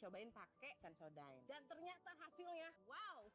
cobain pakai Sensodyne. Dan ternyata hasilnya, wow!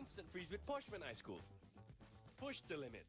Instant freeze with Poshman Ice Cool. Push the limit.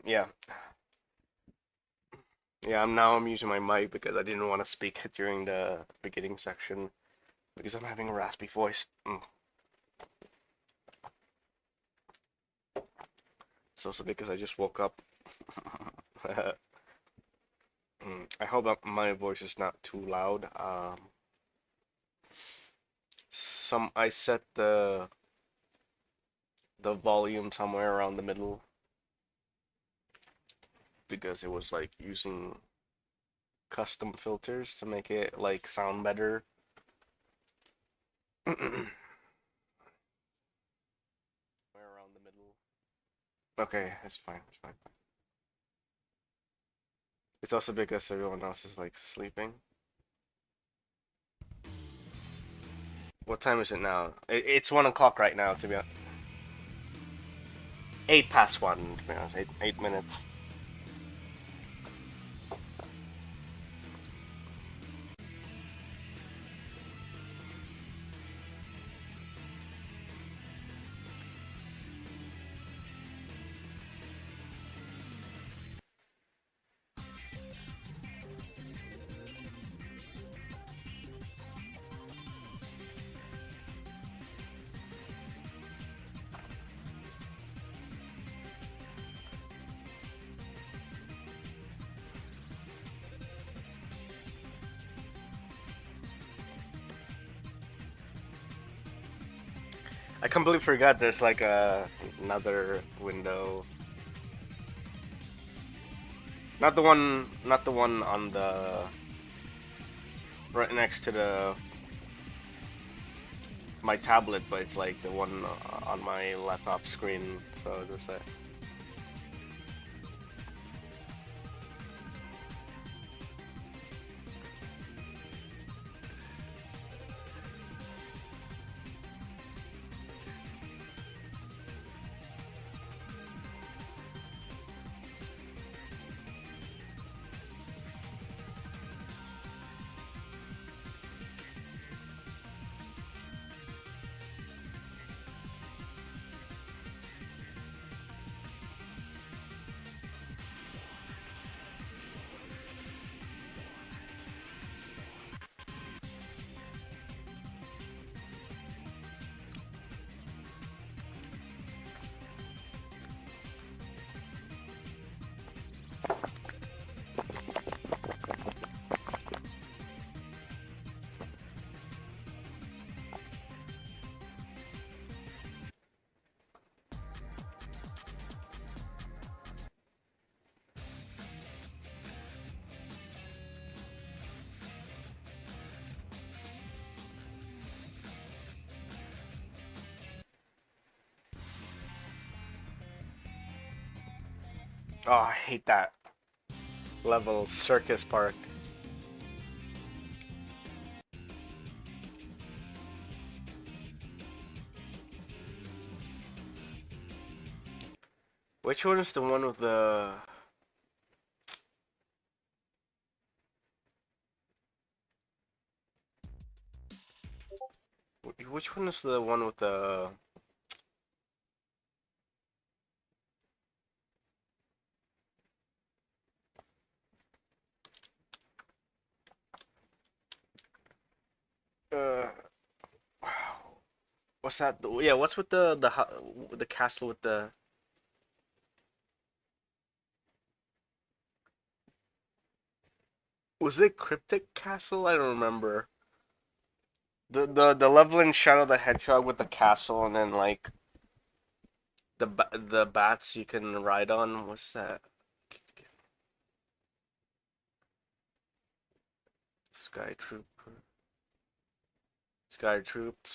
Yeah. Yeah, I'm using my mic because I didn't want to speak during the beginning section because I'm having a raspy voice. It's also because I just woke up. I hope that my voice is not too loud. I set the volume somewhere around the middle because it was like using custom filters to make it like sound better. Somewhere around the middle. Okay, it's fine. It's fine. It's also because everyone else is like sleeping. What time is it now? It's 1 o'clock right now. To be honest, 1:08. To be honest, 8 minutes. I completely forgot there's like another window. Not the one on the right next to my tablet, but it's like the one on my laptop screen. So there's that. Oh, I hate that level, Circus Park. Which one is the one with the... Which one is the one with the... Uh, what's that? Yeah, what's with the castle with the... Was it Cryptic Castle? I don't remember. The level in Shadow the Hedgehog with the castle and then like the bats you can ride on. What's that? Sky Trooper. Sky Troops.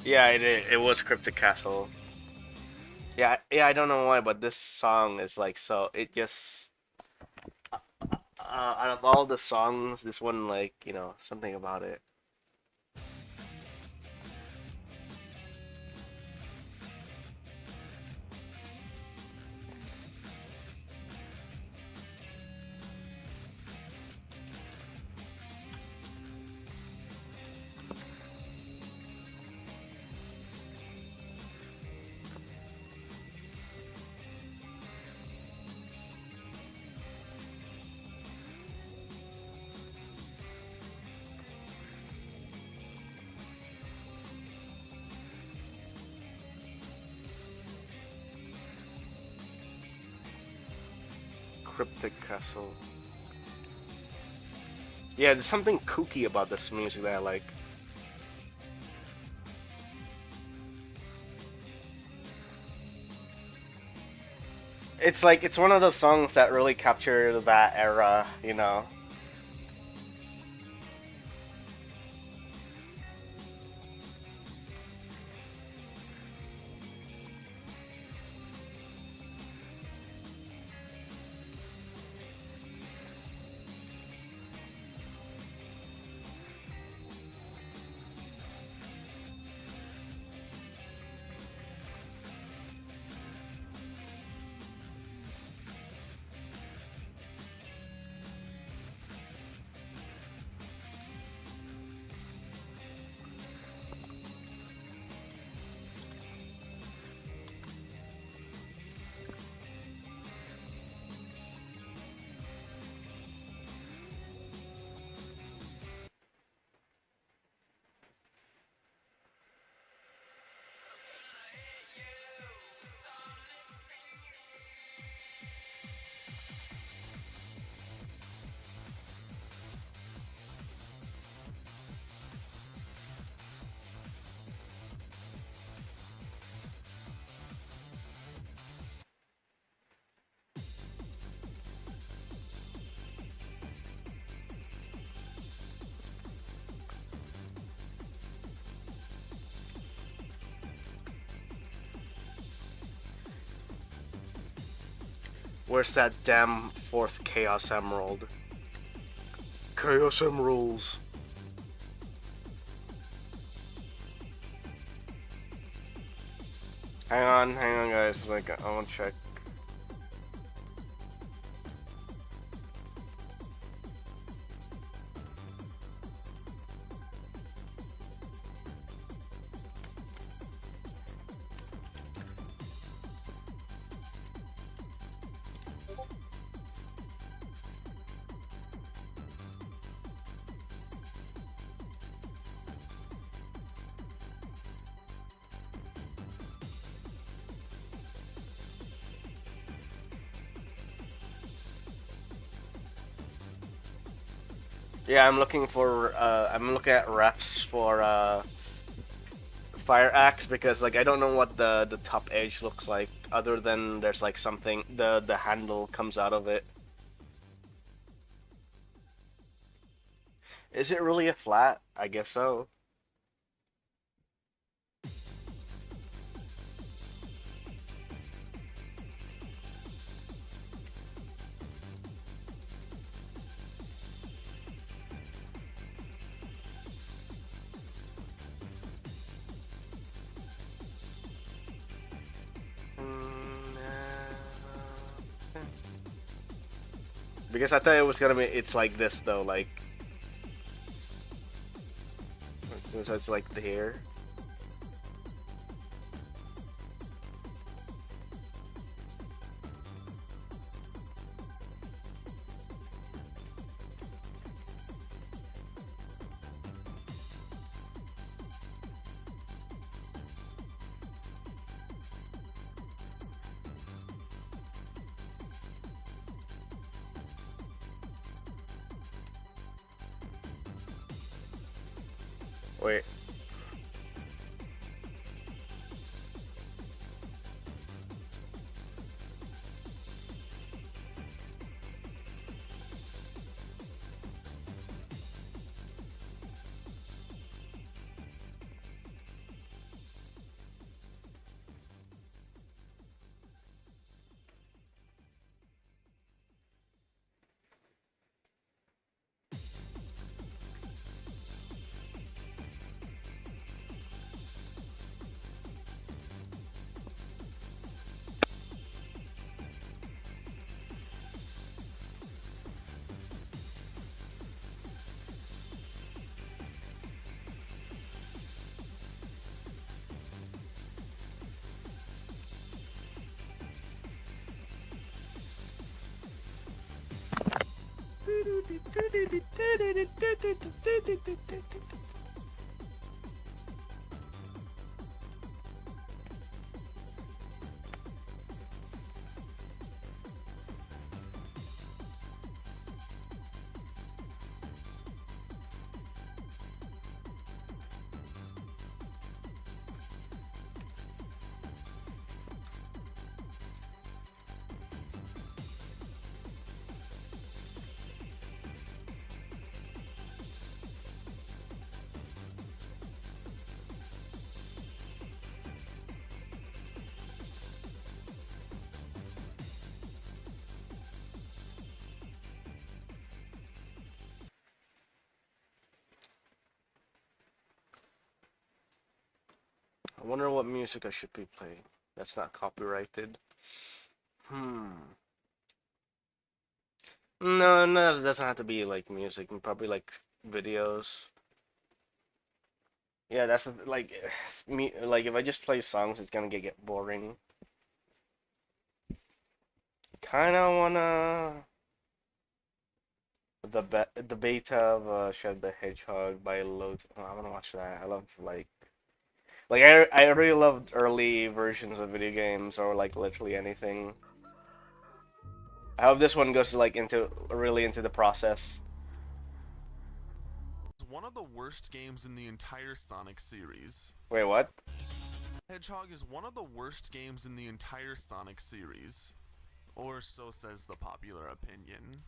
Yeah, it was Cryptic Castle. Yeah, I don't know why, but this song is like so. It just out of all the songs, this one like something about it. Cryptic Castle. Yeah, there's something kooky about this music that I like. It's like, it's one of those songs that really capture that era, you know? Where's that damn fourth Chaos Emerald? Chaos Emeralds. Hang on guys, like, I wanna check. Yeah, I'm looking at refs for Fire Axe because like I don't know what the top edge looks like other than there's like something the handle comes out of it. Is it really a flat? I guess so. Because I thought it was gonna be, it's like this though, like, so it's like here. Wait. I wonder what music I should be playing. That's not copyrighted. No, it doesn't have to be like music. Probably like videos. Yeah, that's like me. Like if I just play songs, it's gonna get boring. Kind of wanna the beta of Shed the Hedgehog by Load. Oh, I wanna watch that. I love I really loved early versions of video games or like literally anything. I hope this one goes like really into the process. It's one of the worst games in the entire Sonic series. Wait, what? Hedgehog is one of the worst games in the entire Sonic series. Or so says the popular opinion.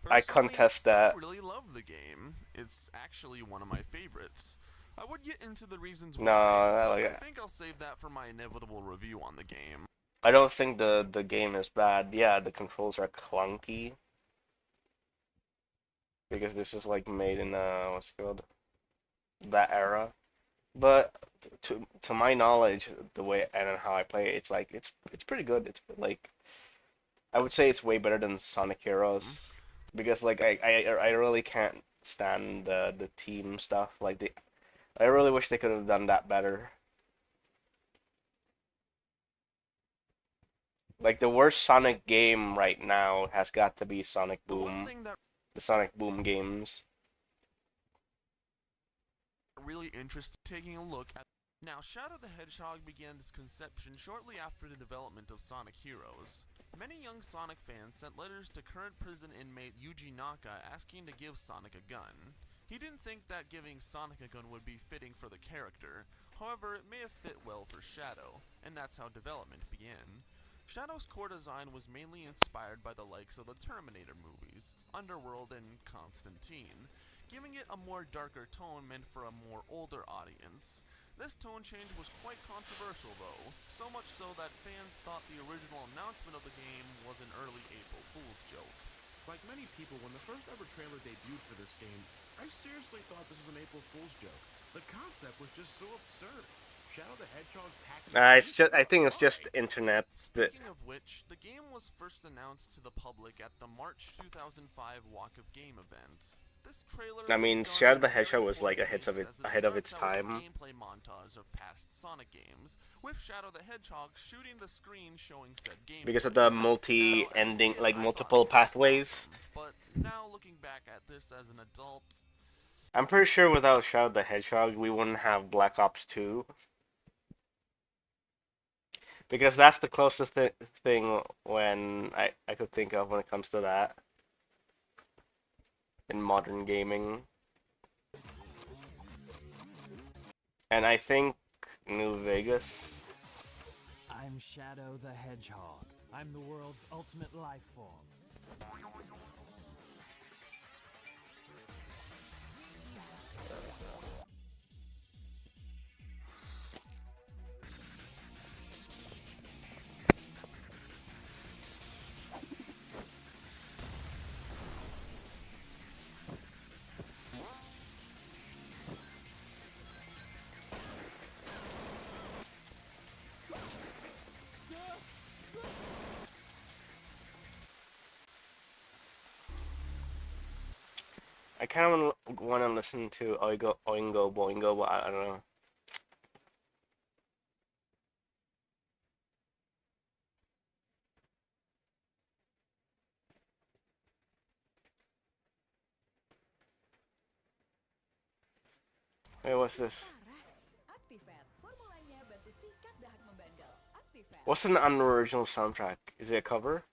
I Personally, contest that. I really love the game. It's actually one of my favorites. I would get into the reasons why, but I think I'll save that for my inevitable review on the game. I don't think the game is bad. Yeah, the controls are clunky. Because this is like made in what's it called? That era. But to my knowledge, the way and how I play it, it's like it's pretty good. It's like I would say it's way better than Sonic Heroes. Because like I really can't stand the team stuff. Like I really wish they could have done that better. Like the worst Sonic game right now has got to be Sonic Boom. The Sonic Boom games. Really interested in taking a look at. Now, Shadow the Hedgehog began its conception shortly after the development of Sonic Heroes. Many young Sonic fans sent letters to current prison inmate Yuji Naka asking to give Sonic a gun. He didn't think that giving Sonic a gun would be fitting for the character. However, it may have fit well for Shadow, and that's how development began. Shadow's core design was mainly inspired by the likes of the Terminator movies, Underworld, and Constantine, giving it a more darker tone meant for a more older audience. This tone change was quite controversial though, so much so that fans thought the original announcement of the game was an early April Fool's joke. Like many people, when the first ever trailer debuted for this game, I seriously thought this was an April Fool's joke. The concept was just so absurd. Shadow the Hedgehog packed I think it's just internet. Speaking of which, the game was first announced to the public at the March 2005 Walk of Game event. This trailer I mean, Shadow the Hedgehog was like ahead of its time. Gameplay montage of past Sonic games, with Shadow the Hedgehog shooting the screen showing said game. Because of the multi-ending, like multiple pathways. But now looking back at this as an adult, I'm pretty sure without Shadow the Hedgehog, we wouldn't have Black Ops 2. Because that's the closest thing when I could think of when it comes to that in modern gaming. And I think New Vegas. I'm Shadow the Hedgehog. I'm the world's ultimate life form. I kind of want to listen to Oingo Boingo, but I don't know. Hey, what's this? What's an unoriginal soundtrack? Is it a cover?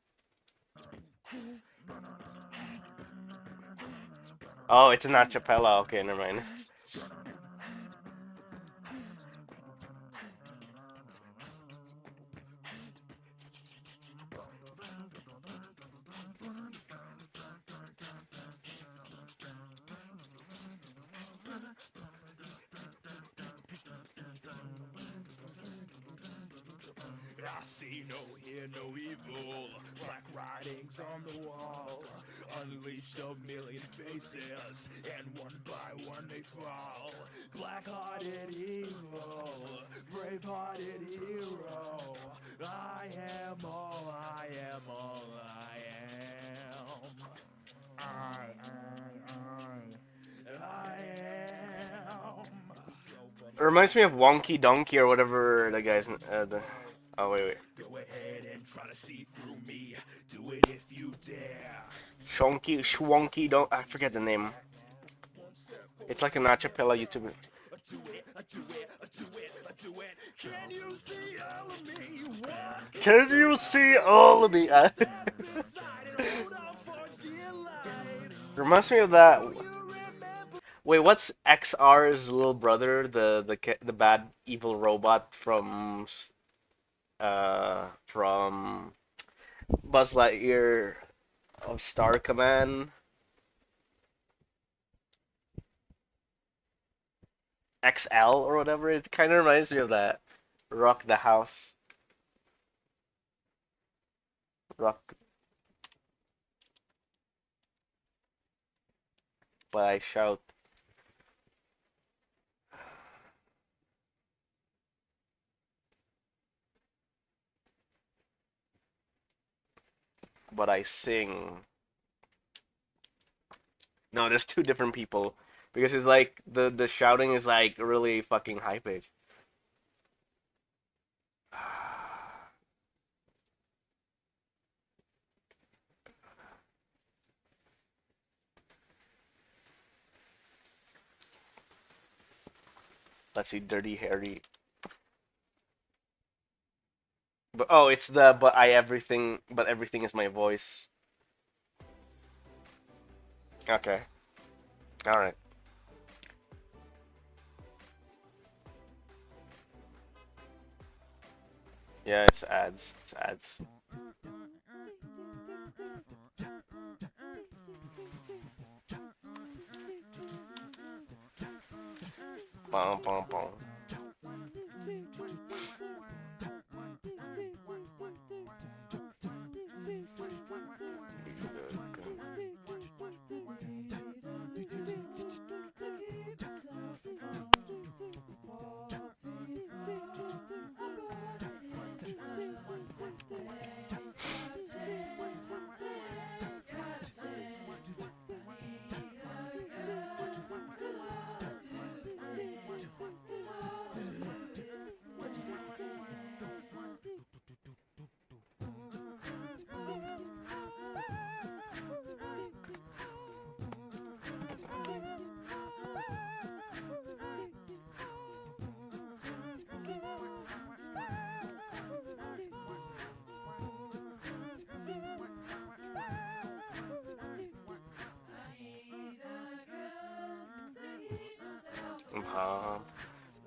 Oh, it's an acapella. Okay, never mind. I see no, hear no evil. Black writings on the wall. Unleashed a million faces, and one by one they fall. Black-hearted evil, brave-hearted hero. I am all I am, all I am. I am. It reminds me of Wonky Donkey or whatever the guy's. Oh wait. Go ahead and try to see through me. Do it if you dare. Schwonky, don't I forget the name. It's like an acapella YouTuber. Can you see all of me? Can you see all of me? Reminds me of that. Wait, what's XR's little brother? The bad evil robot from Buzz Lightyear of Star Command. XL or whatever. It kind of reminds me of that. Rock the house. Rock. But I shout. But I sing. No, there's two different people. Because it's like, the shouting is like really fucking high pitched. Let's see, Dirty Harry. But oh, it's the but everything is my voice. Okay. All right. Yeah, it's ads. It's ads. Bum bum bum.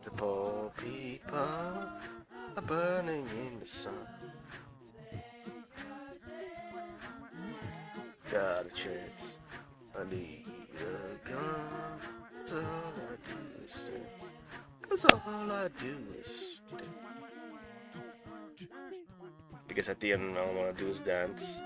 The poor people are burning in the sun. Got a chance. I need a gun. Cause all I do is dance. Cause all I do is dance. Because at the end all I wanna do is dance.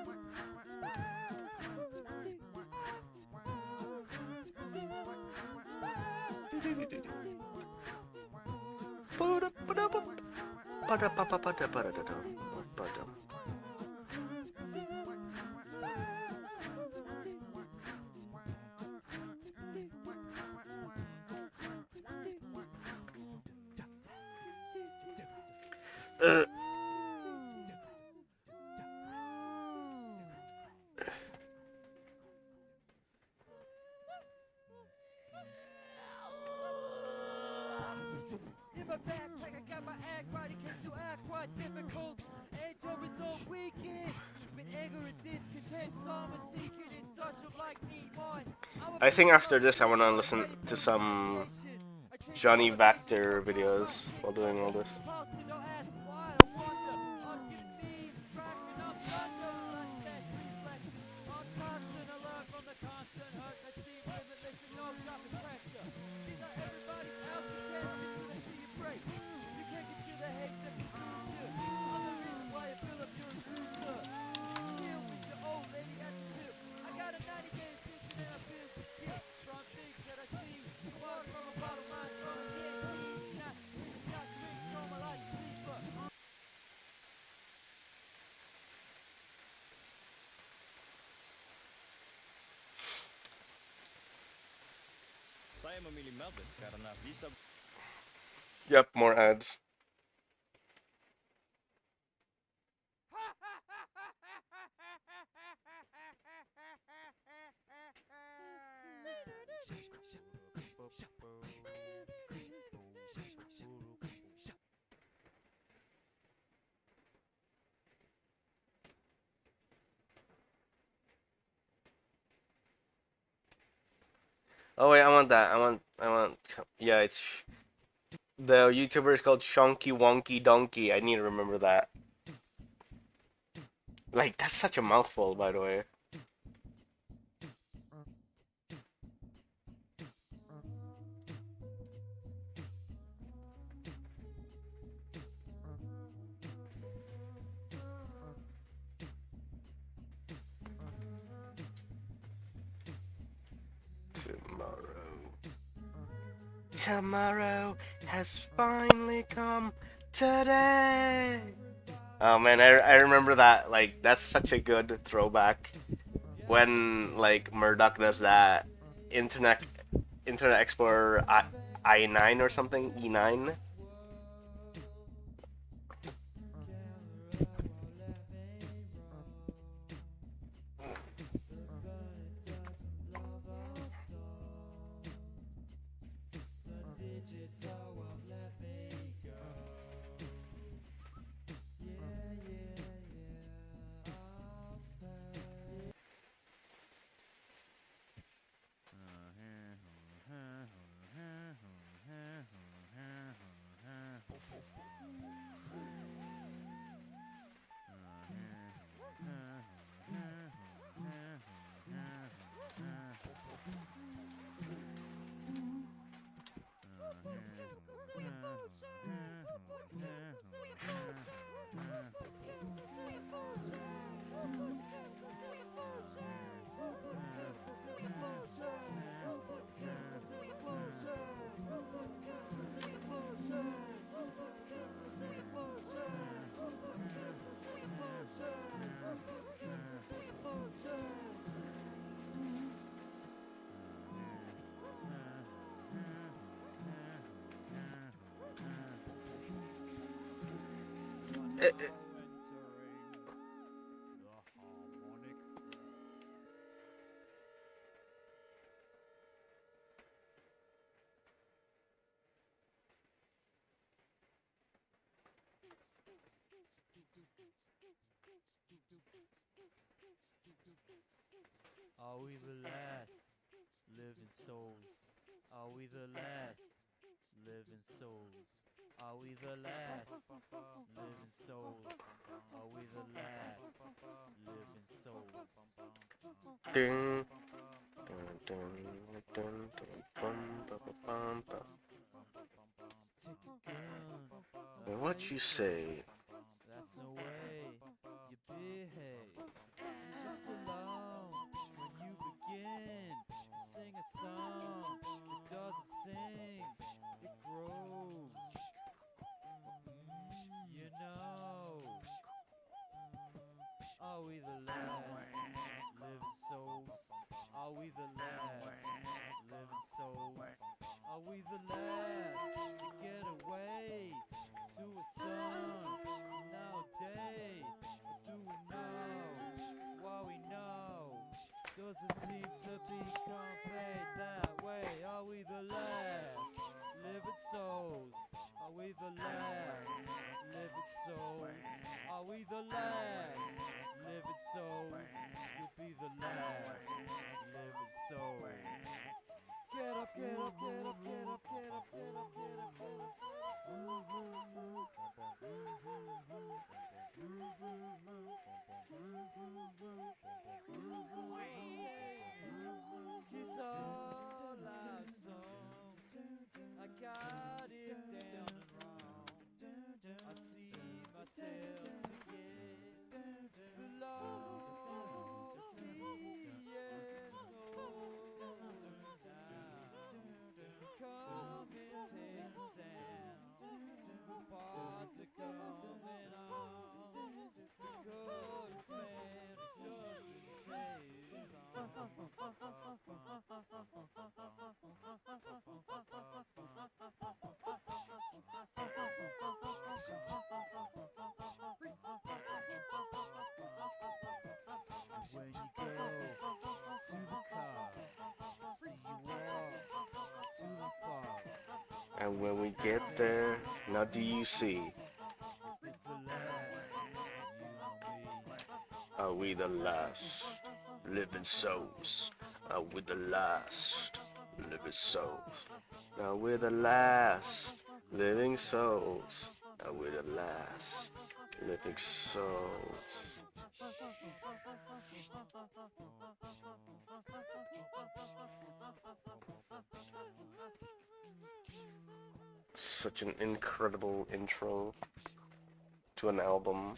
In my backpack, I got my act right. It gets to act quite difficult. Anger is all weekend. With anger and discontent, some are seeking in such of like need mine. I think after this I wanna listen to some Johnny Vactor videos while doing all this. Saya memilih Melbourne karena bisa. Yep, more ads. Oh wait, I want that. I want. Yeah, it's the YouTuber is called Shonky Wonky Donkey. I need to remember that. Like that's such a mouthful, by the way. Tomorrow has finally come today. Oh man, I remember that. Like that's such a good throwback when like Murdoch does that Internet Explorer I9 or something, E9. Are we the last living souls? Are we the last living souls? Are we the last living souls? Are we the last living souls? Dun, dun, dun, dun, dun, bum, ba, ba, bum, ba. And what you say? That's no way you behave. You're just alone when you begin to sing a song. It doesn't sing, it grows. You know. Are we the last living souls? Are we the last living souls? Are we the last to get away to a song nowadays? Or do we know what we know? Doesn't seem to be conveyed that way. Are we the last living souls? Are we the last living souls? Are we the last living souls? You'll be the last living soul. Get up, get up, get up, get up, get up, get up, get up, get up. Kiss all our song. I got it down and wrong. I see myself to get below. See it go down. Come and take the sound. The part that coming on. Because man, it doesn't say song. And when we get there, now do you see? Are we the last living souls? Are we the last living souls? Are we the last living souls? Are we the last living souls? Such an incredible intro to an album.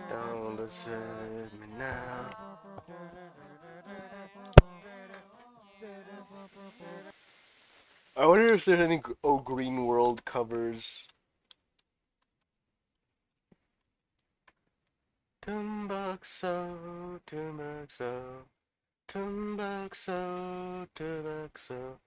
Don't desert me now. I wonder if there's any Oh Green World covers. Tumbuxo, Tumbuxo, Tumbuxo, Tumbuxo.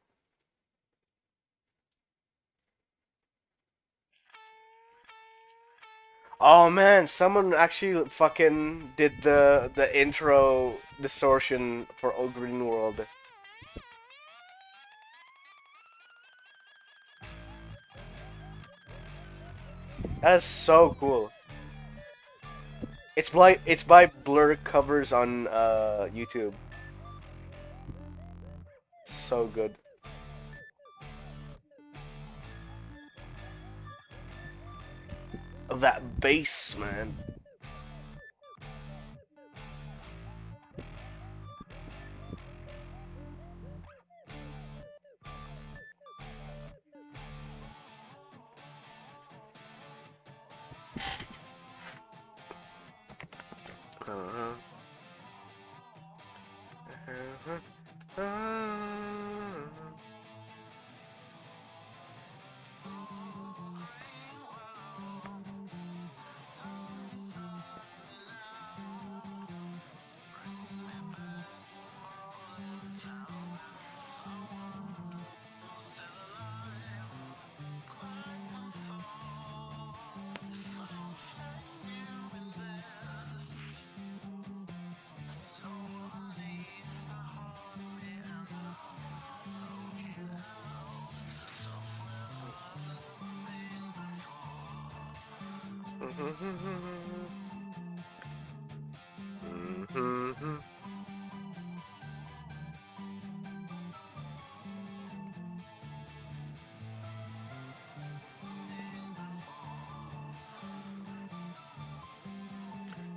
Oh man, someone actually fucking did the intro distortion for Oh Green World. That is so cool. It's by Blur Covers on YouTube. So good. That bass, man.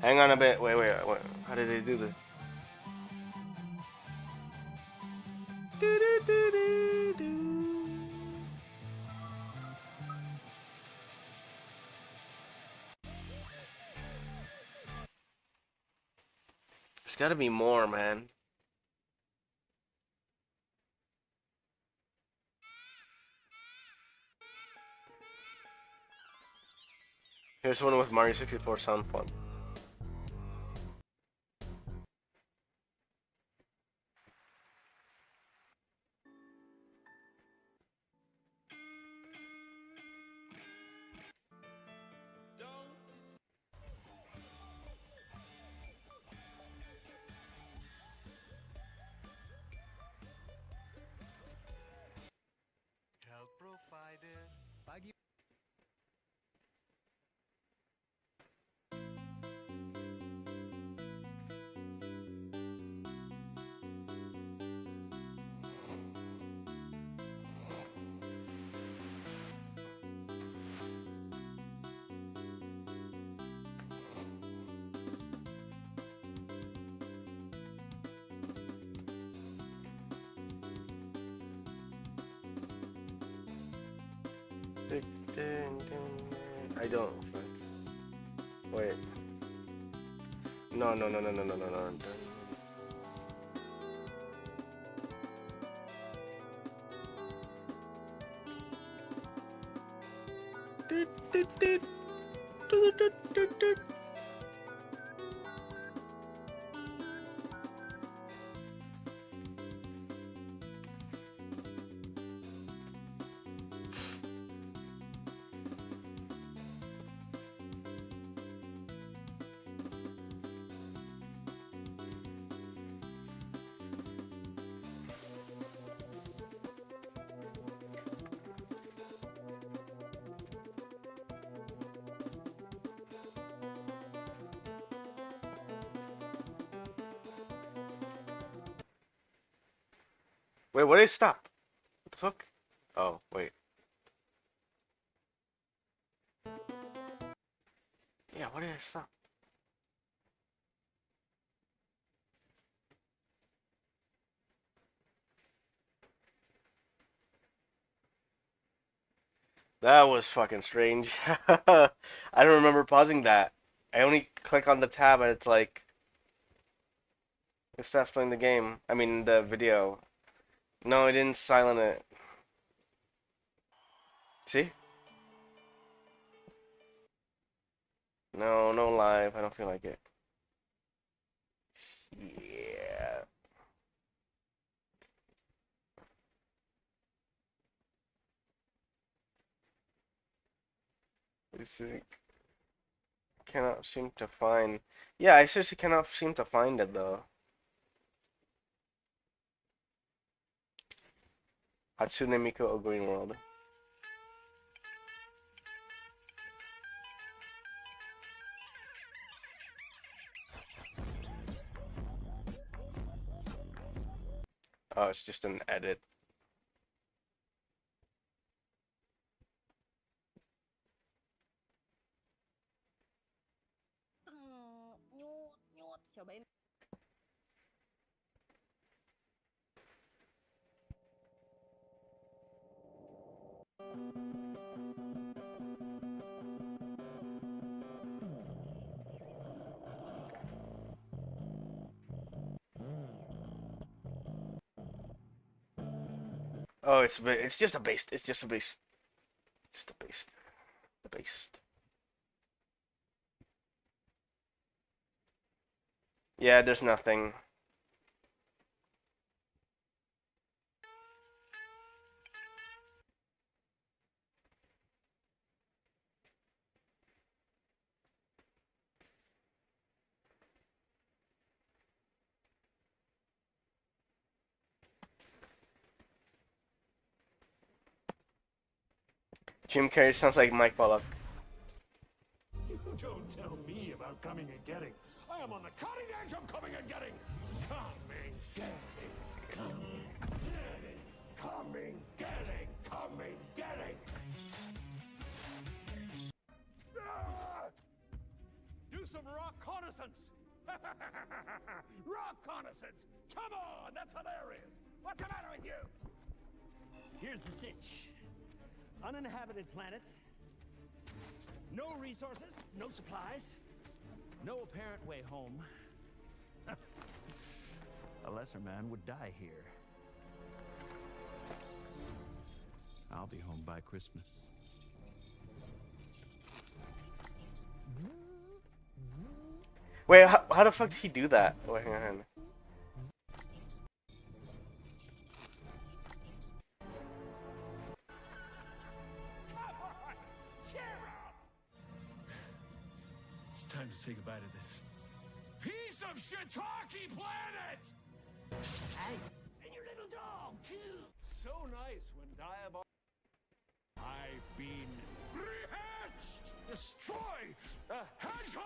Hang on a bit. Wait. How did they do this? There's gotta be more, man. Here's one with Mario 64 sound fun. Help provided by I don't. Wait. No. Wait, what did it stop? What the fuck? Oh, wait. Yeah, what did it stop? That was fucking strange. I don't remember pausing that. I only click on the tab and it's like, it stops playing the game. I mean, the video. No, I didn't silent it. See? No, no live. I don't feel like it. Yeah. This is, cannot seem to find. Yeah, I seriously cannot seem to find it though. Hatsune Miku or Green World. Oh, it's just an edit. Nyut. Cobain. Oh, it's just a beast. It's just a beast. Just a beast. The beast. Yeah, there's nothing. Jim Carrey sounds like Mike Pollock. You don't tell me about coming and getting. I am on the cutting edge of coming and getting. Coming, getting, coming, getting, coming, getting, coming, getting. Ah! Do some rock reconnaissance. Reconnaissance. Come on, that's hilarious. What's the matter with you? Here's the cinch. Uninhabited planet. No resources, no supplies, no apparent way home. A lesser man would die here. I'll be home by Christmas. Wait, how the fuck did he do that? Wait, hang on. It's time to say goodbye to this piece of shiitake planet! Hey, and your little dog, too. So nice when Diabol... I've been rehatched! Destroy the hedgehog!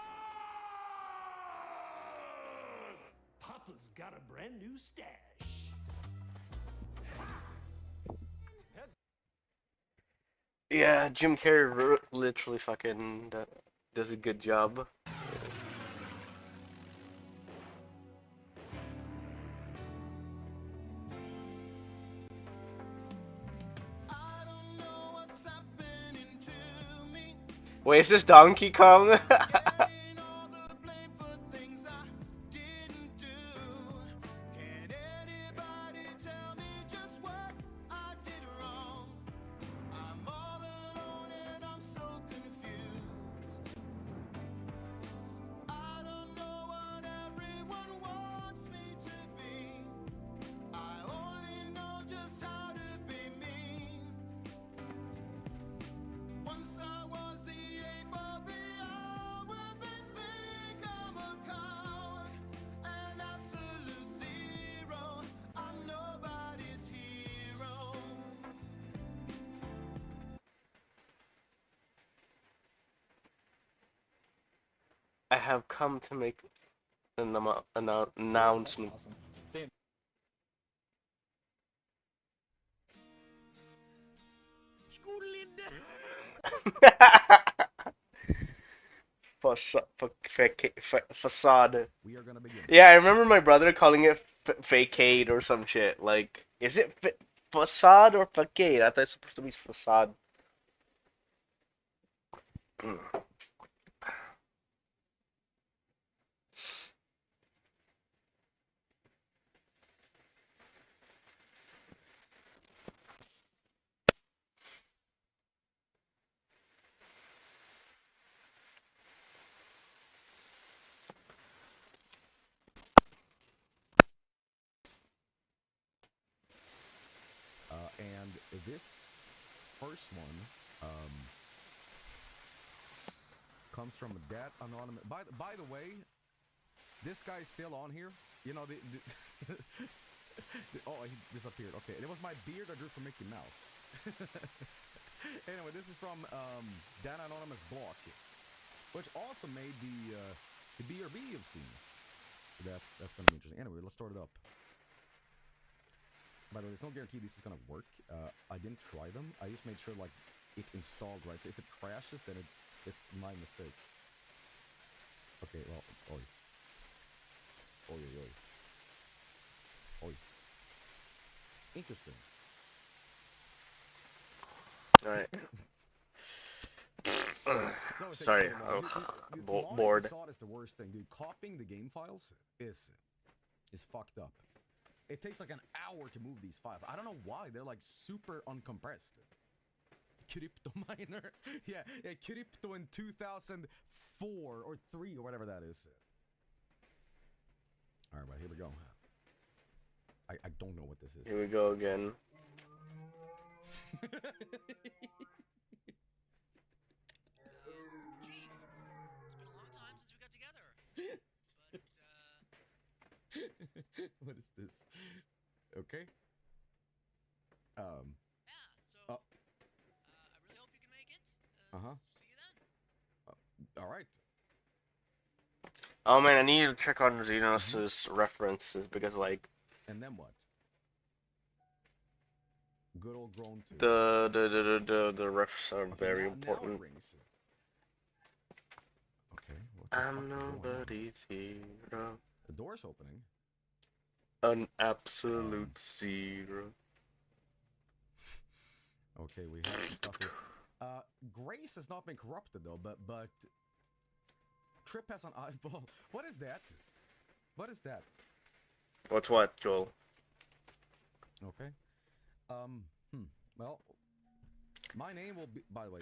Papa's got a brand new stash. Yeah, Jim Carrey literally fucking does a good job. Wait, is this Donkey Kong? I have come to make an announcement. Awesome. Facade. We are gonna begin. Yeah, I remember my brother calling it facade or some shit. Like, is it facade or facade? I thought it's supposed to be facade. And this first one comes from that anonymous. By the way, this guy's still on here. You know, oh, he disappeared. Okay, it was my beard I drew for Mickey Mouse. Anyway, this is from that anonymous block, which also made the BRB of scene. So that's gonna be interesting. Anyway, let's start it up. By the way, there's no guarantee this is gonna work. I didn't try them. I just made sure like it installed right. So if it crashes, then it's my mistake. Okay, well, oi. Oi, oi, oi. Oi. Interesting. Alright. Sorry, bored. Facade is the worst thing, dude. Copying the game files is fucked up. it takes like an hour to move these files. I don't know why. They're like super uncompressed. Crypto miner. yeah, crypto in 2004 or 3 or whatever that is. Alright, well, here we go. I don't know what this is. Here we go again. What is this? Okay. Yeah, so I really hope you can make it. Uh-huh. See you then. All right. Oh man, I need to check on Zenos's references because like. And then what? Good old grown too. The refs are very important. Now it rings. Okay. What the I'm fuck is going on? nobody's hero. The door's opening. An absolute zero. Okay, we have some stuff here. Grace has not been corrupted though, but Trip has an eyeball. What is that? What is that? What's what, Joel? Okay. Well, my name will be. By the way,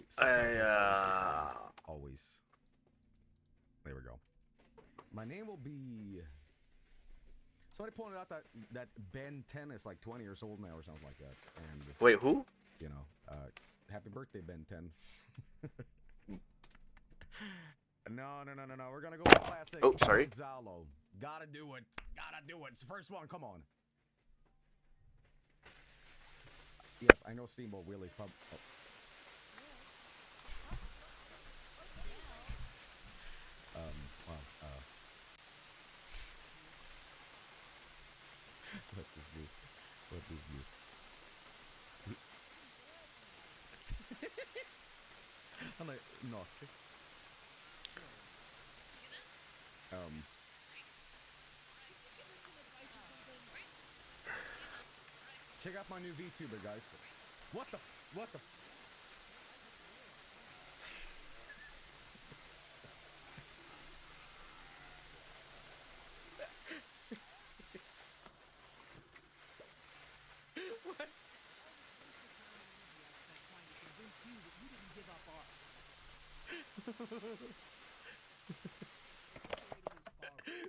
always. There we go. My name will be. Somebody pointed out that Ben 10 is like 20 years old now or something like that. And wait, who? You know, happy birthday, Ben 10. No. We're gonna go with classic. Oh, sorry. Gonzalo. Gotta do it. It's the first one. Come on. Yes, I know Steamboat Willie's pub. Oh. What is this? Han är naken. Check out my new VTuber, guys. What the?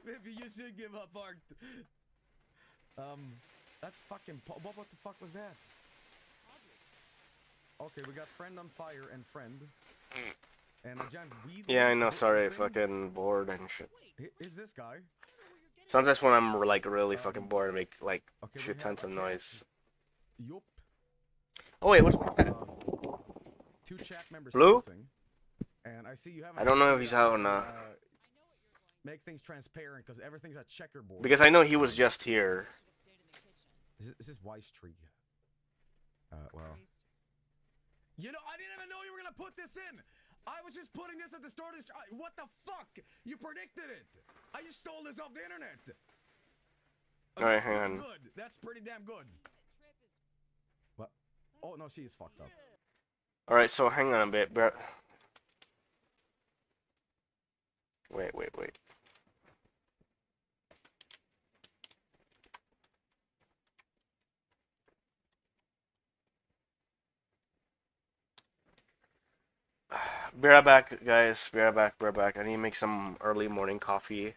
Maybe you should give up art. That fucking what the fuck was that? Okay, we got friend on fire and friend. And a giant weed. Yeah, I know. Sorry, fucking bored and shit. Is this guy? Sometimes when I'm like really fucking bored, I make like shit tons of noise. Yup. Oh wait, what's that? 2 chat members Blue? kissing, and I see you haven't. I don't know if he's out on make things transparent because everything's a checkerboard. because I know he was just here. Is this Wise Tree? Well. You know, I didn't even know you were gonna put this in. I was just putting this at the start of this. What the fuck? You predicted it. I just stole this off the internet. Alright, hang on. Good. That's pretty damn good. What? Oh no, she is fucked up. Alright, so hang on a bit, bro. Wait. Be right back, guys. Be right back. I need to make some early morning coffee.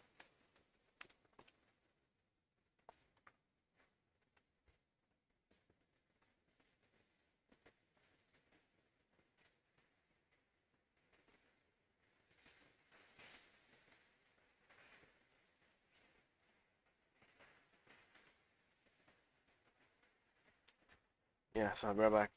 Yeah, so I'll be right back.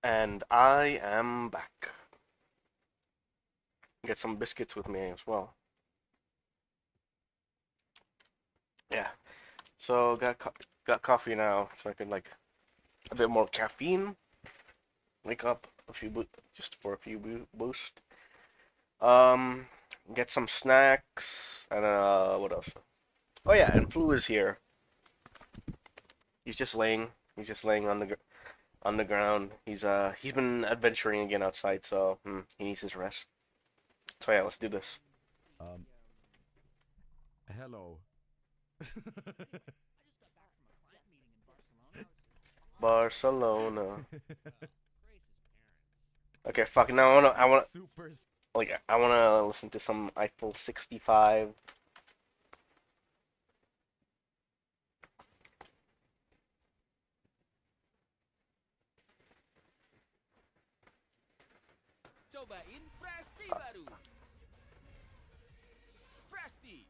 And I am back. Get some biscuits with me as well. Yeah. So got coffee now, so I can like a bit more caffeine. Wake up a few just for a few boost. Um, get some snacks and what else? Oh yeah, and Flu is here. He's just laying. He's just laying on the ground. He's been adventuring again outside, so he needs his rest. So yeah, let's do this. Hello. Barcelona. Okay, fuck. Now I wanna like I wanna listen to some Eiffel 65. Cobain Fresti baru. Fresti.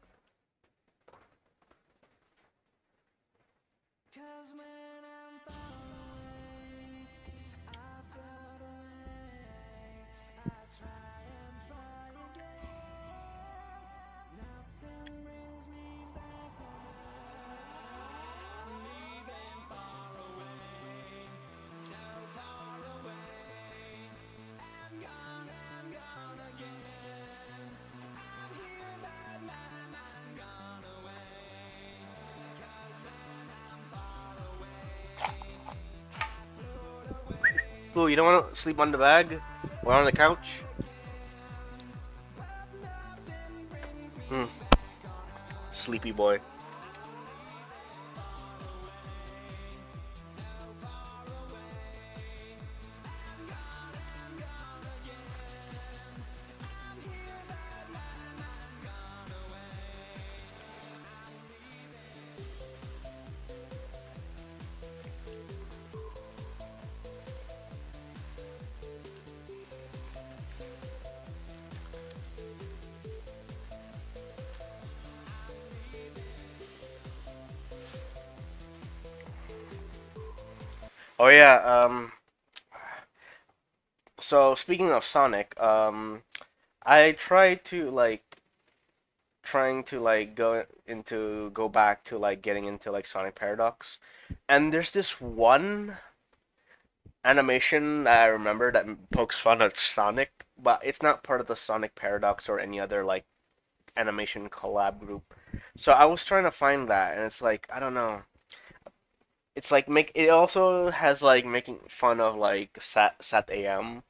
Flu, you don't want to sleep on the bag or on the couch? Sleepy boy. Oh yeah, so speaking of Sonic, I tried to like trying to like go back to like getting into like Sonic Paradox, and there's this one animation that I remember that pokes fun at Sonic, but it's not part of the Sonic Paradox or any other like animation collab group. So I was trying to find that, and it's like I don't know. It's like it also has like making fun of like Sat AM,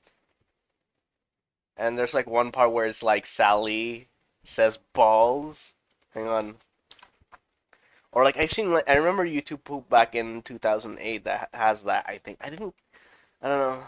and there's like one part where it's like Sally says balls. Hang on. Or like I've seen like I remember YouTube Poop back in 2008 that has that. I think I don't know.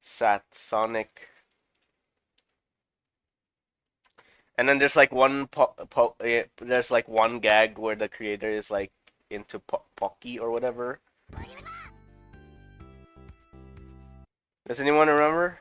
Sat Sonic. And then there's like there's like one gag where the creator is like into Pocky or whatever. Does anyone remember?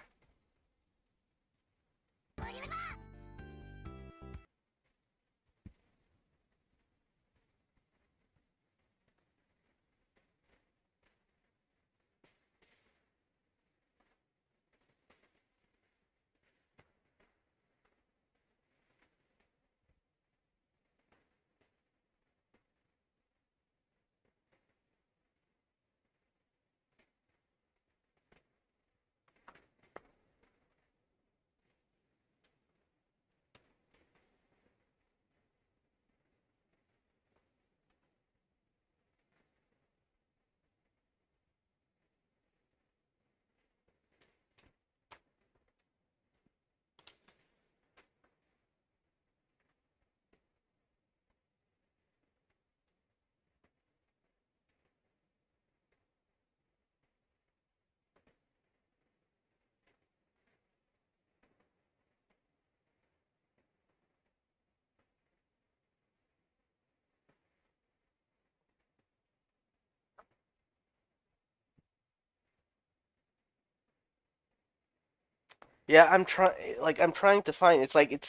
Yeah, I'm trying to find. It's like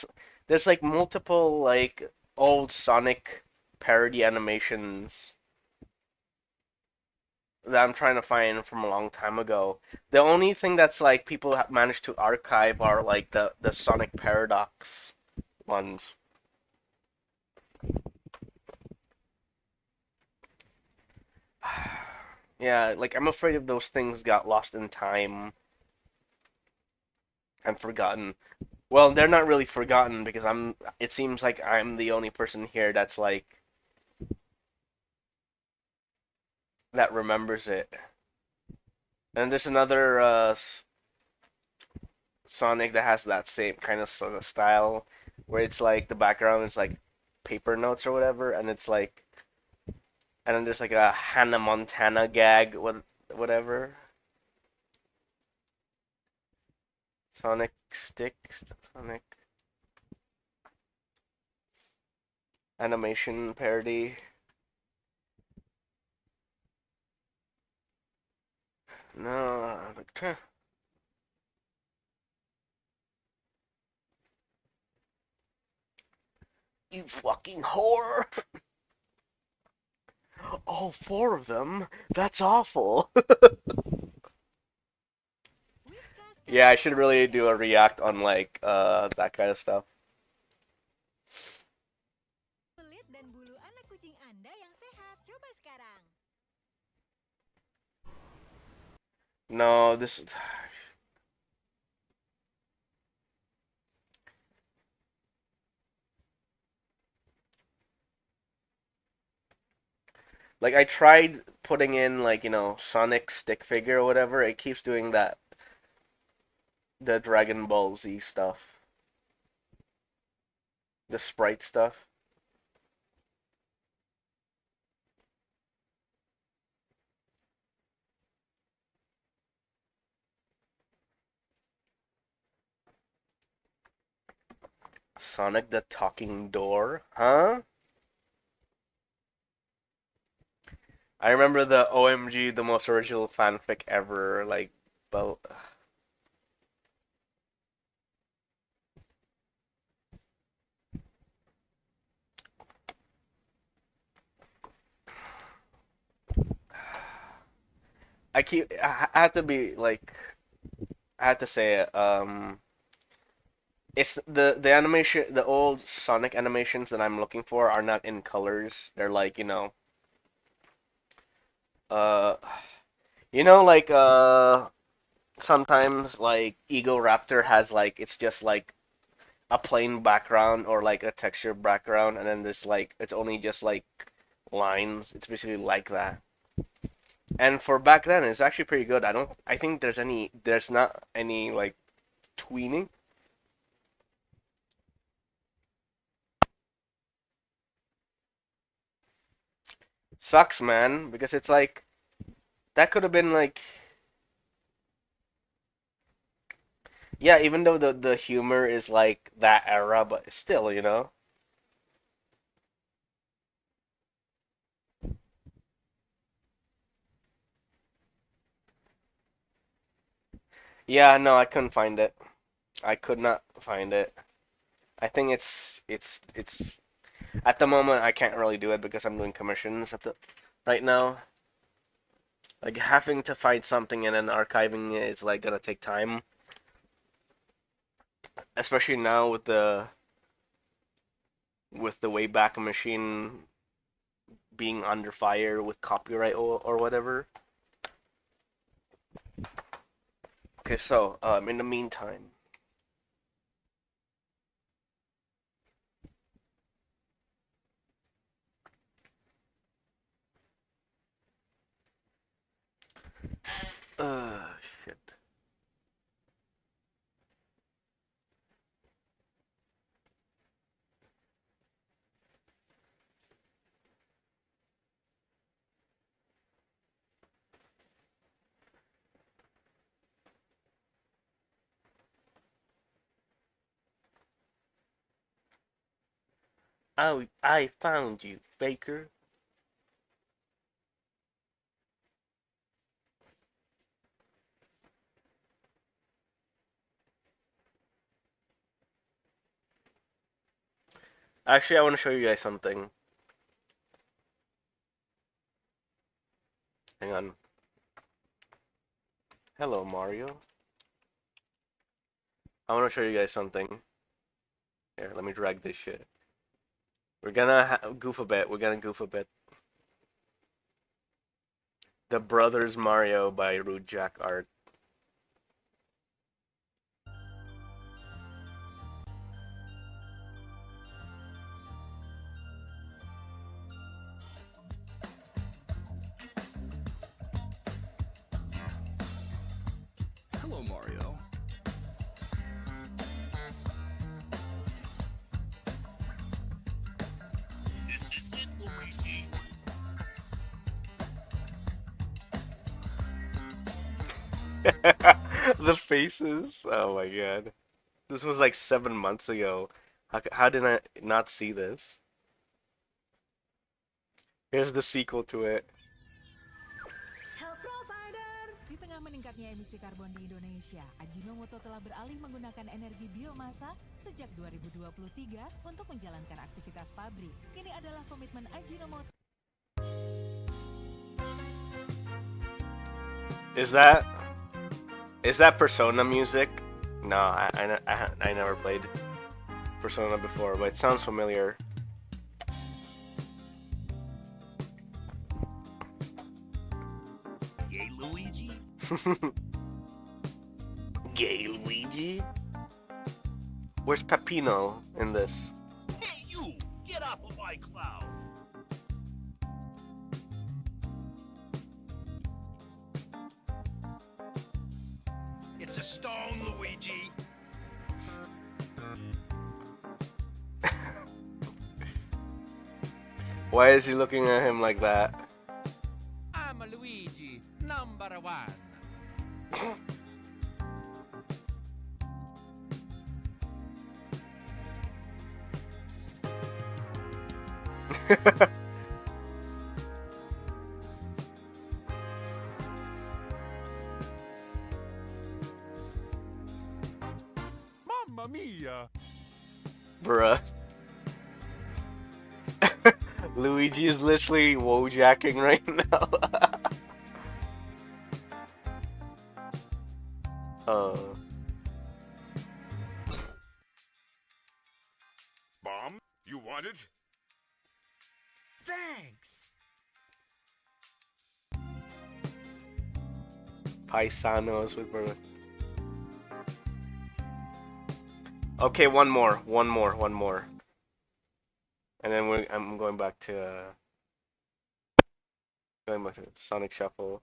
there's like multiple like old Sonic parody animations that I'm trying to find from a long time ago. The only thing that's like people have managed to archive are like the Sonic Paradox ones. Yeah, like I'm afraid if those things got lost in time and forgotten. Well, they're not really forgotten because it seems like I'm the only person here that's like that remembers it. And there's another Sonic that has that same kind of sort of style where it's like the background is like paper notes or whatever, and it's like, and then there's like a Hannah Montana gag, whatever. Sonic Sticks, Sonic animation parody. No, you fucking whore! All four of them? That's awful. Yeah, I should really do a react on like that kind of stuff. Kulit dan bulu anak kucing Anda yang sehat. Coba sekarang. No, this like I tried putting in like, Sonic stick figure or whatever. It keeps doing that the Dragon Ball Z stuff. The sprite stuff. Sonic the Talking Door? Huh? I remember the OMG, the most original fanfic ever, like, but I had to be like, I had to say it. It's the animation, the old Sonic animations that I'm looking for are not in colors. They're like, uh, like sometimes like Ego Raptor has like it's just like a plain background or like a texture background, and then there's like it's only just like lines. It's basically like that. And for back then, it's actually pretty good. I think there's not any like tweening. Sucks, man, because it's like that could have been like, yeah, even though the humor is like that era, but still, Yeah, no, I couldn't find it. I could not find it. I think it's at the moment I can't really do it because I'm doing commissions right now. Like having to find something and then archiving it is like gonna take time, especially now with the Wayback Machine being under fire with copyright or whatever. Okay, so in the meantime, shit. I found you, Faker. Actually, I want to show you guys something. Hang on. Hello, Mario. I want to show you guys something. Here, let me drag this shit. We're gonna goof a bit. We're gonna goof a bit. The Brothers Mario by Rude Jack Art. Hello, Mario. This is it, Luigi. The faces. Oh my god. This was like 7 months ago. How did I not see this? Here's the sequel to it. Di tengah meningkatnya emisi karbon di Indonesia, Ajinomoto telah beralih menggunakan energi biomasa sejak 2023 untuk menjalankan aktivitas pabrik. Kini adalah komitmen Ajinomoto. Is that Persona music? No, I never played Persona before, but it sounds familiar. Yay, Luigi. Gay Luigi? Where's Peppino in this? Hey, you! Get off of my cloud! It's a stone, Luigi. Why is he looking at him like that? I'm a Luigi, number one. Mamma mia! Bruh. Luigi is literally wojacking right now. Bomb? You want it? Thanks! Paisanos with brother. Okay, one more. And then I'm going back to Sonic Shuffle.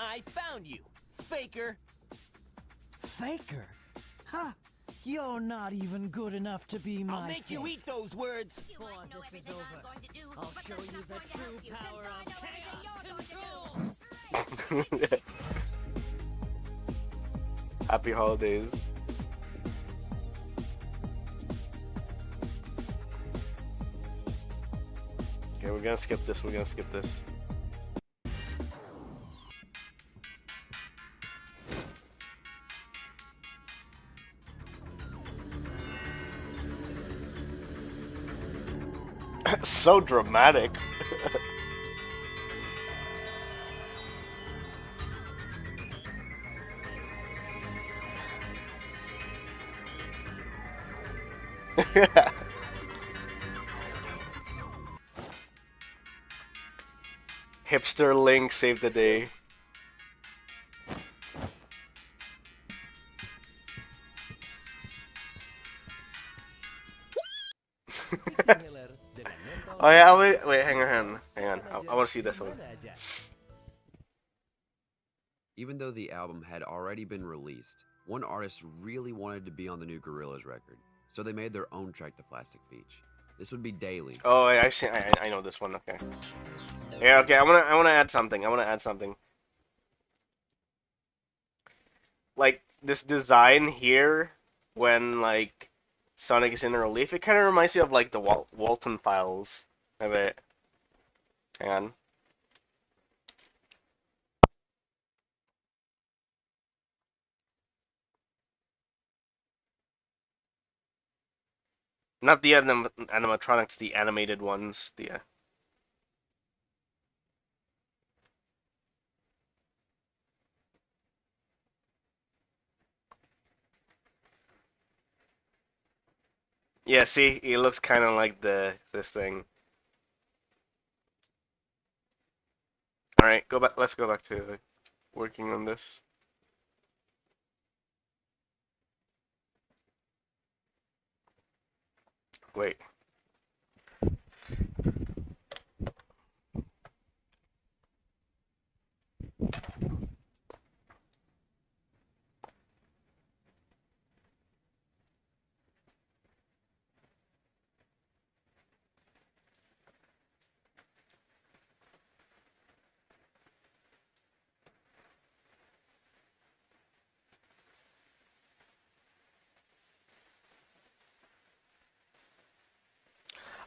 I found you, faker. Faker? Huh? You're not even good enough to be my I'll make you eat those words. Before this is over, I'll show you the true power of chaos control. Happy holidays. Okay, we're gonna skip this. So dramatic. Hipster Link saved the day. Oh yeah, wait, hang on. I want to see this one. Even though the album had already been released, one artist really wanted to be on the new Gorillaz record, so they made their own track to Plastic Beach. This would be Daily. Oh, I know this one. Okay. Yeah, okay. I wanna add something. like this design here when like Sonic is in a relief. It kind of reminds me of like the Walton Files a bit. Hang on. Not the animatronics, the animated ones. The yeah, see, it looks kind of like this thing. All right, go back. Let's go back to working on this. Wait.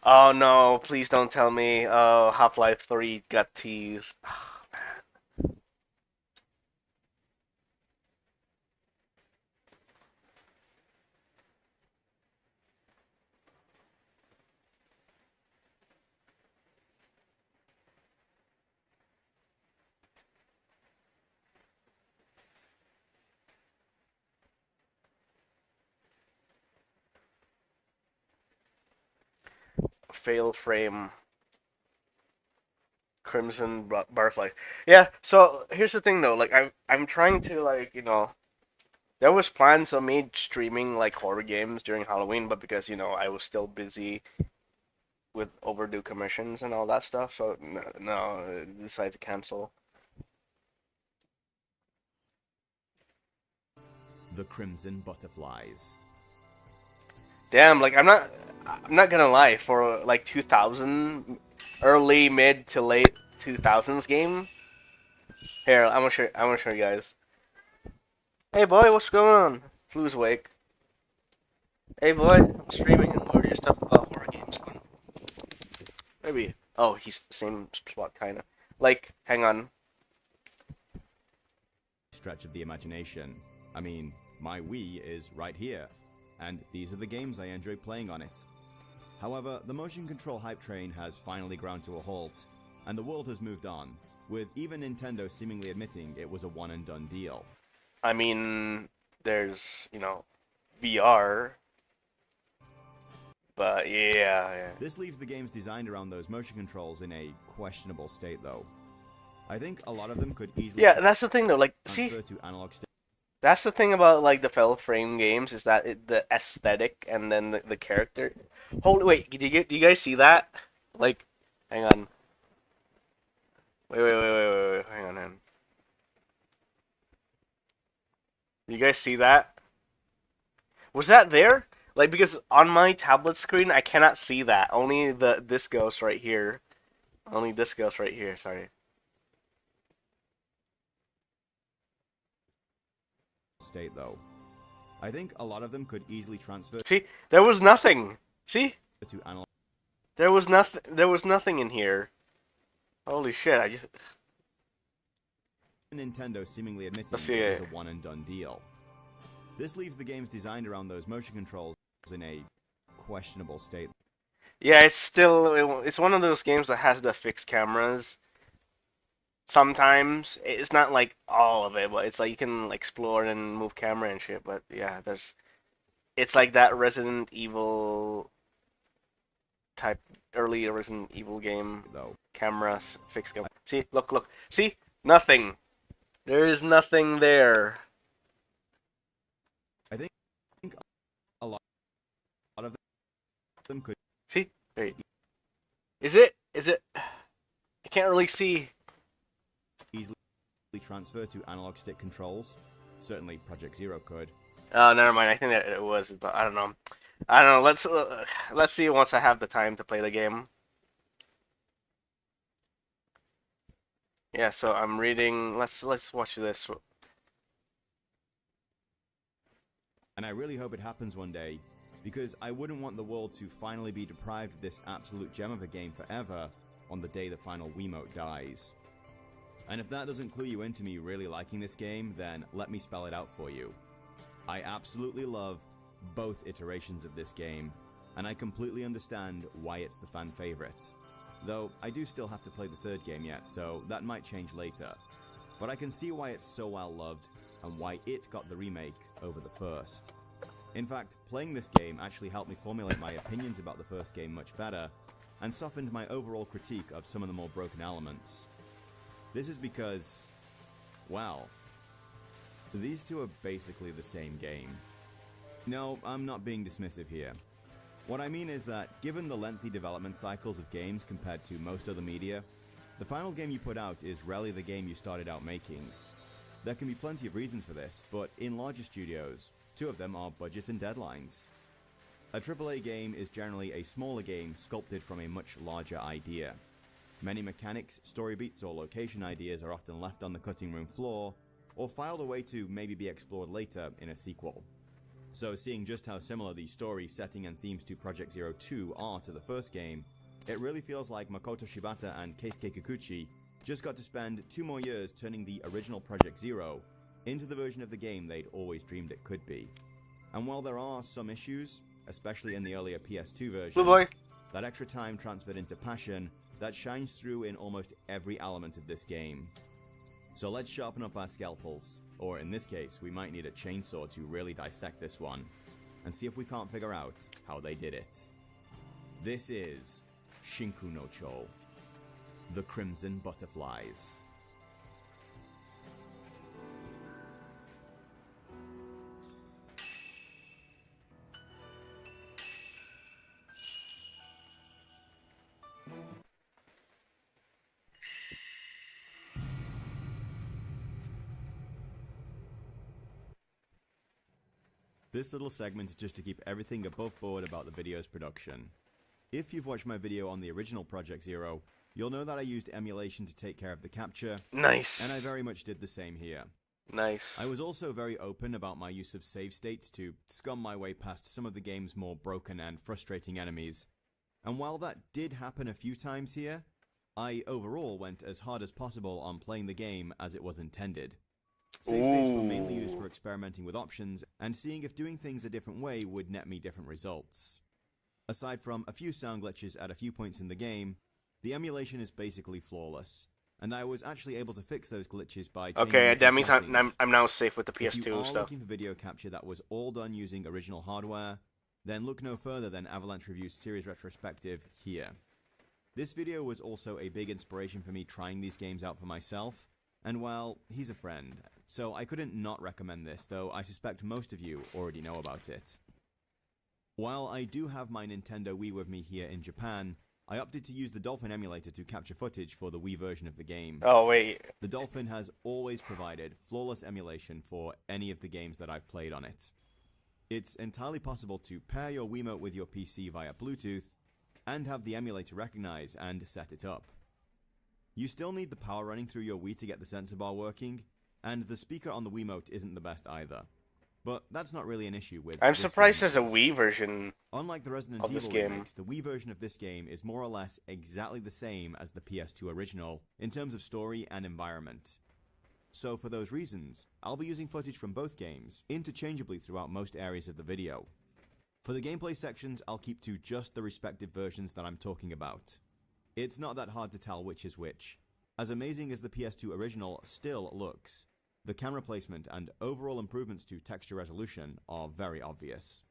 Oh no, please don't tell me. Oh, Half-Life 3 got teased. Fail frame. Crimson Butterfly. Yeah, so here's the thing though, like I'm trying to like, there was plans of me streaming like horror games during Halloween, but because, I was still busy with overdue commissions and all that stuff, so no, I decided to cancel. The Crimson Butterflies. Damn, like I'm not gonna lie, for like 2000 early mid to late 2000s game. Here, I'm gonna show you guys. Hey boy, what's going on? Flu's awake. Hey boy, I'm streaming and we're just talking about horror games. Maybe. Oh, he's the same spot, kinda. Like, hang on. Stretch of the imagination. I mean, my Wii is right here, and these are the games I enjoy playing on it. However, the motion control hype train has finally ground to a halt, and the world has moved on, with even Nintendo seemingly admitting it was a one-and-done deal. I mean, there's, VR. But yeah. This leaves the games designed around those motion controls in a questionable state, though. I think a lot of them could easily... Yeah, that's the thing, though. Like, see, to analog that's the thing about like the Fail Frame games is that the aesthetic and then the character. Hold, wait, do you guys see that? Like, hang on. Wait, hang on. You guys see that? Was that there? Like, because on my tablet screen, I cannot see that. Only this ghost right here. Only this ghost right here, sorry. State, though. I think a lot of them could easily transfer... See? There was nothing! See? ...to analog... There was nothing in here. Holy shit, I just... Nintendo seemingly admitting it was a one-and-done deal. This leaves the games designed around those motion controls in a questionable state. Yeah, it's one of those games that has the fixed cameras. Sometimes it's not like all of it, but it's like you can explore and move camera and shit. But yeah, it's like that Resident Evil type early Resident Evil game though. Cameras fixed camera. See, look, see, nothing. There is nothing there. I think a lot of them could... See? Wait. Is it? I can't really see. Easily transfer to analog stick controls. Certainly Project Zero could. Oh, never mind. I think that it was, but I don't know. Let's see once I have the time to play the game. Yeah, so I'm reading. Let's watch this. and I really hope it happens one day, because I wouldn't want the world to finally be deprived of this absolute gem of a game forever on the day the final Wiimote dies. And if that doesn't clue you into me really liking this game, then let me spell it out for you. I absolutely love both iterations of this game, and I completely understand why it's the fan favorite. Though I do still have to play the third game yet, so that might change later. But I can see why it's so well loved, and why it got the remake over the first. In fact, playing this game actually helped me formulate my opinions about the first game much better, and softened my overall critique of some of the more broken elements. This is because, well, these two are basically the same game. No, I'm not being dismissive here. What I mean is that, given the lengthy development cycles of games compared to most other media, the final game you put out is rarely the game you started out making. There can be plenty of reasons for this, but in larger studios, two of them are budget and deadlines. A AAA game is generally a smaller game sculpted from a much larger idea. Many mechanics, story beats, or location ideas are often left on the cutting room floor, or filed away to maybe be explored later in a sequel. So seeing just how similar the story, setting, and themes to Project Zero 2 are to the first game, it really feels like Makoto Shibata and Keisuke Kikuchi just got to spend 2 more years turning the original Project Zero into the version of the game they'd always dreamed it could be. And while there are some issues, especially in the earlier PS2 version, that extra time transferred into passion that shines through in almost every element of this game. So let's sharpen up our scalpels, or in this case, we might need a chainsaw to really dissect this one, and see if we can't figure out how they did it. This is Shinku no Cho, the Crimson Butterflies. This little segment is just to keep everything above board about the video's production. If you've watched my video on the original Project Zero, you'll know that I used emulation to take care of the capture. Nice. And I very much did the same here. Nice. I was also very open about my use of save states to scum my way past some of the game's more broken and frustrating enemies. And while that did happen a few times here, I overall went as hard as possible on playing the game as it was intended. Save states were mainly used for experimenting with options and seeing if doing things a different way would net me different results. Aside from a few sound glitches at a few points in the game, the emulation is basically flawless, and I was actually able to fix those glitches by changing Okay, that means settings. I'm now safe with the PS2 If you are stuff. looking for video capture that was all done using original hardware, then look no further than Avalanche Review's series retrospective here. This video was also a big inspiration for me trying these games out for myself, and well, he's a friend, so I couldn't not recommend this, though I suspect most of you already know about it. While I do have my Nintendo Wii with me here in Japan, I opted to use the Dolphin emulator to capture footage for the Wii version of the game. Oh, wait. The Dolphin has always provided flawless emulation for any of the games that I've played on it. It's entirely possible to pair your Wiimote with your PC via Bluetooth, and have the emulator recognize and set it up. You still need the power running through your Wii to get the sensor bar working, and the speaker on the Wiimote isn't the best either. But that's not really an issue with I'm this surprised game, there's a at least. Wii version Unlike the Resident of this Evil game. remakes, the Wii version of this game is more or less exactly the same as the PS2 original in terms of story and environment. So for those reasons, I'll be using footage from both games interchangeably throughout most areas of the video. For the gameplay sections, I'll keep to just the respective versions that I'm talking about. It's not that hard to tell which is which. As amazing as the PS2 original still looks, the camera placement and overall improvements to texture resolution are very obvious.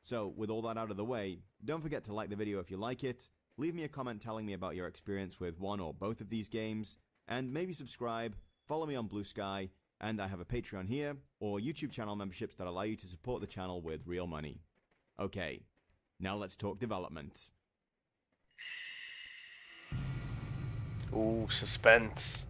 So, with all that out of the way, don't forget to like the video if you like it, leave me a comment telling me about your experience with one or both of these games, and maybe subscribe, follow me on Blue Sky, and I have a Patreon here, or YouTube channel memberships that allow you to support the channel with real money. Okay, now let's talk development. Ooh, suspense.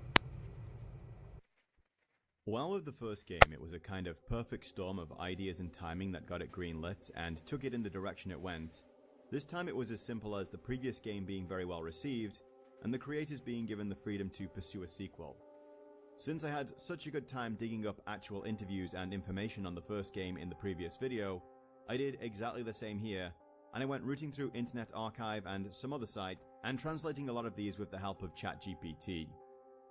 While with the first game it was a kind of perfect storm of ideas and timing that got it greenlit and took it in the direction it went, this time it was as simple as the previous game being very well received, and the creators being given the freedom to pursue a sequel. Since I had such a good time digging up actual interviews and information on the first game in the previous video, I did exactly the same here, and I went rooting through Internet Archive and some other site and translating a lot of these with the help of ChatGPT.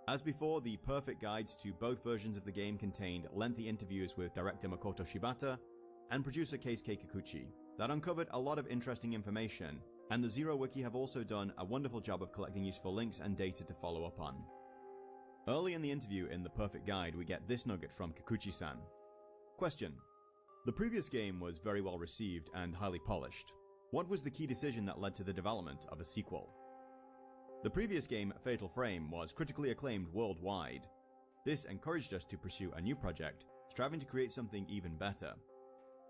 As before, the perfect guides to both versions of the game contained lengthy interviews with director Makoto Shibata and producer Keisuke Kikuchi that uncovered a lot of interesting information, and the Zero Wiki have also done a wonderful job of collecting useful links and data to follow up on. Early in the interview in the perfect guide, we get this nugget from Kikuchi-san. Question: the previous game was very well received and highly polished. What was the key decision that led to the development of a sequel? The previous game, Fatal Frame, was critically acclaimed worldwide. This encouraged us to pursue a new project, striving to create something even better.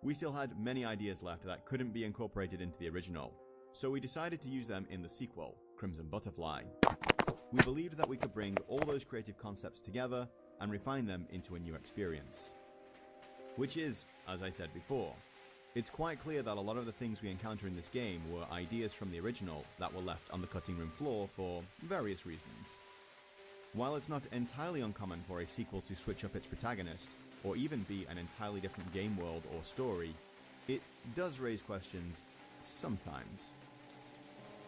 We still had many ideas left that couldn't be incorporated into the original, so we decided to use them in the sequel, Crimson Butterfly. We believed that we could bring all those creative concepts together and refine them into a new experience. Which is, as I said before, it's quite clear that a lot of the things we encounter in this game were ideas from the original that were left on the cutting room floor for various reasons. While it's not entirely uncommon for a sequel to switch up its protagonist, or even be an entirely different game world or story, it does raise questions sometimes.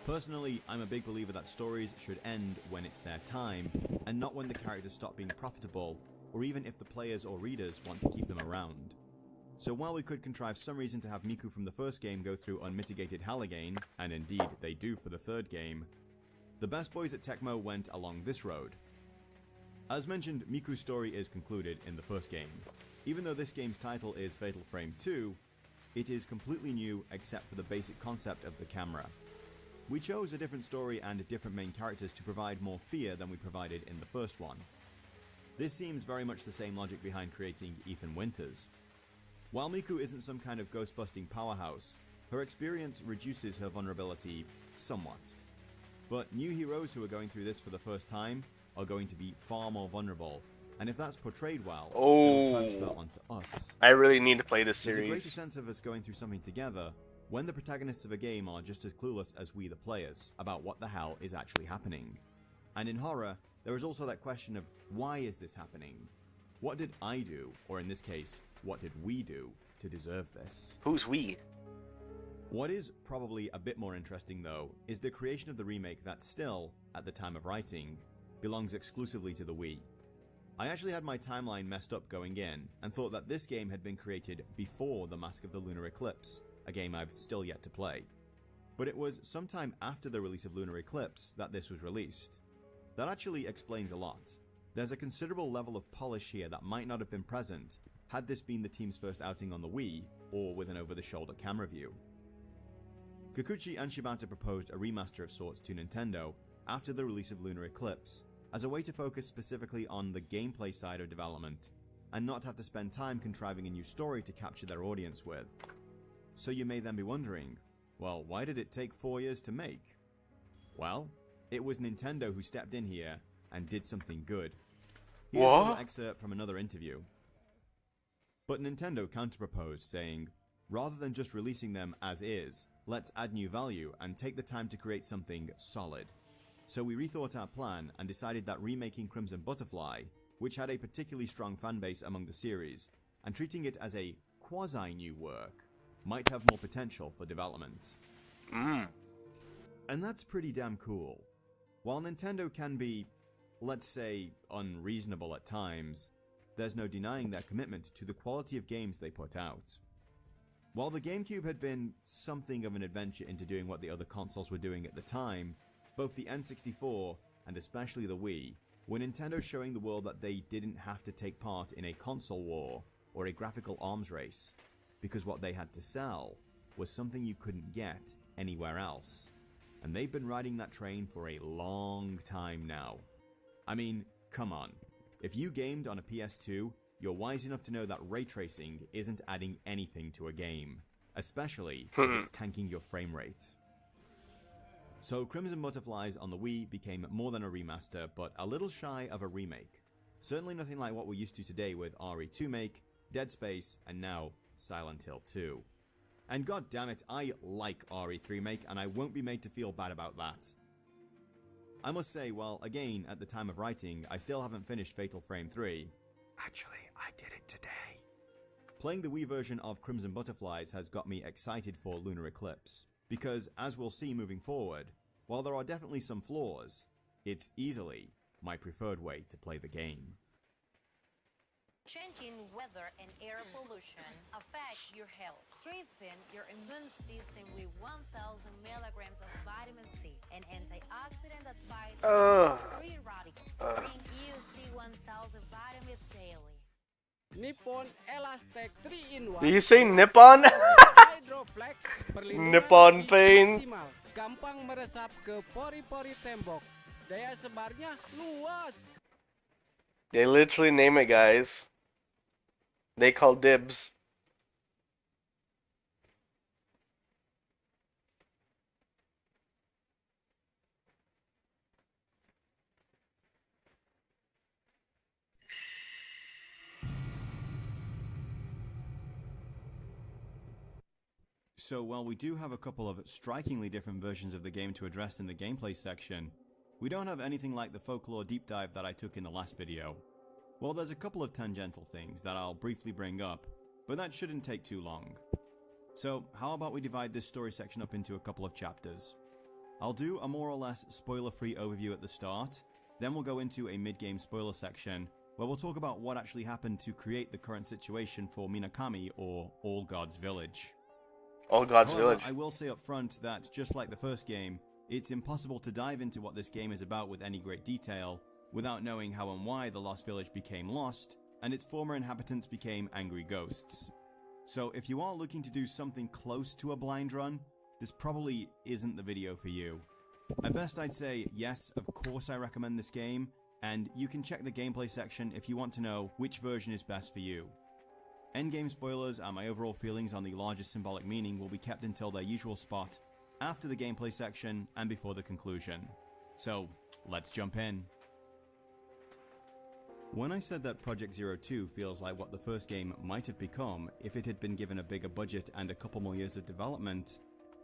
Personally, I'm a big believer that stories should end when it's their time, and not when the characters stop being profitable, or even if the players or readers want to keep them around. So while we could contrive some reason to have Miku from the first game go through unmitigated hell again, and indeed they do for the third game, the best boys at Tecmo went along this road. As mentioned, Miku's story is concluded in the first game. Even though this game's title is Fatal Frame 2, it is completely new except for the basic concept of the camera. We chose a different story and different main characters to provide more fear than we provided in the first one. This seems very much the same logic behind creating Ethan Winters. While Miku isn't some kind of ghost-busting powerhouse, her experience reduces her vulnerability somewhat. But new heroes who are going through this for the first time are going to be far more vulnerable, and if that's portrayed well, it'll transfer onto us. I really need to play this series. There's a greater sense of us going through something together when the protagonists of a game are just as clueless as we the players about what the hell is actually happening. And in horror, there is also that question of why is this happening? What did I do, or in this case, what did we do to deserve this? Who's we? What is probably a bit more interesting though, is the creation of the remake that still, at the time of writing, belongs exclusively to the Wii. I actually had my timeline messed up going in, and thought that this game had been created before The Mask of the Lunar Eclipse, a game I've still yet to play. But it was sometime after the release of Lunar Eclipse that this was released. That actually explains a lot. There's a considerable level of polish here that might not have been present had this been the team's first outing on the Wii, or with an over-the-shoulder camera view. Kikuchi and Shibata proposed a remaster of sorts to Nintendo after the release of Lunar Eclipse, as a way to focus specifically on the gameplay side of development, and not have to spend time contriving a new story to capture their audience with. So you may then be wondering, well, why did it take 4 years to make? Well, it was Nintendo who stepped in here and did something good. Here's a little excerpt from another interview. But Nintendo counterproposed, saying, rather than just releasing them as is, let's add new value and take the time to create something solid. So we rethought our plan and decided that remaking Crimson Butterfly, which had a particularly strong fanbase among the series, and treating it as a quasi-new work, might have more potential for development. And that's pretty damn cool. While Nintendo can be, let's say, unreasonable at times, there's no denying their commitment to the quality of games they put out. While the GameCube had been something of an adventure into doing what the other consoles were doing at the time, both the N64, and especially the Wii, were Nintendo showing the world that they didn't have to take part in a console war or a graphical arms race, because what they had to sell was something you couldn't get anywhere else. And they've been riding that train for a long time now. I mean, come on. If you gamed on a PS2, you're wise enough to know that ray tracing isn't adding anything to a game, especially if it's tanking your frame rate. So Crimson Butterflies on the Wii became more than a remaster, but a little shy of a remake. Certainly nothing like what we're used to today with RE2 Make, Dead Space, and now Silent Hill 2. And god damn it, I like RE3 Make, and I won't be made to feel bad about that. I must say, well, again, at the time of writing, I still haven't finished Fatal Frame 3. Actually, I did it today. Playing the Wii version of Crimson Butterflies has got me excited for Lunar Eclipse, because, as we'll see moving forward, while there are definitely some flaws, it's easily my preferred way to play the game. Changing weather and air pollution affect your health. Strengthen your immune system with 1,000 milligrams of vitamin C, an antioxidant that fights free radicals. Drink UC 1000 vitamins daily. Nippon Elastex 3-in-1. Do you say Nippon? Hydroflex, perlindungan Nippon lebih pain. maksimal, gampang meresap ke pori-pori tembok. Daya sebarnya luas. They literally name it, guys. They call dibs. So while we do have a couple of strikingly different versions of the game to address in the gameplay section, we don't have anything like the folklore deep dive that I took in the last video. Well, there's a couple of tangential things that I'll briefly bring up, but that shouldn't take too long. So how about we divide this story section up into a couple of chapters? I'll do a more or less spoiler-free overview at the start, then we'll go into a mid-game spoiler section, where we'll talk about what actually happened to create the current situation for Minakami, or All Gods Village. All Gods However, Village. I will say up front that, just like the first game, it's impossible to dive into what this game is about with any great detail, without knowing how and why the Lost Village became lost, and its former inhabitants became angry ghosts. So if you are looking to do something close to a blind run, this probably isn't the video for you. At best I'd say, yes, of course I recommend this game, and you can check the gameplay section if you want to know which version is best for you. Endgame spoilers and my overall feelings on the larger symbolic meaning will be kept until their usual spot, after the gameplay section and before the conclusion. So, let's jump in. When I said that Project Zero 2 feels like what the first game might have become if it had been given a bigger budget and a couple more years of development,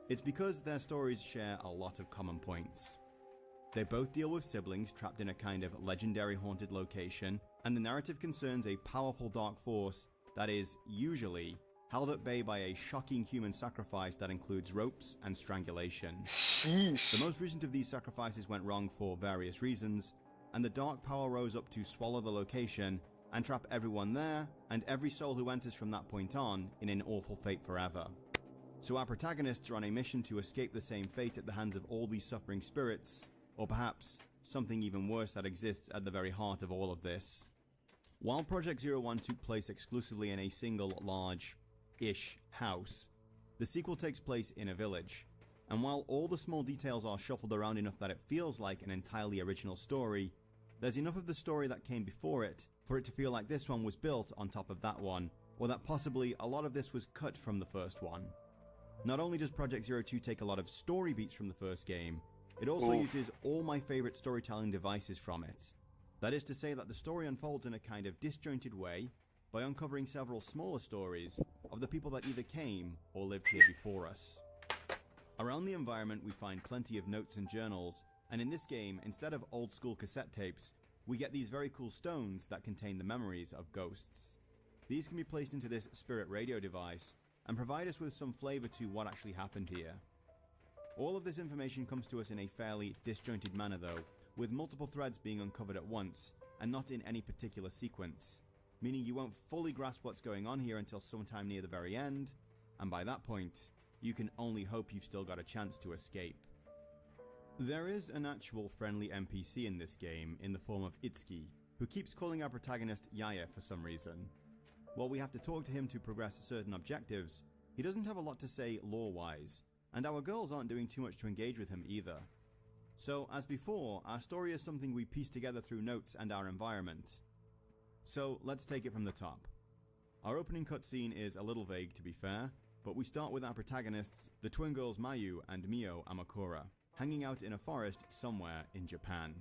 it's because their stories share a lot of common points. They both deal with siblings trapped in a kind of legendary haunted location, and the narrative concerns a powerful dark force that is, usually, held at bay by a shocking human sacrifice that includes ropes and strangulation. Sheesh. The most recent of these sacrifices went wrong for various reasons, and the dark power rose up to swallow the location and trap everyone there and every soul who enters from that point on in an awful fate forever. So our protagonists are on a mission to escape the same fate at the hands of all these suffering spirits, or perhaps something even worse that exists at the very heart of all of this. While Project Zero 1 took place exclusively in a single large-ish house, the sequel takes place in a village, and while all the small details are shuffled around enough that it feels like an entirely original story, there's enough of the story that came before it for it to feel like this one was built on top of that one, or that possibly a lot of this was cut from the first one. Not only does Project Zero 2 take a lot of story beats from the first game, it also uses all my favorite storytelling devices from it. That is to say that the story unfolds in a kind of disjointed way by uncovering several smaller stories of the people that either came or lived here before us. Around the environment we find plenty of notes and journals, and in this game, instead of old school cassette tapes, we get these very cool stones that contain the memories of ghosts. These can be placed into this spirit radio device and provide us with some flavor to what actually happened here. All of this information comes to us in a fairly disjointed manner though, with multiple threads being uncovered at once, and not in any particular sequence, meaning you won't fully grasp what's going on here until sometime near the very end, and by that point, you can only hope you've still got a chance to escape. There is an actual friendly NPC in this game in the form of Itsuki, who keeps calling our protagonist Yaya for some reason. While we have to talk to him to progress certain objectives, he doesn't have a lot to say lore-wise, and our girls aren't doing too much to engage with him either. So, as before, our story is something we piece together through notes and our environment. So, let's take it from the top. Our opening cutscene is a little vague to be fair, but we start with our protagonists, the twin girls Mayu and Mio Amakura, hanging out in a forest somewhere in Japan.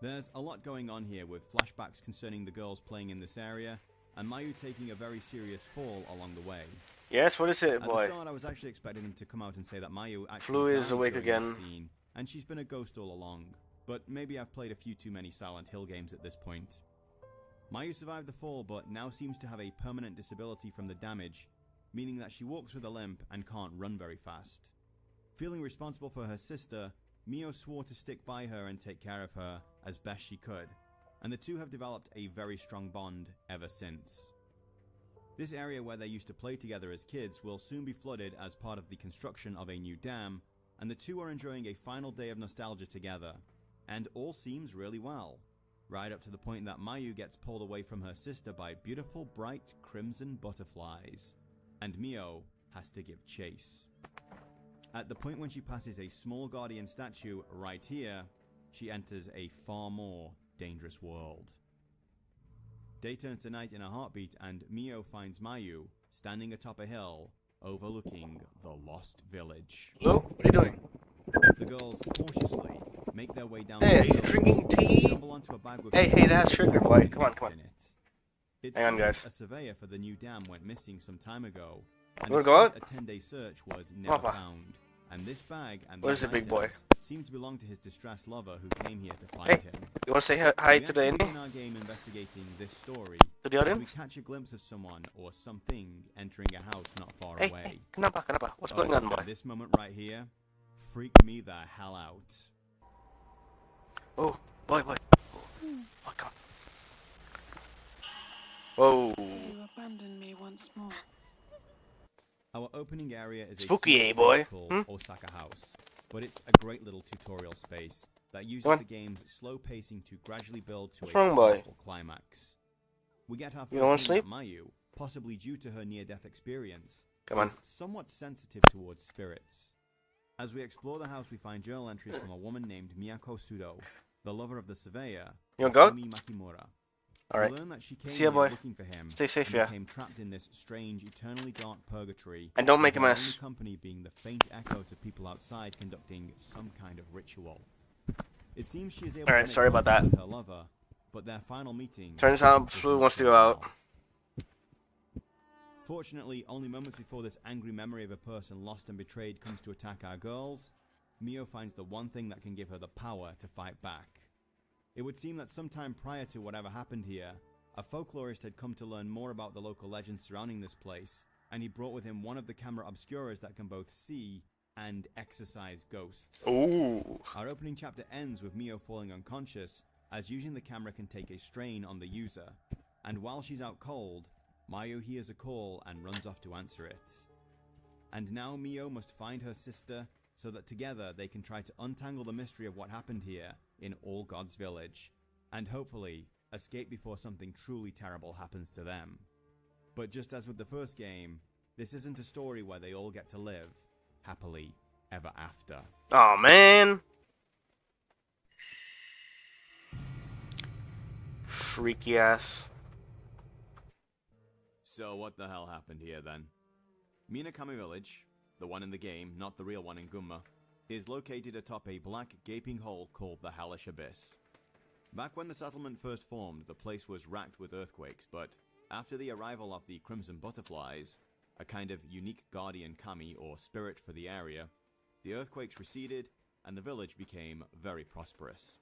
There's a lot going on here with flashbacks concerning the girls playing in this area, and Mayu taking a very serious fall along the way. Yes, what is it, boy? At the start I was actually expecting them to come out and say that Mayu actually Flu is died awake during again. this scene, and she's been a ghost all along. but maybe I've played a few too many Silent Hill games at this point. Mayu survived the fall, but now seems to have a permanent disability from the damage, meaning that she walks with a limp and can't run very fast. Feeling responsible for her sister, Mio swore to stick by her and take care of her as best she could, and the two have developed a very strong bond ever since. This area where they used to play together as kids will soon be flooded as part of the construction of a new dam, and the two are enjoying a final day of nostalgia together, and all seems really well, right up to the point that Mayu gets pulled away from her sister by beautiful bright crimson butterflies, and Mio has to give chase. At the point when she passes a small guardian statue right here, she enters a far more dangerous world. Day turns to night in a heartbeat, and Mio finds Mayu standing atop a hill overlooking the lost village. Hello? What are you doing? The girls cautiously make their way down Hey, are to you the village, drinking tea? stumble onto a bag with Hey, that's sugar, boy. Come on, come on. in it. It Hang on, seems guys. a surveyor for the new dam went missing some time ago, and You wanna go despite a 10-day search was Come never on, pa. found. And this bag and What these is it, big boy? items seem to belong to his distressed lover who came here to find Hey, him. you wanna say hi We to the actually Indy? begin our game investigating this story To the as we audience? catch a glimpse of someone or something entering a house not far Hey, away. hey, kenapa? What's going on, boy? And this moment right here freaked me the hell out. Oh, boy. Oh, come on. Whoa. You abandoned me once more. Our opening area is Spooky, a eh, small boy? space called Hmm? Osaka House, but it's a great little tutorial space that uses Come on. the game's slow pacing to gradually build to What's a wrong, boy? powerful climax. We get our You don't wanna first hint sleep? that Mayu, possibly due to her near-death experience, Come on. is somewhat sensitive towards spirits. As we explore the house, we find journal entries from a woman named Miyako Sudo, the lover of the surveyor, You wanna go? Masumi Makimura. Alright. We learn that she came See ya, here boy. looking for him Stay safe, and yeah. became trapped in this strange, eternally dark purgatory. And don't make with a her mess. only company being the faint echoes of people outside conducting some kind of ritual. It seems she is able Alright, to make sorry about contact that. with her lover, but their final meeting Turns out does Blue not wants to go go out. well. Fortunately, only moments before this angry memory of a person lost and betrayed comes to attack our girls, Mio finds the one thing that can give her the power to fight back. It would seem that sometime prior to whatever happened here, a folklorist had come to learn more about the local legends surrounding this place, and he brought with him one of the camera obscuras that can both see and exorcise ghosts. Ooh. Our opening chapter ends with Mio falling unconscious, as using the camera can take a strain on the user, and while she's out cold, Mayu hears a call and runs off to answer it. And now Mio must find her sister, so that together they can try to untangle the mystery of what happened here in All God's Village, and hopefully escape before something truly terrible happens to them. But just as with the first game, this isn't a story where they all get to live happily ever after. Oh man. Freaky ass. So what the hell happened here then? Minakami Village, the one in the game, not the real one in Gunma, is located atop a black gaping hole called the Hellish Abyss. Back when the settlement first formed, the place was racked with earthquakes, but after the arrival of the Crimson Butterflies, a kind of unique guardian kami or spirit for the area, the earthquakes receded and the village became very prosperous.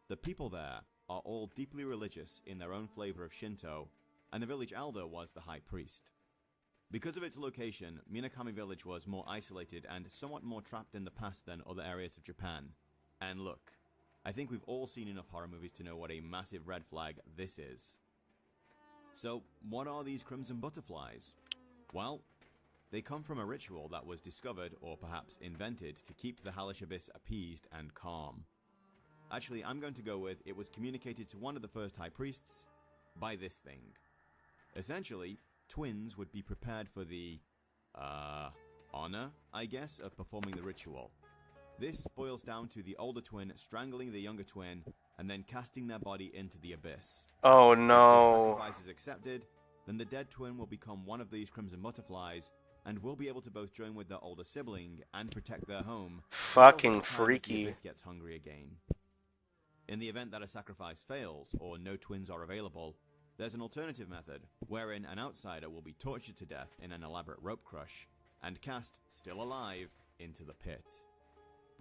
The people there are all deeply religious in their own flavor of Shinto, and the village elder was the high priest. Because of its location, Minakami Village was more isolated and somewhat more trapped in the past than other areas of Japan. And look, I think we've all seen enough horror movies to know what a massive red flag this is. So, what are these Crimson Butterflies? Well, they come from a ritual that was discovered, or perhaps invented, to keep the Hellish Abyss appeased and calm. Actually, I'm going to go with it was communicated to one of the first high priests by this thing. Essentially, twins would be prepared for the, honor, I guess, of performing the ritual. This boils down to the older twin strangling the younger twin and then casting their body into the abyss. Oh If the no. sacrifice is accepted, then the dead twin will become one of these Crimson Butterflies and will be able to both join with their older sibling and protect their home. Fucking until such time as freaky. The abyss gets hungry again. In the event that a sacrifice fails or no twins are available, there's an alternative method wherein an outsider will be tortured to death in an elaborate rope crush and cast, still alive, into the pit.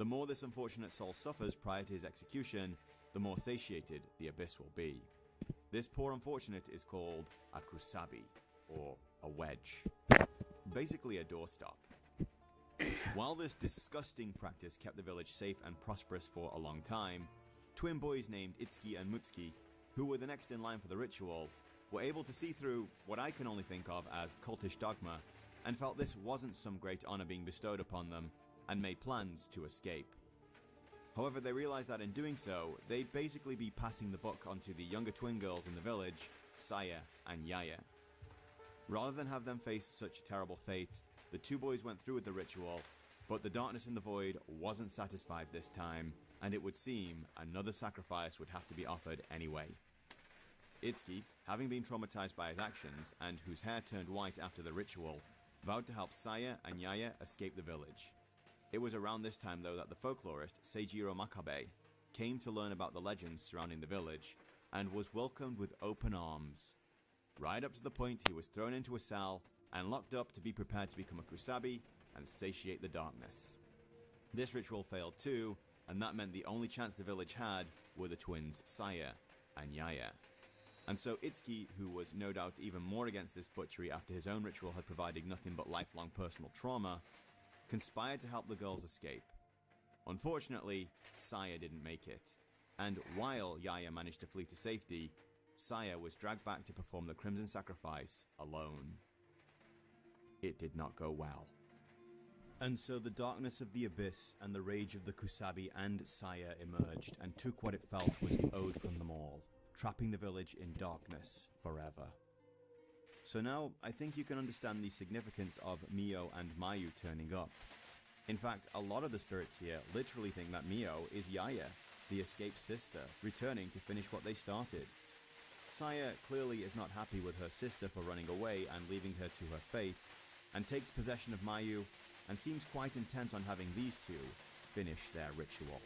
The more this unfortunate soul suffers prior to his execution, the more satiated the abyss will be. This poor unfortunate is called a kusabi, or a wedge. Basically a doorstop. While this disgusting practice kept the village safe and prosperous for a long time, twin boys named Itsuki and Mutsuki, who were the next in line for the ritual, were able to see through what I can only think of as cultish dogma, and felt this wasn't some great honor being bestowed upon them, and made plans to escape. However, they realized that in doing so, they'd basically be passing the buck onto the younger twin girls in the village, Saya and Yaya. Rather than have them face such a terrible fate, the two boys went through with the ritual, but the darkness in the void wasn't satisfied this time, and it would seem another sacrifice would have to be offered anyway. Itsuki, having been traumatized by his actions, and whose hair turned white after the ritual, vowed to help Saya and Yaya escape the village. It was around this time though that the folklorist Seijiro Makabe came to learn about the legends surrounding the village, and was welcomed with open arms. Right up to the point he was thrown into a cell and locked up to be prepared to become a kusabi and satiate the darkness. This ritual failed too, and that meant the only chance the village had were the twins Saya and Yaya. And so Itsuki, who was no doubt even more against this butchery after his own ritual had provided nothing but lifelong personal trauma, conspired to help the girls escape. Unfortunately, Saya didn't make it, and while Yaya managed to flee to safety, Saya was dragged back to perform the Crimson Sacrifice alone. It did not go well. And so the darkness of the abyss and the rage of the Kusabi and Saya emerged and took what it felt was owed from them all, trapping the village in darkness forever. So now, I think you can understand the significance of Mio and Mayu turning up. In fact, a lot of the spirits here literally think that Mio is Yaya, the escaped sister, returning to finish what they started. Saya clearly is not happy with her sister for running away and leaving her to her fate, and takes possession of Mayu, and seems quite intent on having these two finish their ritual.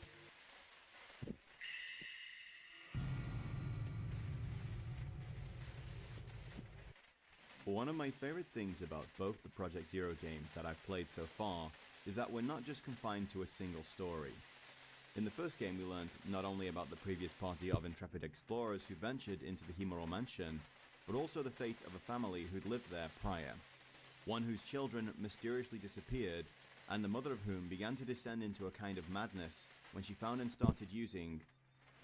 One of my favorite things about both the Project Zero games that I've played so far is that we're not just confined to a single story. In the first game we learned not only about the previous party of intrepid explorers who ventured into the Himuro Mansion, but also the fate of a family who'd lived there prior. One whose children mysteriously disappeared, and the mother of whom began to descend into a kind of madness when she found and started using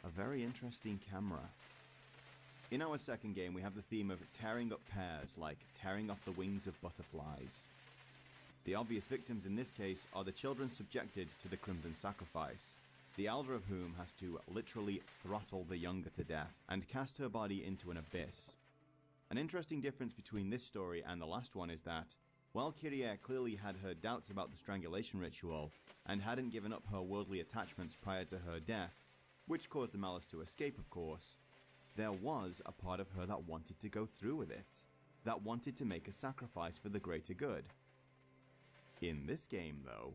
a very interesting camera. In our second game we have the theme of tearing up pairs, like tearing off the wings of butterflies. The obvious victims in this case are the children subjected to the Crimson Sacrifice, the elder of whom has to literally throttle the younger to death and cast her body into an abyss. An interesting difference between this story and the last one is that, while Kyrie clearly had her doubts about the strangulation ritual, and hadn't given up her worldly attachments prior to her death, which caused the malice to escape of course, there was a part of her that wanted to go through with it, that wanted to make a sacrifice for the greater good. In this game though,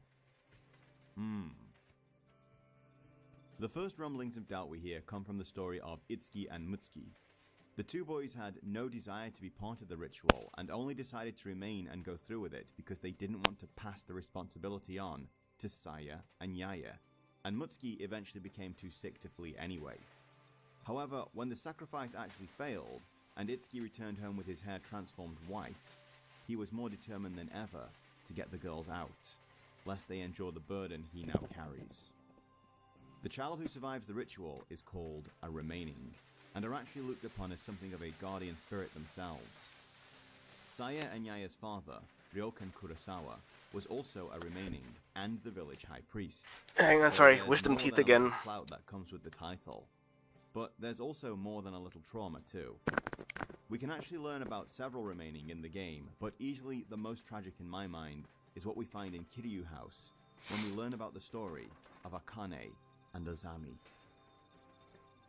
The first rumblings of doubt we hear come from the story of Itsuki and Mutsuki. The two boys had no desire to be part of the ritual and only decided to remain and go through with it because they didn't want to pass the responsibility on to Saya and Yaya, and Mutsuki eventually became too sick to flee anyway. However, when the sacrifice actually failed, and Itsuki returned home with his hair transformed white, he was more determined than ever to get the girls out, lest they endure the burden he now carries. The child who survives the ritual is called a remaining, and are actually looked upon as something of a guardian spirit themselves. Saya and Yaya's father, Ryokan Kurosawa, was also a remaining, and the village high priest. Hang on, So sorry, there's wisdom more teeth than a little again. clout that comes with the title. But there's also more than a little trauma too. We can actually learn about several remaining in the game, but easily the most tragic in my mind is what we find in Kiryu House, when we learn about the story of Akane and Azami.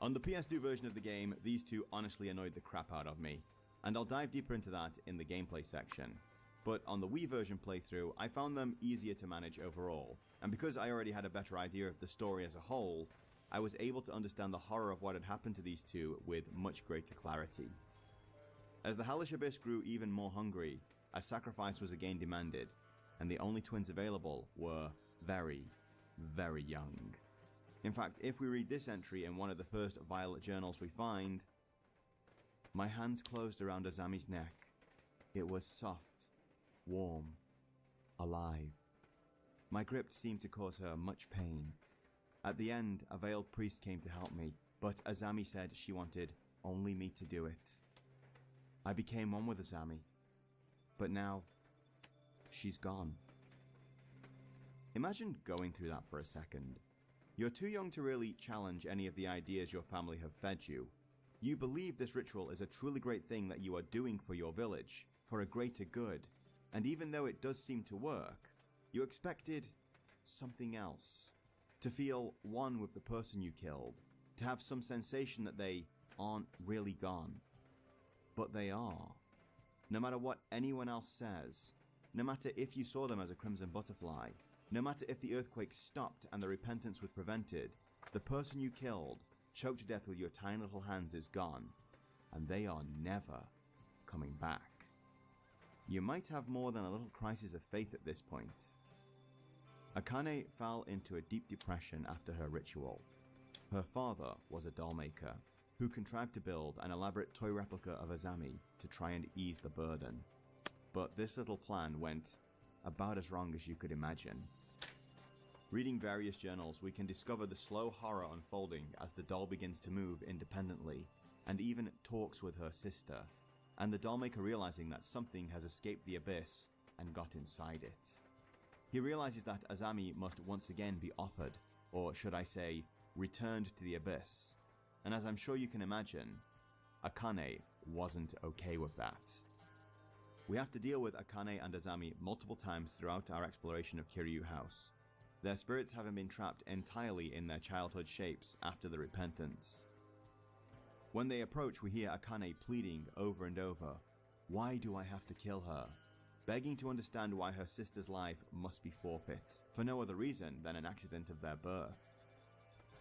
On the PS2 version of the game, these two honestly annoyed the crap out of me, and I'll dive deeper into that in the gameplay section. But on the Wii version playthrough, I found them easier to manage overall, and because I already had a better idea of the story as a whole, I was able to understand the horror of what had happened to these two with much greater clarity. As the hellish abyss grew even more hungry, a sacrifice was again demanded, and the only twins available were very, very young. In fact, if we read this entry in one of the first violet journals we find, my hands closed around Azami's neck. It was soft, warm, alive. My grip seemed to cause her much pain. At the end, a veiled priest came to help me, but Azami said she wanted only me to do it. I became one with Azami, but now she's gone. Imagine going through that for a second. You're too young to really challenge any of the ideas your family have fed you. You believe this ritual is a truly great thing that you are doing for your village, for a greater good, and even though it does seem to work, you expected something else. To feel one with the person you killed, to have some sensation that they aren't really gone. But they are. No matter what anyone else says, no matter if you saw them as a crimson butterfly, no matter if the earthquake stopped and the repentance was prevented, the person you killed, choked to death with your tiny little hands, is gone, and they are never coming back. You might have more than a little crisis of faith at this point. Akane fell into a deep depression after her ritual. Her father was a doll maker who contrived to build an elaborate toy replica of Azami to try and ease the burden. But this little plan went about as wrong as you could imagine. Reading various journals, we can discover the slow horror unfolding as the doll begins to move independently and even talks with her sister, and the dollmaker realizing that something has escaped the abyss and got inside it. He realizes that Azami must once again be offered, or should I say, returned to the abyss, and as I'm sure you can imagine, Akane wasn't okay with that. We have to deal with Akane and Azami multiple times throughout our exploration of Kiryu House, their spirits having been trapped entirely in their childhood shapes after the repentance. When they approach, we hear Akane pleading over and over, "Why do I have to kill her?" begging to understand why her sister's life must be forfeit, for no other reason than an accident of their birth.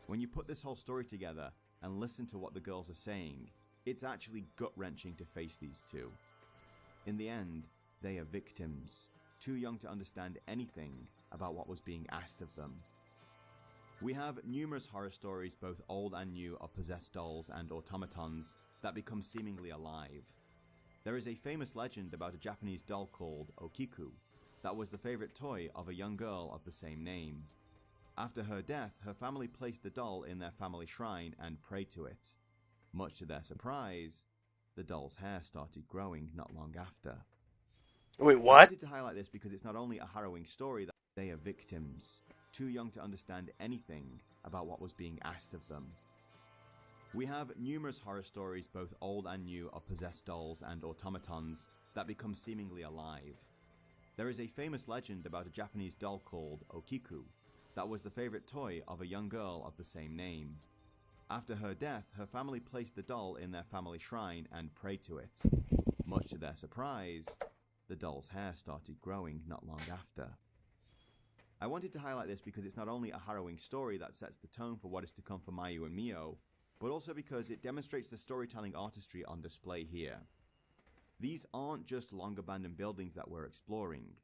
When you put this whole story together and listen to what the girls are saying, it's actually gut-wrenching to face these two. In the end, they are victims, too young to understand anything about what was being asked of them. We have numerous horror stories, both old and new, of possessed dolls and automatons that become seemingly alive. There is a famous legend about a Japanese doll called Okiku that was the favorite toy of a young girl of the same name. After her death, her family placed the doll in their family shrine and prayed to it. Much to their surprise, the doll's hair started growing not long after. Wait, I what? wanted to highlight this because it's not only a harrowing story that they are victims, too young to understand anything about what was being asked of them. We have numerous horror stories, both old and new, of possessed dolls and automatons that become seemingly alive. There is a famous legend about a Japanese doll called Okiku that was the favorite toy of a young girl of the same name. After her death, her family placed the doll in their family shrine and prayed to it. Much to their surprise, the doll's hair started growing not long after. I wanted to highlight this because it's not only a harrowing story that sets the tone for what is to come for Mayu and Mio, but also because it demonstrates the storytelling artistry on display here. These aren't just long abandoned buildings that we're exploring.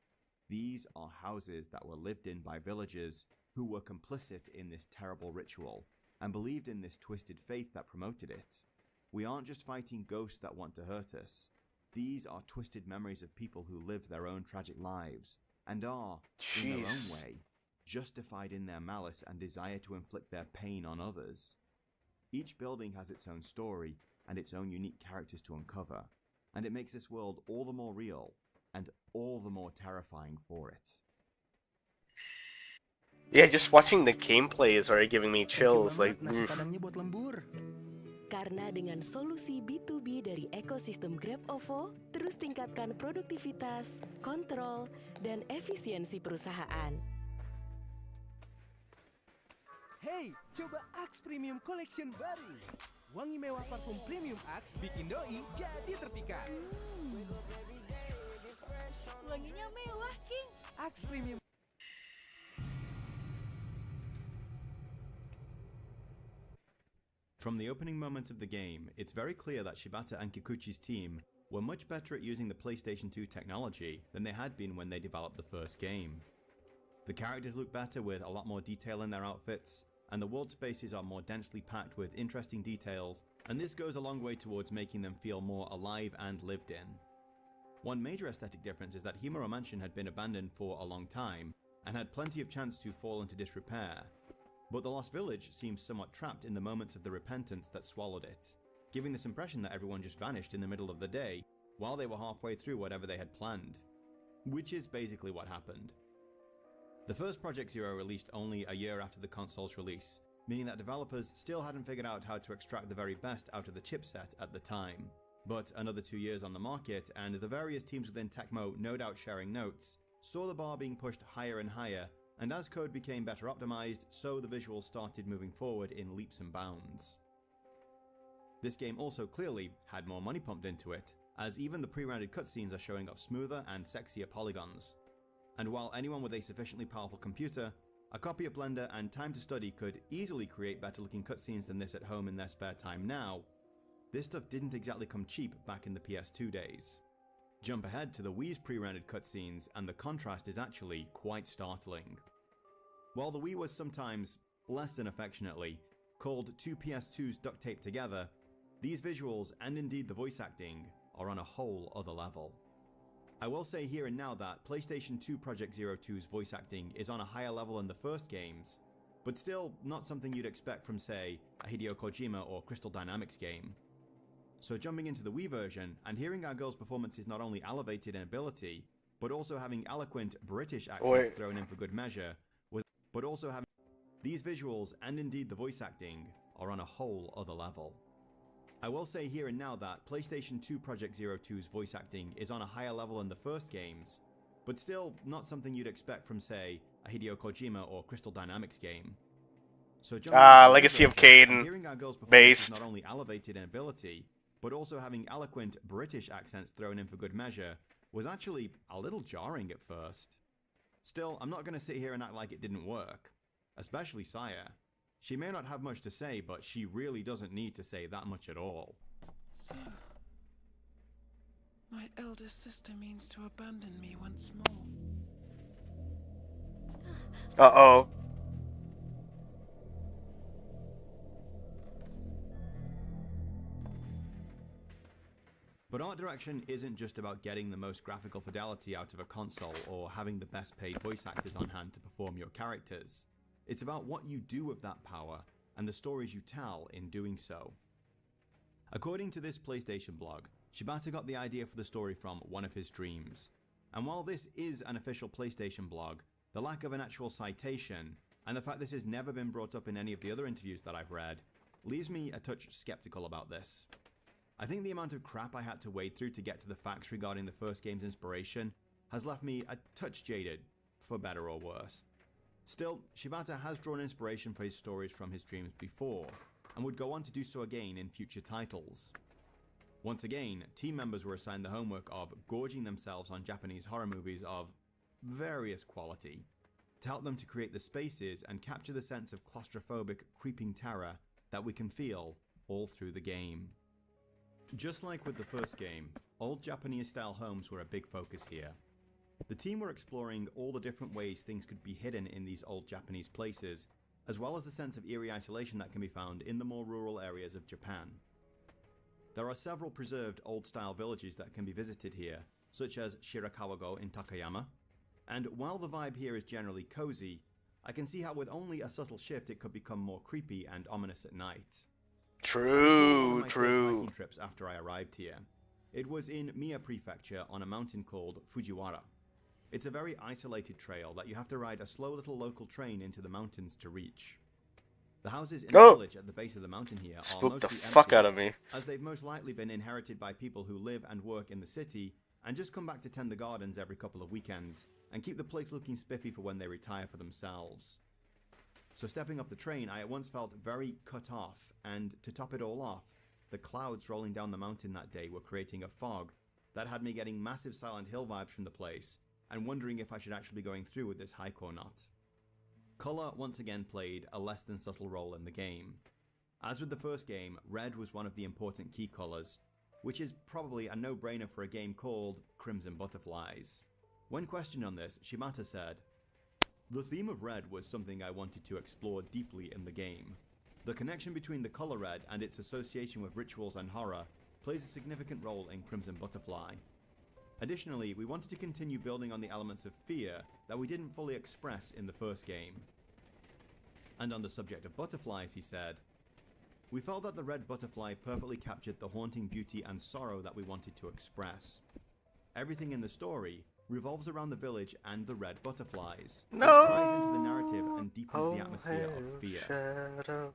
These are houses that were lived in by villagers who were complicit in this terrible ritual and believed in this twisted faith that promoted it. We aren't just fighting ghosts that want to hurt us. These are twisted memories of people who lived their own tragic lives and are, in their own way, justified in their malice and desire to inflict their pain on others. Each building has its own story and its own unique characters to uncover, and it makes this world all the more real and all the more terrifying for it. Yeah, just watching the gameplay is already giving me chills. Like, Nasi padangnya buat lembur. Karena dengan solusi B2B dari ekosistem Grab OVO, terus tingkatkan produktivitas, kontrol, dan efisiensi perusahaan. Hey, coba Axe Premium Collection baru. Wangi mewah parfum premium Axe bikin doi jadi terpikat. Wanginya mewah, King. Axe Premium. From the opening moments of the game, it's very clear that Shibata and Kikuchi's team were much better at using the PlayStation 2 technology than they had been when they developed the first game. The characters look better with a lot more detail in their outfits, and the world spaces are more densely packed with interesting details, and this goes a long way towards making them feel more alive and lived in. One major aesthetic difference is that Himuro Mansion had been abandoned for a long time, and had plenty of chance to fall into disrepair. But the Lost Village seems somewhat trapped in the moments of the repentance that swallowed it, giving this impression that everyone just vanished in the middle of the day while they were halfway through whatever they had planned. Which is basically what happened. The first Project Zero released only a year after the console's release, meaning that developers still hadn't figured out how to extract the very best out of the chipset at the time. But another 2 years on the market, and the various teams within Tecmo no doubt sharing notes, saw the bar being pushed higher and higher, and as code became better optimized, so the visuals started moving forward in leaps and bounds. This game also clearly had more money pumped into it, as even the pre-rendered cutscenes are showing off smoother and sexier polygons. And while anyone with a sufficiently powerful computer, a copy of Blender and time to study could easily create better looking cutscenes than this at home in their spare time now, this stuff didn't exactly come cheap back in the PS2 days. Jump ahead to the Wii's pre-rendered cutscenes and the contrast is actually quite startling. While the Wii was sometimes, less than affectionately, called two PS2s duct taped together, these visuals and indeed the voice acting are on a whole other level. I will say here and now that PlayStation 2 Project Zero 2's voice acting is on a higher level than the first games, but still not something you'd expect from, say, a Hideo Kojima or Crystal Dynamics game. So jumping into the Wii version and hearing our girl's performances not only elevated in ability, but also having eloquent British accents thrown in for good measure, these visuals and indeed the voice acting are on a whole other level. I will say here and now that PlayStation 2 Project Zero 2's voice acting is on a higher level than the first games, but still not something you'd expect from, say, a Hideo Kojima or Crystal Dynamics game. So Legacy of Kain based. Not only elevated in ability, but also having eloquent British accents thrown in for good measure was actually a little jarring at first. Still, I'm not going to sit here and act like it didn't work. Especially Saya. She may not have much to say, but she really doesn't need to say that much at all. So, my elder sister means to abandon me once more. Uh-oh. But art direction isn't just about getting the most graphical fidelity out of a console or having the best paid voice actors on hand to perform your characters. It's about what you do with that power and the stories you tell in doing so. According to this PlayStation blog, Shibata got the idea for the story from one of his dreams. And while this is an official PlayStation blog, the lack of an actual citation, and the fact this has never been brought up in any of the other interviews that I've read, leaves me a touch skeptical about this. I think the amount of crap I had to wade through to get to the facts regarding the first game's inspiration has left me a touch jaded, for better or worse. Still, Shibata has drawn inspiration for his stories from his dreams before, and would go on to do so again in future titles. Once again, team members were assigned the homework of gorging themselves on Japanese horror movies of various quality, to help them to create the spaces and capture the sense of claustrophobic, creeping terror that we can feel all through the game. Just like with the first game, old Japanese-style homes were a big focus here. The team were exploring all the different ways things could be hidden in these old Japanese places, as well as the sense of eerie isolation that can be found in the more rural areas of Japan. There are several preserved old-style villages that can be visited here, such as Shirakawa-go in Takayama, and while the vibe here is generally cozy, I can see how with only a subtle shift it could become more creepy and ominous at night. True. First hiking trips after I arrived here. It was in Miya Prefecture on a mountain called Fujiwara. It's a very isolated trail that you have to ride a slow little local train into the mountains to reach. The houses in the village at the base of the mountain here are Spooked mostly the fuck empty, out of me. as they've most likely been inherited by people who live and work in the city and just come back to tend the gardens every couple of weekends and keep the place looking spiffy for when they retire for themselves. So stepping up the train, I at once felt very cut off, and to top it all off, the clouds rolling down the mountain that day were creating a fog that had me getting massive Silent Hill vibes from the place and wondering if I should actually be going through with this hike or not. Colour once again played a less than subtle role in the game. As with the first game, red was one of the important key colours, which is probably a no-brainer for a game called Crimson Butterflies. When questioned on this, Shibata said, The theme of red was something I wanted to explore deeply in the game. The connection between the color red and its association with rituals and horror plays a significant role in Crimson Butterfly. Additionally, we wanted to continue building on the elements of fear that we didn't fully express in the first game. And on the subject of butterflies, he said, "We felt that the red butterfly perfectly captured the haunting beauty and sorrow that we wanted to express. Everything in the story revolves around the village and the red butterflies, which ties into the narrative and deepens the atmosphere of fear.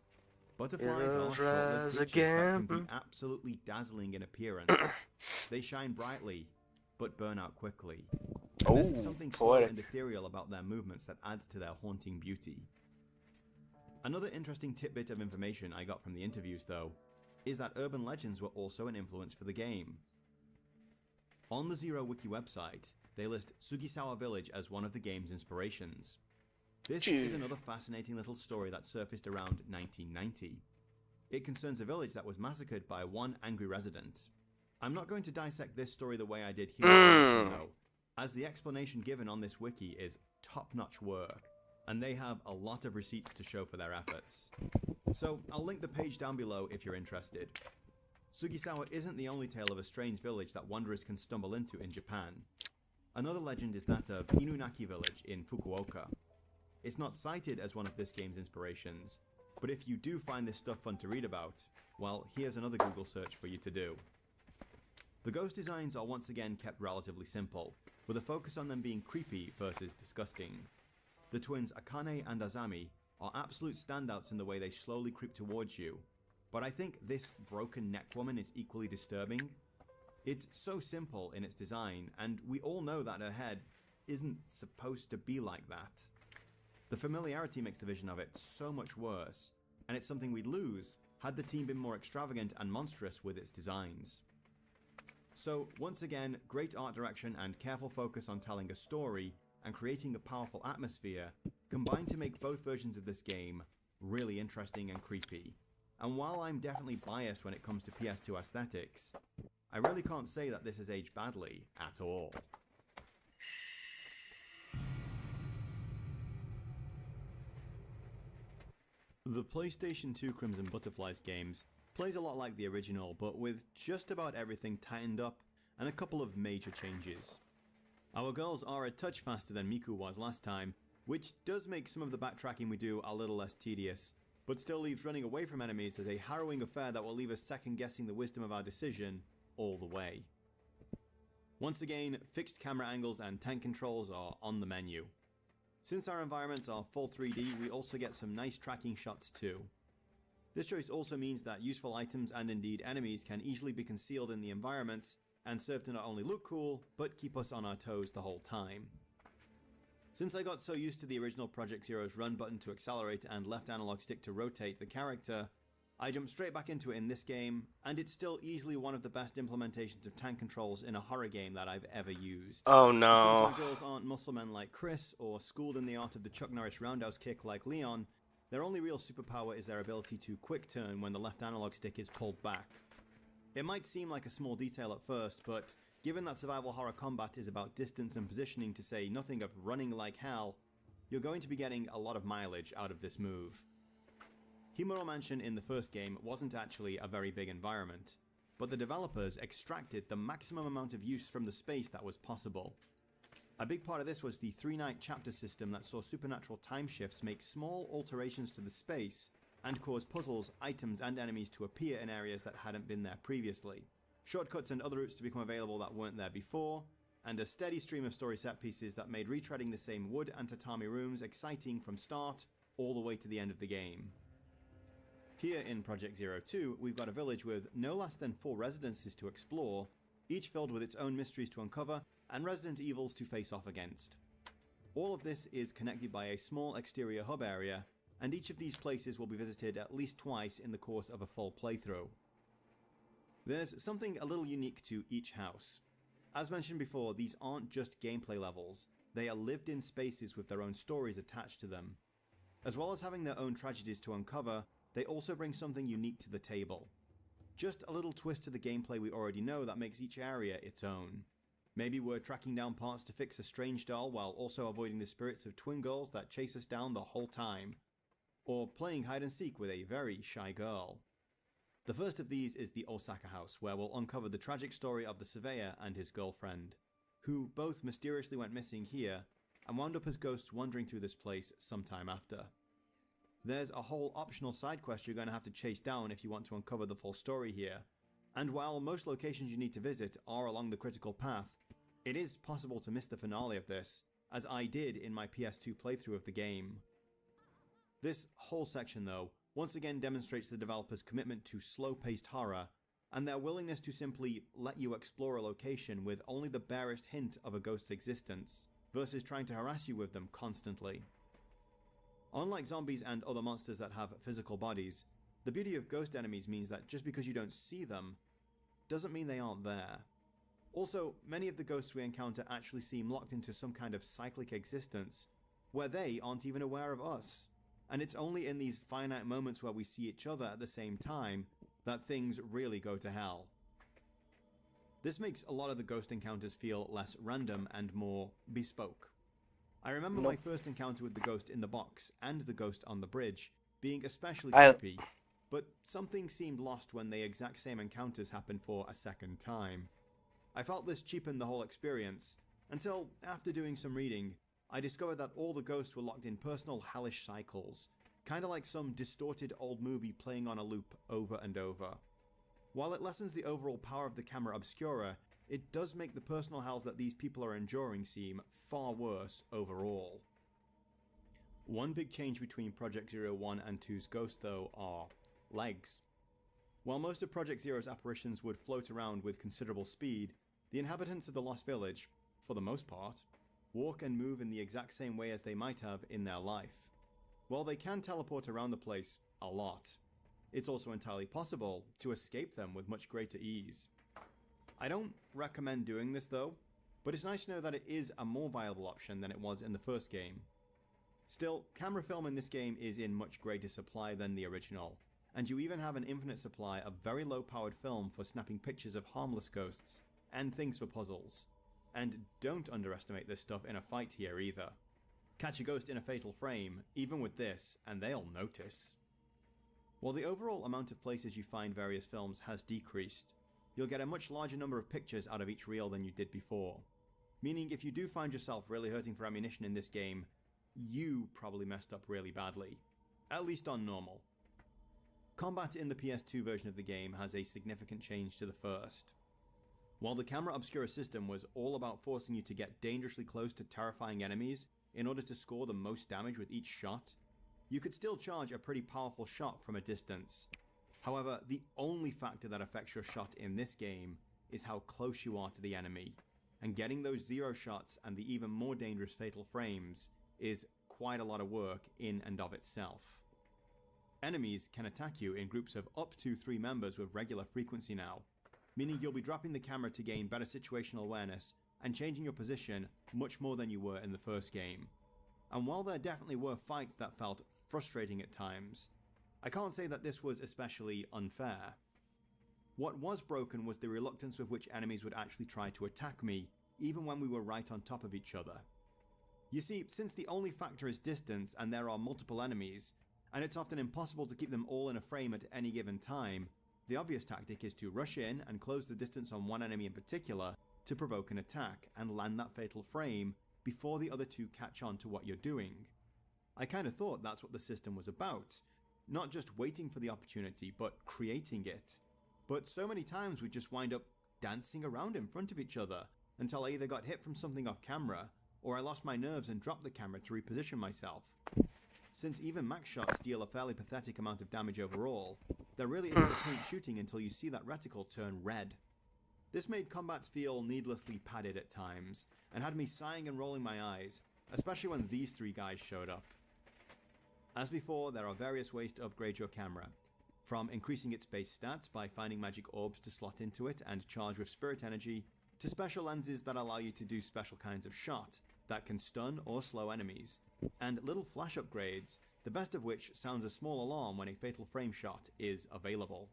Butterflies are short-lived creatures that can be absolutely dazzling in appearance. They shine brightly, but burn out quickly. And there's something slow and ethereal about their movements that adds to their haunting beauty." Another interesting tidbit of information I got from the interviews, though, is that urban legends were also an influence for the game. On the Zero Wiki website, they list Sugisawa Village as one of the game's inspirations. This is another fascinating little story that surfaced around 1990. It concerns a village that was massacred by one angry resident. I'm not going to dissect this story the way I did here in Action, though, as the explanation given on this wiki is top-notch work, and they have a lot of receipts to show for their efforts. So I'll link the page down below if you're interested. Sugisawa isn't the only tale of a strange village that wanderers can stumble into in Japan. Another legend is that of Inunaki Village in Fukuoka. It's not cited as one of this game's inspirations, but if you do find this stuff fun to read about, well, here's another Google search for you to do. The ghost designs are once again kept relatively simple, with a focus on them being creepy versus disgusting. The twins Akane and Azami are absolute standouts in the way they slowly creep towards you, but I think this broken neck woman is equally disturbing. It's so simple in its design, and we all know that her head isn't supposed to be like that. The familiarity makes the vision of it so much worse, and it's something we'd lose had the team been more extravagant and monstrous with its designs. So once again, great art direction and careful focus on telling a story and creating a powerful atmosphere combined to make both versions of this game really interesting and creepy. And while I'm definitely biased when it comes to PS2 aesthetics, I really can't say that this has aged badly at all. The PlayStation 2 Crimson Butterflies games plays a lot like the original, but with just about everything tightened up and a couple of major changes. Our girls are a touch faster than Miku was last time, which does make some of the backtracking we do a little less tedious, but still leaves running away from enemies as a harrowing affair that will leave us second guessing the wisdom of our decision all the way. Once again, fixed camera angles and tank controls are on the menu. Since our environments are full 3D, we also get some nice tracking shots too. This choice also means that useful items and indeed enemies can easily be concealed in the environments and serve to not only look cool, but keep us on our toes the whole time. Since I got so used to the original Project Zero's run button to accelerate and left analog stick to rotate the character, I jumped straight back into it in this game, and it's still easily one of the best implementations of tank controls in a horror game that I've ever used. Oh no. Since our girls aren't muscle men like Chris, or schooled in the art of the Chuck Norris roundhouse kick like Leon, their only real superpower is their ability to quick turn when the left analog stick is pulled back. It might seem like a small detail at first, but given that survival horror combat is about distance and positioning to say nothing of running like hell, you're going to be getting a lot of mileage out of this move. Himuro Mansion in the first game wasn't actually a very big environment, but the developers extracted the maximum amount of use from the space that was possible. A big part of this was the 3-night chapter system that saw supernatural time shifts make small alterations to the space and cause puzzles, items and enemies to appear in areas that hadn't been there previously, shortcuts and other routes to become available that weren't there before, and a steady stream of story set pieces that made retreading the same wood and tatami rooms exciting from start all the way to the end of the game. Here in Project Zero 2, we've got a village with no less than 4 residences to explore, each filled with its own mysteries to uncover and resident evils to face off against. All of this is connected by a small exterior hub area, and each of these places will be visited at least twice in the course of a full playthrough. There's something a little unique to each house. As mentioned before, these aren't just gameplay levels, they are lived-in spaces with their own stories attached to them. As well as having their own tragedies to uncover, they also bring something unique to the table. Just a little twist to the gameplay we already know that makes each area its own. Maybe we're tracking down parts to fix a strange doll while also avoiding the spirits of twin girls that chase us down the whole time. Or playing hide and seek with a very shy girl. The first of these is the Osaka house, where we'll uncover the tragic story of the surveyor and his girlfriend, who both mysteriously went missing here and wound up as ghosts wandering through this place sometime after. There's a whole optional side quest you're going to have to chase down if you want to uncover the full story here, and while most locations you need to visit are along the critical path, it is possible to miss the finale of this, as I did in my PS2 playthrough of the game. This whole section though, once again demonstrates the developers' commitment to slow-paced horror, and their willingness to simply let you explore a location with only the barest hint of a ghost's existence, versus trying to harass you with them constantly. Unlike zombies and other monsters that have physical bodies, the beauty of ghost enemies means that just because you don't see them, doesn't mean they aren't there. Also, many of the ghosts we encounter actually seem locked into some kind of cyclic existence, where they aren't even aware of us. And it's only in these finite moments where we see each other at the same time that things really go to hell. This makes a lot of the ghost encounters feel less random and more bespoke. I remember my first encounter with the ghost in the box and the ghost on the bridge being especially creepy, but something seemed lost when the exact same encounters happened for a second time. I felt this cheapened the whole experience, until, after doing some reading, I discovered that all the ghosts were locked in personal hellish cycles, kinda like some distorted old movie playing on a loop over and over. While it lessens the overall power of the camera obscura, it does make the personal hells that these people are enduring seem far worse overall. One big change between Project Zero 1 and 2's ghosts though are legs. While most of Project Zero's apparitions would float around with considerable speed, the inhabitants of the Lost Village, for the most part, walk and move in the exact same way as they might have in their life. While they can teleport around the place a lot, it's also entirely possible to escape them with much greater ease. I don't recommend doing this though, but it's nice to know that it is a more viable option than it was in the first game. Still, camera film in this game is in much greater supply than the original, and you even have an infinite supply of very low-powered film for snapping pictures of harmless ghosts, and things for puzzles. And don't underestimate this stuff in a fight here either. Catch a ghost in a fatal frame, even with this, and they'll notice. While the overall amount of places you find various films has decreased, you'll get a much larger number of pictures out of each reel than you did before. Meaning if you do find yourself really hurting for ammunition in this game, you probably messed up really badly. At least on normal. Combat in the PS2 version of the game has a significant change to the first. While the camera obscura system was all about forcing you to get dangerously close to terrifying enemies in order to score the most damage with each shot, you could still charge a pretty powerful shot from a distance. However, the only factor that affects your shot in this game is how close you are to the enemy, and getting those zero shots and the even more dangerous fatal frames is quite a lot of work in and of itself. Enemies can attack you in groups of up to 3 members with regular frequency now, meaning you'll be dropping the camera to gain better situational awareness and changing your position much more than you were in the first game. And while there definitely were fights that felt frustrating at times, I can't say that this was especially unfair. What was broken was the reluctance with which enemies would actually try to attack me, even when we were right on top of each other. You see, since the only factor is distance and there are multiple enemies, and it's often impossible to keep them all in a frame at any given time, the obvious tactic is to rush in and close the distance on one enemy in particular to provoke an attack and land that fatal frame before the other two catch on to what you're doing. I kinda thought that's what the system was about, not just waiting for the opportunity, but creating it. But so many times we just wind up dancing around in front of each other until I either got hit from something off camera, or I lost my nerves and dropped the camera to reposition myself. Since even max shots deal a fairly pathetic amount of damage overall, there really isn't a point shooting until you see that reticle turn red. This made combats feel needlessly padded at times, and had me sighing and rolling my eyes, especially when these 3 guys showed up. As before, there are various ways to upgrade your camera, from increasing its base stats by finding magic orbs to slot into it and charge with spirit energy, to special lenses that allow you to do special kinds of shot that can stun or slow enemies, and little flash upgrades, the best of which sounds a small alarm when a fatal frame shot is available.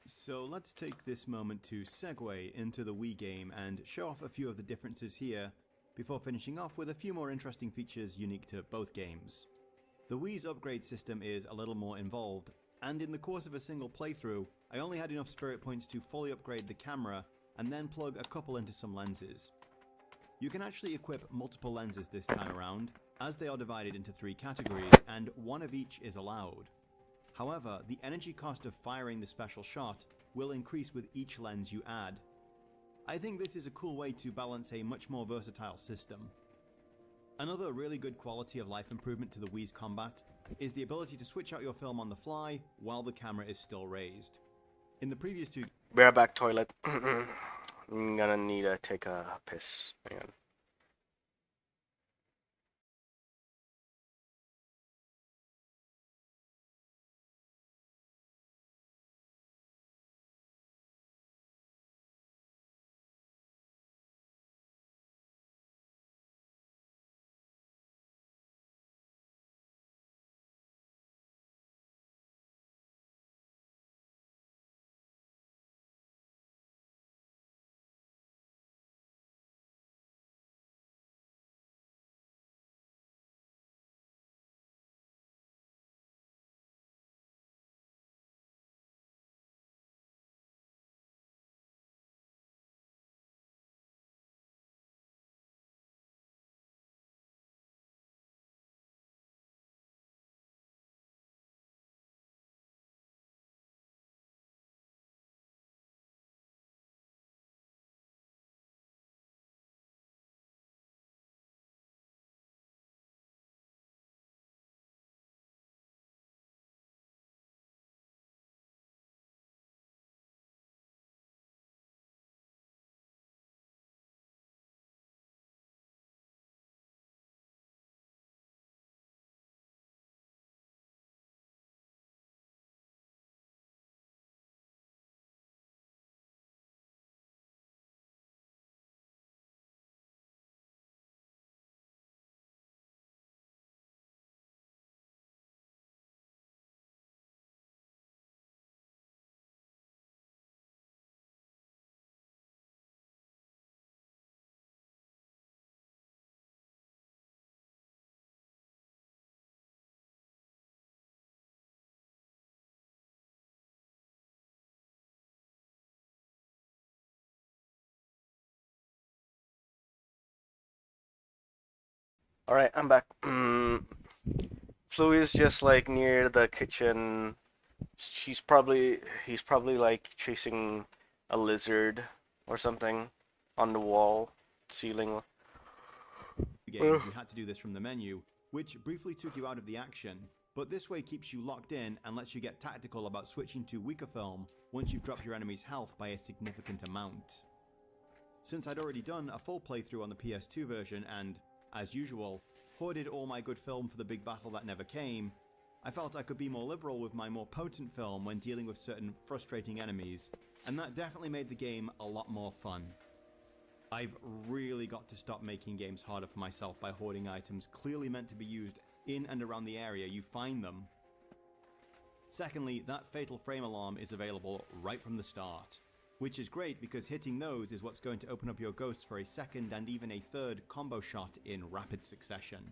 So let's take this moment to segue into the Wii game and show off a few of the differences here, before finishing off with a few more interesting features unique to both games. The Wii's upgrade system is a little more involved, and in the course of a single playthrough, I only had enough spirit points to fully upgrade the camera and then plug a couple into some lenses. You can actually equip multiple lenses this time around, as they are divided into 3 categories and one of each is allowed. However, the energy cost of firing the special shot will increase with each lens you add. I think this is a cool way to balance a much more versatile system. Another really good quality of life improvement to the Wii's combat is the ability to switch out your film on the fly while the camera is still raised. In the previous 2... Bareback toilet. I'm gonna need to take a piss. Hang on. Alright, I'm back. Flu is just like near the kitchen. He's probably like chasing a lizard or something on the wall, ceiling. Games, you had to do this from the menu, which briefly took you out of the action, but this way keeps you locked in and lets you get tactical about switching to weaker film once you've dropped your enemy's health by a significant amount. Since I'd already done a full playthrough on the PS2 version and, as usual, hoarded all my good film for the big battle that never came, I felt I could be more liberal with my more potent film when dealing with certain frustrating enemies, and that definitely made the game a lot more fun. I've really got to stop making games harder for myself by hoarding items clearly meant to be used in and around the area you find them. Secondly, that fatal frame alarm is available right from the start, which is great because hitting those is what's going to open up your ghosts for a second and even a third combo shot in rapid succession.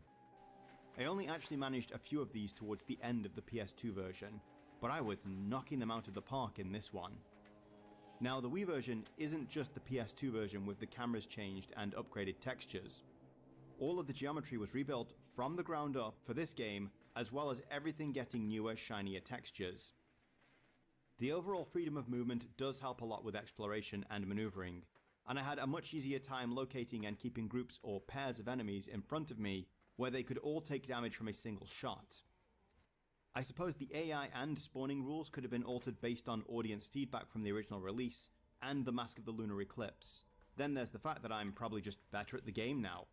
I only actually managed a few of these towards the end of the PS2 version, but I was knocking them out of the park in this one. Now, the Wii version isn't just the PS2 version with the cameras changed and upgraded textures. All of the geometry was rebuilt from the ground up for this game, as well as everything getting newer, shinier textures. The overall freedom of movement does help a lot with exploration and maneuvering, and I had a much easier time locating and keeping groups or pairs of enemies in front of me where they could all take damage from a single shot. I suppose the AI and spawning rules could have been altered based on audience feedback from the original release and the Mask of the Lunar Eclipse. Then there's the fact that I'm probably just better at the game now,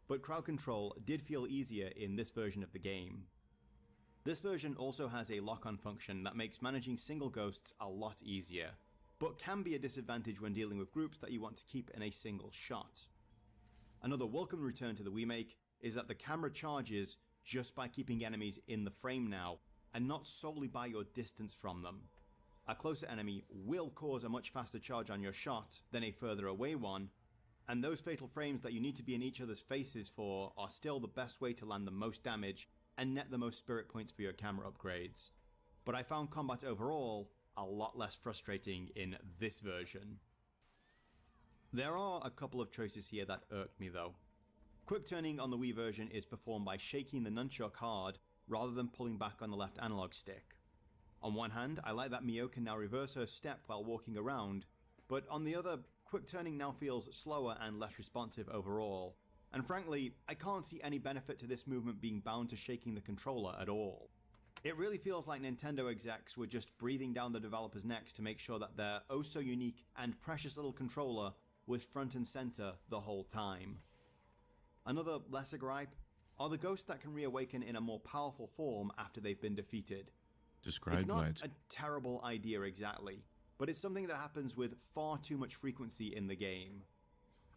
but crowd control did feel easier in this version of the game. This version also has a lock-on function that makes managing single ghosts a lot easier, but can be a disadvantage when dealing with groups that you want to keep in a single shot. Another welcome return to the remake is that the camera charges just by keeping enemies in the frame now, and not solely by your distance from them. a closer enemy will cause a much faster charge on your shot than a further away one, and those fatal frames that you need to be in each other's faces for are still the best way to land the most damage and net the most spirit points for your camera upgrades. But I found combat overall a lot less frustrating in this version. There are a couple of choices here that irked me though. Quick turning on the Wii version is performed by shaking the nunchuck hard rather than pulling back on the left analog stick. On one hand, I like that Mio can now reverse her step while walking around, but on the other, quick turning now feels slower and less responsive overall, and frankly, I can't see any benefit to this movement being bound to shaking the controller at all. It really feels like Nintendo execs were just breathing down the developers' necks to make sure that their oh-so-unique and precious little controller was front and center the whole time. Another lesser gripe are the ghosts that can reawaken in a more powerful form after they've been defeated. Describe It's not that. a terrible idea exactly, but it's something that happens with far too much frequency in the game.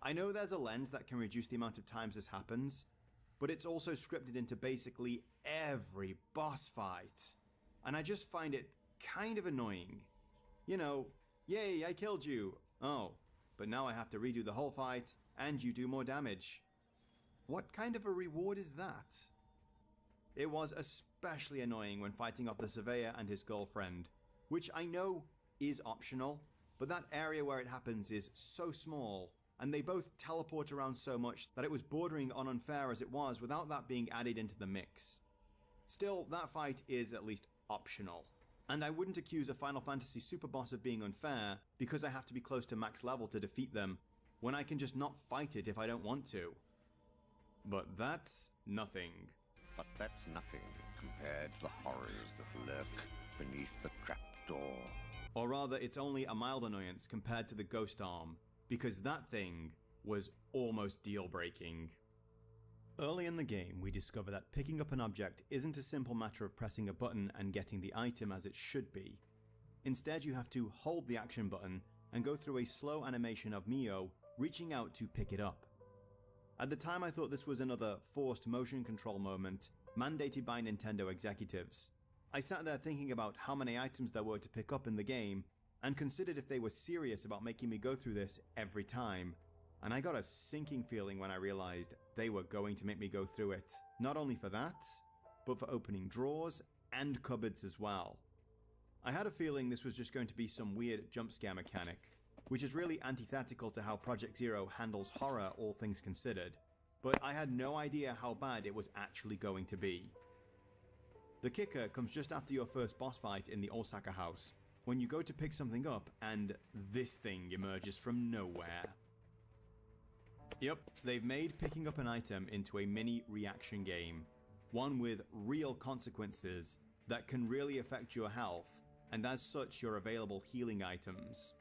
I know there's a lens that can reduce the amount of times this happens, but it's also scripted into basically every boss fight, and I just find it kind of annoying. You know, yay, I killed you. Oh, but now I have to redo the whole fight, and you do more damage. What kind of a reward is that? It was especially annoying when fighting off the surveyor and his girlfriend, which I know is optional, but that area where it happens is so small, and they both teleport around so much that it was bordering on unfair as it was without that being added into the mix. Still, that fight is at least optional, and I wouldn't accuse a Final Fantasy super boss of being unfair because I have to be close to max level to defeat them, when I can just not fight it if I don't want to. But that's nothing. But that's nothing compared to the horrors that lurk beneath the trapdoor. Or rather, it's only a mild annoyance compared to the ghost arm, because that thing was almost deal-breaking. Early in the game, we discover that picking up an object isn't a simple matter of pressing a button and getting the item as it should be. Instead, you have to hold the action button and go through a slow animation of Mio reaching out to pick it up. At the time, I thought this was another forced motion control moment mandated by Nintendo executives. I sat there thinking about how many items there were to pick up in the game and considered if they were serious about making me go through this every time, and I got a sinking feeling when I realized they were going to make me go through it, not only for that, but for opening drawers and cupboards as well. I had a feeling this was just going to be some weird jump scare mechanic, which is really antithetical to how Project Zero handles horror, all things considered, but I had no idea how bad it was actually going to be. The kicker comes just after your first boss fight in the Osaka house, when you go to pick something up and this thing emerges from nowhere. Yep, they've made picking up an item into a mini reaction game, one with real consequences that can really affect your health, and as such your available healing items.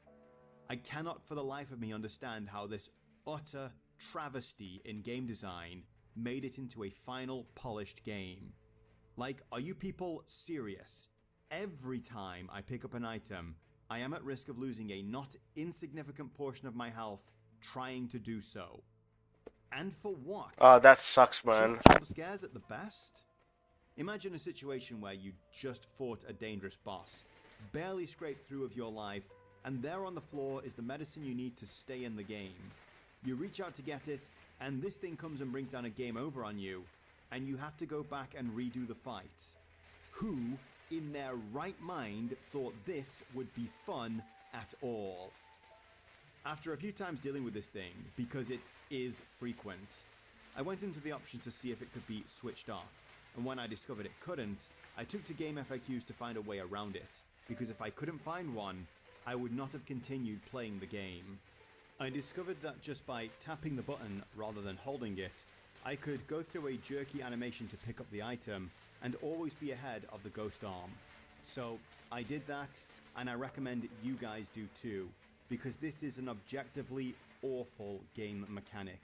I cannot for the life of me understand how this utter travesty in game design made it into a final polished game. Like, are you people serious? Every time I pick up an item, I am at risk of losing a not insignificant portion of my health trying to do so. And for what? Oh, that sucks, man. Jump scares at the best? Imagine a situation where you just fought a dangerous boss, barely scraped through with your life, and there on the floor is the medicine you need to stay in the game. You reach out to get it, and this thing comes and brings down a game over on you, and you have to go back and redo the fight. Who, in their right mind, thought this would be fun at all? After a few times dealing with this thing, because it is frequent, I went into the option to see if it could be switched off, and when I discovered it couldn't, I took to Game FAQs to find a way around it, because if I couldn't find one, I would not have continued playing the game. I discovered that just by tapping the button rather than holding it, I could go through a jerky animation to pick up the item and always be ahead of the ghost arm. So I did that, and I recommend you guys do too, because this is an objectively awful game mechanic.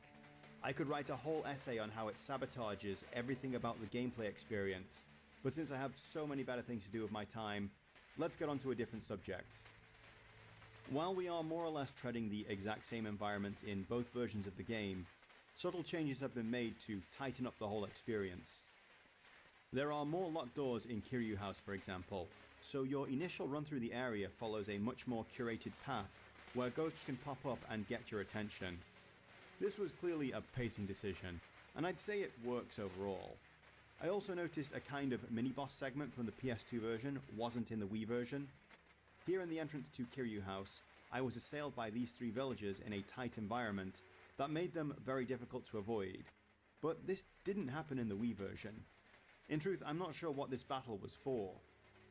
I could write a whole essay on how it sabotages everything about the gameplay experience, but since I have so many better things to do with my time, let's get on to a different subject. While we are more or less treading the exact same environments in both versions of the game, subtle changes have been made to tighten up the whole experience. There are more locked doors in Kiryu House, for example, so your initial run through the area follows a much more curated path where ghosts can pop up and get your attention. This was clearly a pacing decision, and I'd say it works overall. I also noticed a kind of mini-boss segment from the PS2 version wasn't in the Wii version. Here in the entrance to Kiryu House, I was assailed by these three villagers in a tight environment that made them very difficult to avoid. But this didn't happen in the Wii version. In truth, I'm not sure what this battle was for.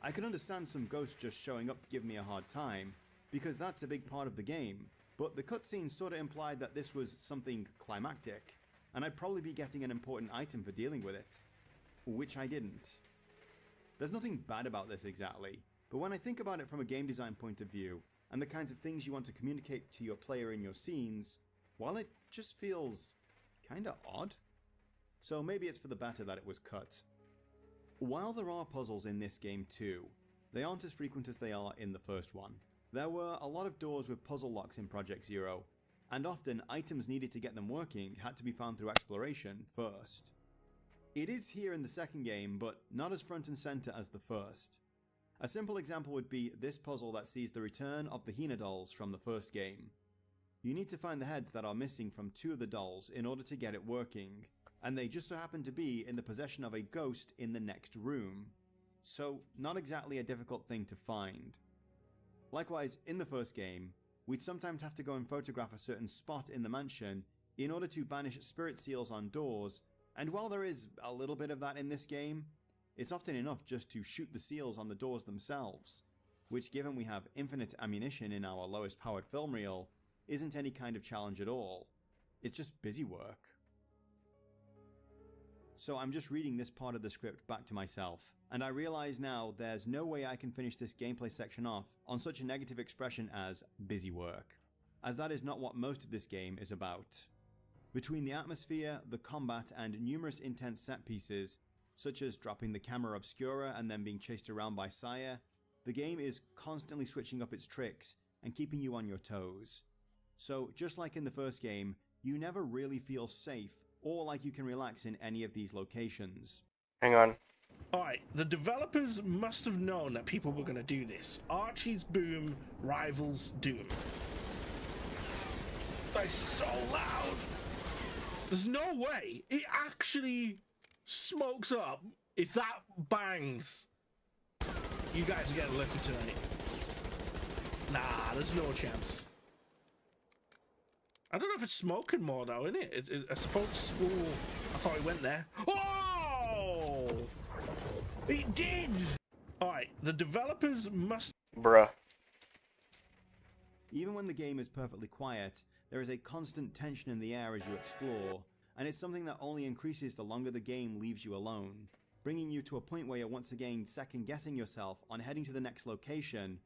I could understand some ghosts just showing up to give me a hard time, because that's a big part of the game, but the cutscene sorta implied that this was something climactic, and I'd probably be getting an important item for dealing with it. Which I didn't. There's nothing bad about this exactly, but when I think about it from a game design point of view, and the kinds of things you want to communicate to your player in your scenes, well, it just feels kinda odd. So maybe it's for the better that it was cut. While there are puzzles in this game too, they aren't as frequent as they are in the first one. There were a lot of doors with puzzle locks in Project Zero, and often items needed to get them working had to be found through exploration first. It is here in the second game, but not as front and center as the first. A simple example would be this puzzle that sees the return of the Hina dolls from the first game. You need to find the heads that are missing from two of the dolls in order to get it working, and they just so happen to be in the possession of a ghost in the next room. So, not exactly a difficult thing to find. Likewise, in the first game, we'd sometimes have to go and photograph a certain spot in the mansion in order to banish spirit seals on doors, and while there is a little bit of that in this game, it's often enough just to shoot the seals on the doors themselves, which, given we have infinite ammunition in our lowest powered film reel, isn't any kind of challenge at all. It's just busy work. So I'm just reading this part of the script back to myself, and I realize now there's no way I can finish this gameplay section off on such a negative expression as busy work, as that is not what most of this game is about. Between the atmosphere, the combat, and numerous intense set pieces, such as dropping the camera obscura and then being chased around by Saya, the game is constantly switching up its tricks and keeping you on your toes. So just like in the first game, you never really feel safe or like you can relax in any of these locations. Hang on. Alright, the developers must have known that people were going to do this. Archie's boom rivals Doom. That's so loud! There's no way it actually smokes up if that bangs. You guys are getting lucky tonight. Nah, there's no chance. I don't know if it's smoking more though, innit? I suppose. Ooh, I thought it went there. Oh! It did! Alright, the developers must. Bruh. Even when the game is perfectly quiet, there is a constant tension in the air as you explore, and it's something that only increases the longer the game leaves you alone, bringing you to a point where you're once again second-guessing yourself on heading to the next location,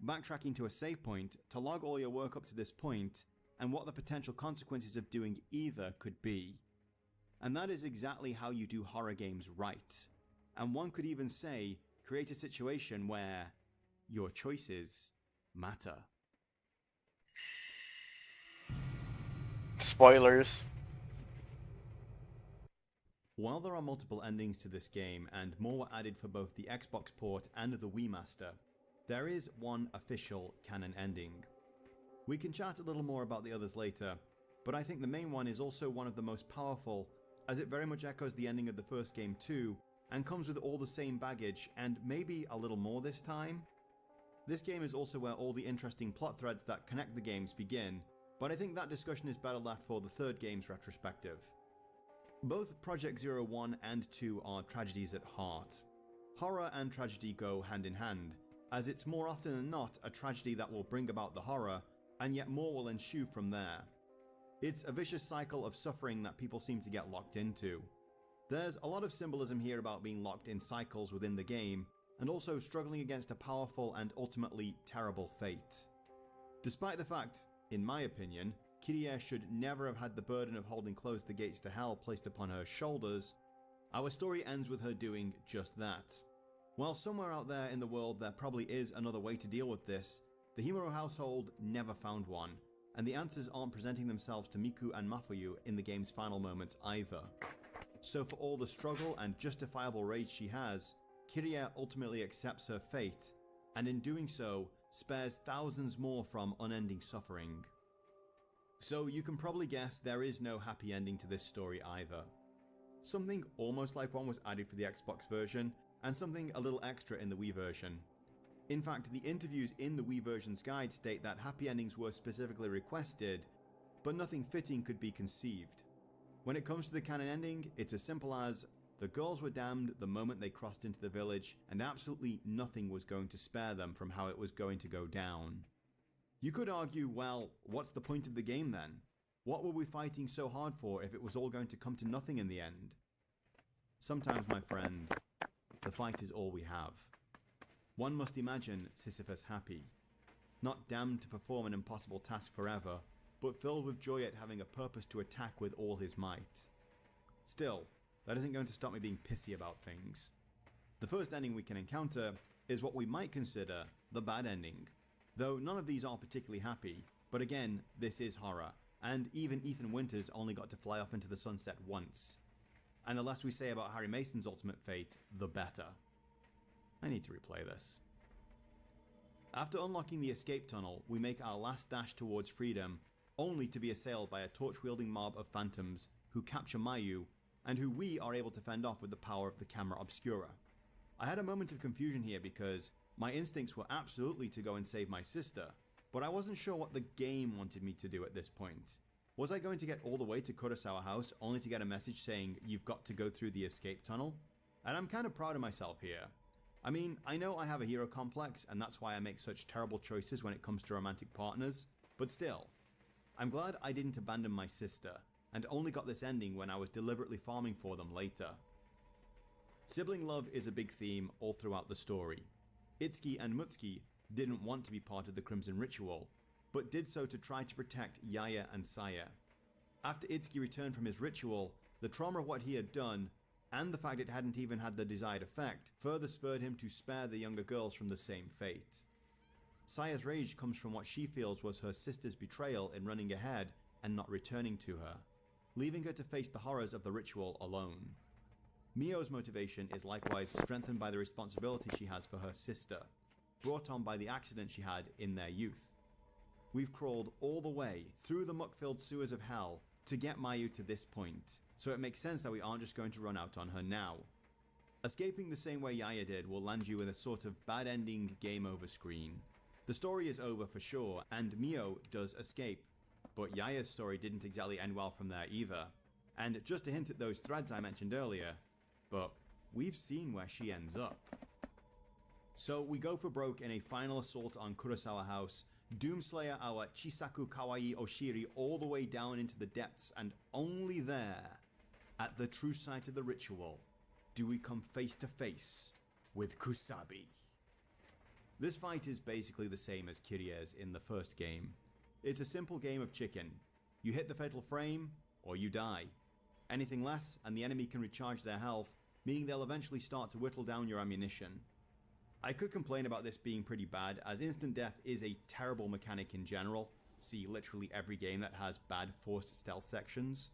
backtracking to a save point to log all your work up to this point, and what the potential consequences of doing either could be. And that is exactly how you do horror games right. And one could even say, create a situation where your choices matter. Spoilers. While there are multiple endings to this game, and more were added for both the Xbox port and the Wii Master, there is one official canon ending. We can chat a little more about the others later, but I think the main one is also one of the most powerful, as it very much echoes the ending of the first game too, and comes with all the same baggage, and maybe a little more this time. This game is also where all the interesting plot threads that connect the games begin, but I think that discussion is better left for the third game's retrospective. Both Project Zero 1 and 2 are tragedies at heart. Horror and tragedy go hand in hand, as it's more often than not a tragedy that will bring about the horror, and yet more will ensue from there. It's a vicious cycle of suffering that people seem to get locked into. There's a lot of symbolism here about being locked in cycles within the game, and also struggling against a powerful and ultimately terrible fate. Despite the fact, in my opinion, Kyrie should never have had the burden of holding closed the gates to hell placed upon her shoulders, our story ends with her doing just that. While somewhere out there in the world there probably is another way to deal with this, the Himuro household never found one, and the answers aren't presenting themselves to Miku and Mafuyu in the game's final moments either. So for all the struggle and justifiable rage she has, Kiria ultimately accepts her fate, and in doing so, spares thousands more from unending suffering. So you can probably guess there is no happy ending to this story either. Something almost like one was added for the Xbox version, and something a little extra in the Wii version. In fact, the interviews in the Wii version's guide state that happy endings were specifically requested, but nothing fitting could be conceived. When it comes to the canon ending, it's as simple as the girls were damned the moment they crossed into the village, and absolutely nothing was going to spare them from how it was going to go down. You could argue, well, what's the point of the game then? What were we fighting so hard for if it was all going to come to nothing in the end? Sometimes, my friend, the fight is all we have. One must imagine Sisyphus happy, not damned to perform an impossible task forever, but filled with joy at having a purpose to attack with all his might. Still, that isn't going to stop me being pissy about things. The first ending we can encounter is what we might consider the bad ending, though none of these are particularly happy, but again, this is horror, and even Ethan Winters only got to fly off into the sunset once. And the less we say about Harry Mason's ultimate fate, the better. I need to replay this. After unlocking the escape tunnel, we make our last dash towards freedom, only to be assailed by a torch-wielding mob of phantoms who capture Mayu, and who we are able to fend off with the power of the camera obscura. I had a moment of confusion here because my instincts were absolutely to go and save my sister, but I wasn't sure what the game wanted me to do at this point. Was I going to get all the way to Kurosawa House only to get a message saying you've got to go through the escape tunnel? And I'm kind of proud of myself here. I mean, I know I have a hero complex and that's why I make such terrible choices when it comes to romantic partners, but still, I'm glad I didn't abandon my sister and only got this ending when I was deliberately farming for them later. Sibling love is a big theme all throughout the story. Itsuki and Mutsuki didn't want to be part of the Crimson Ritual, but did so to try to protect Yaya and Saya. After Itsuki returned from his ritual, the trauma of what he had done, and the fact it hadn't even had the desired effect, further spurred him to spare the younger girls from the same fate. Saya's rage comes from what she feels was her sister's betrayal in running ahead and not returning to her, leaving her to face the horrors of the ritual alone. Mio's motivation is likewise strengthened by the responsibility she has for her sister, brought on by the accident she had in their youth. We've crawled all the way through the muck-filled sewers of hell to get Mayu to this point, so it makes sense that we aren't just going to run out on her now. Escaping the same way Yaya did will land you in a sort of bad ending game over screen. The story is over for sure, and Mio does escape, but Yaya's story didn't exactly end well from there either. And just to hint at those threads I mentioned earlier, but we've seen where she ends up. So we go for broke in a final assault on Kurosawa House, Doomslayer our Chisaku Kawaii Oshiri all the way down into the depths, and only there, at the true site of the ritual, do we come face to face with Kusabi. This fight is basically the same as Kiria's in the first game. It's a simple game of chicken. You hit the fatal frame, or you die. Anything less, and the enemy can recharge their health, meaning they'll eventually start to whittle down your ammunition. I could complain about this being pretty bad, as instant death is a terrible mechanic in general. See literally every game that has bad forced stealth sections.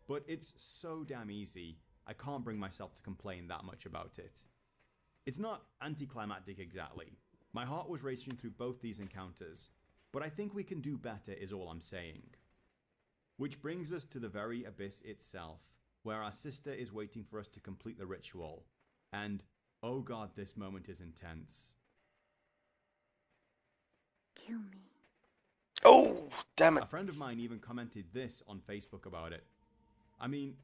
But it's so damn easy, I can't bring myself to complain that much about it. It's not anticlimactic exactly. My heart was racing through both these encounters, but I think we can do better is all I'm saying. Which brings us to the very abyss itself, where our sister is waiting for us to complete the ritual, and oh god, this moment is intense. Kill me. Oh, damn it. A friend of mine even commented this on Facebook about it. I mean,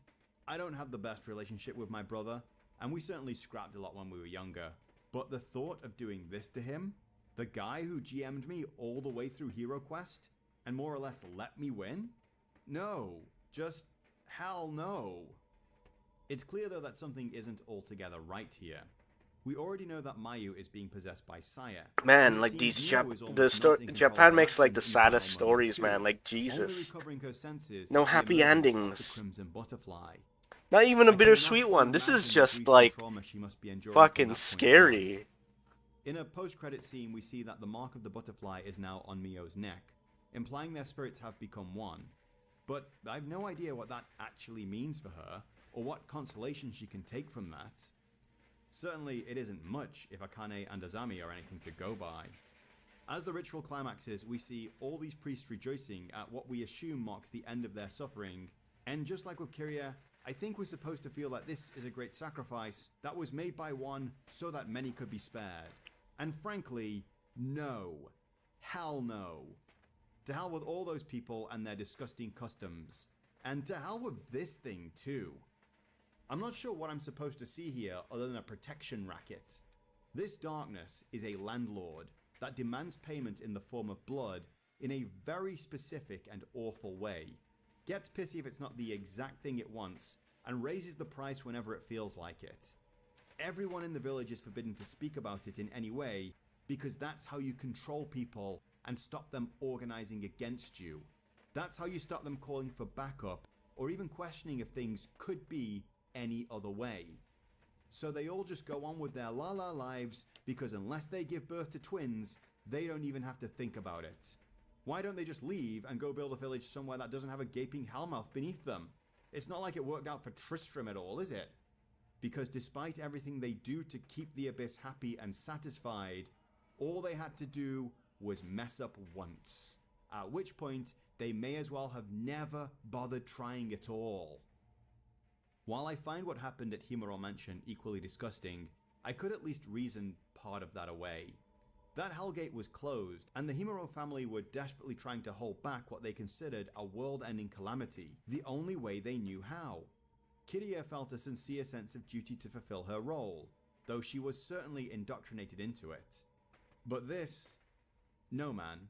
I don't have the best relationship with my brother, and we certainly scrapped a lot when we were younger, but the thought of doing this to him, the guy who GM'd me all the way through Hero Quest, and more or less let me win? No, just hell no. It's clear though that something isn't altogether right here. We already know that Mayu is being possessed by Saya. Man, like these Japan makes like the saddest stories, man. Like Jesus. No happy endings. Not even a bittersweet one. This is just like fucking scary. In a post-credit scene, we see that the mark of the butterfly is now on Mio's neck, implying their spirits have become one. But I've no idea what that actually means for her, or what consolation she can take from that. Certainly, it isn't much if Akane and Azami are anything to go by. As the ritual climaxes, we see all these priests rejoicing at what we assume marks the end of their suffering, and just like with Kiria, I think we're supposed to feel that this is a great sacrifice that was made by one so that many could be spared. And frankly, no. Hell no. To hell with all those people and their disgusting customs. And to hell with this thing too. I'm not sure what I'm supposed to see here other than a protection racket. This darkness is a landlord that demands payment in the form of blood in a very specific and awful way, gets pissy if it's not the exact thing it wants, and raises the price whenever it feels like it. Everyone in the village is forbidden to speak about it in any way, because that's how you control people and stop them organizing against you. That's how you stop them calling for backup, or even questioning if things could be any other way. So they all just go on with their la-la lives, because unless they give birth to twins, they don't even have to think about it. Why don't they just leave and go build a village somewhere that doesn't have a gaping hellmouth beneath them? It's not like it worked out for Tristram at all, is it? Because despite everything they do to keep the Abyss happy and satisfied, all they had to do was mess up once. At which point, they may as well have never bothered trying at all. While I find what happened at Himuro Mansion equally disgusting, I could at least reason part of that away. That Hellgate was closed, and the Himuro family were desperately trying to hold back what they considered a world-ending calamity, the only way they knew how. Kiria felt a sincere sense of duty to fulfill her role, though she was certainly indoctrinated into it. But this... no man.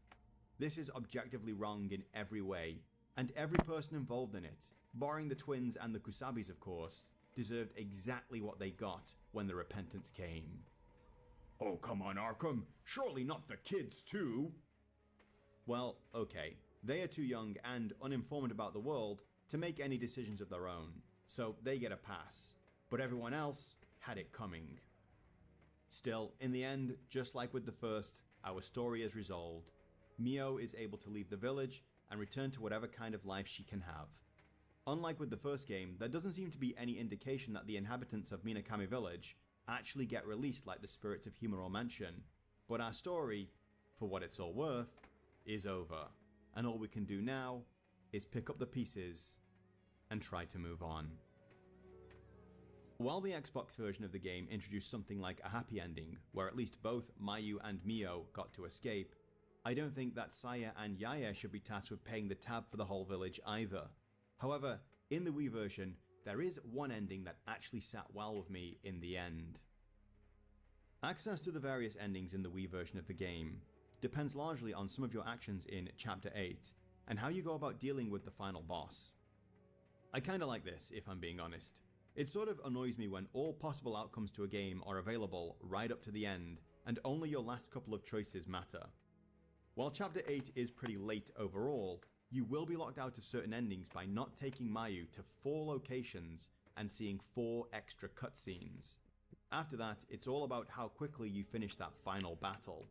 This is objectively wrong in every way, and every person involved in it, barring the twins and the Kusabis of course, deserved exactly what they got when the repentance came. Oh come on Arkham, surely not the kids too! Well, okay, they are too young and uninformed about the world to make any decisions of their own, so they get a pass, but everyone else had it coming. Still, in the end, just like with the first, our story is resolved. Mio is able to leave the village and return to whatever kind of life she can have. Unlike with the first game, there doesn't seem to be any indication that the inhabitants of Minakami Village actually get released like the spirits of Himuro Mansion, but our story, for what it's all worth, is over, and all we can do now is pick up the pieces and try to move on. While the Xbox version of the game introduced something like a happy ending, where at least both Mayu and Mio got to escape, I don't think that Saya and Yaya should be tasked with paying the tab for the whole village either. However, in the Wii version, there is one ending that actually sat well with me in the end. Access to the various endings in the Wii version of the game depends largely on some of your actions in Chapter 8, and how you go about dealing with the final boss. I kinda like this, if I'm being honest. It sort of annoys me when all possible outcomes to a game are available right up to the end, and only your last couple of choices matter. While Chapter 8 is pretty late overall, you will be locked out of certain endings by not taking Mayu to 4 locations and seeing 4 extra cutscenes. After that, it's all about how quickly you finish that final battle.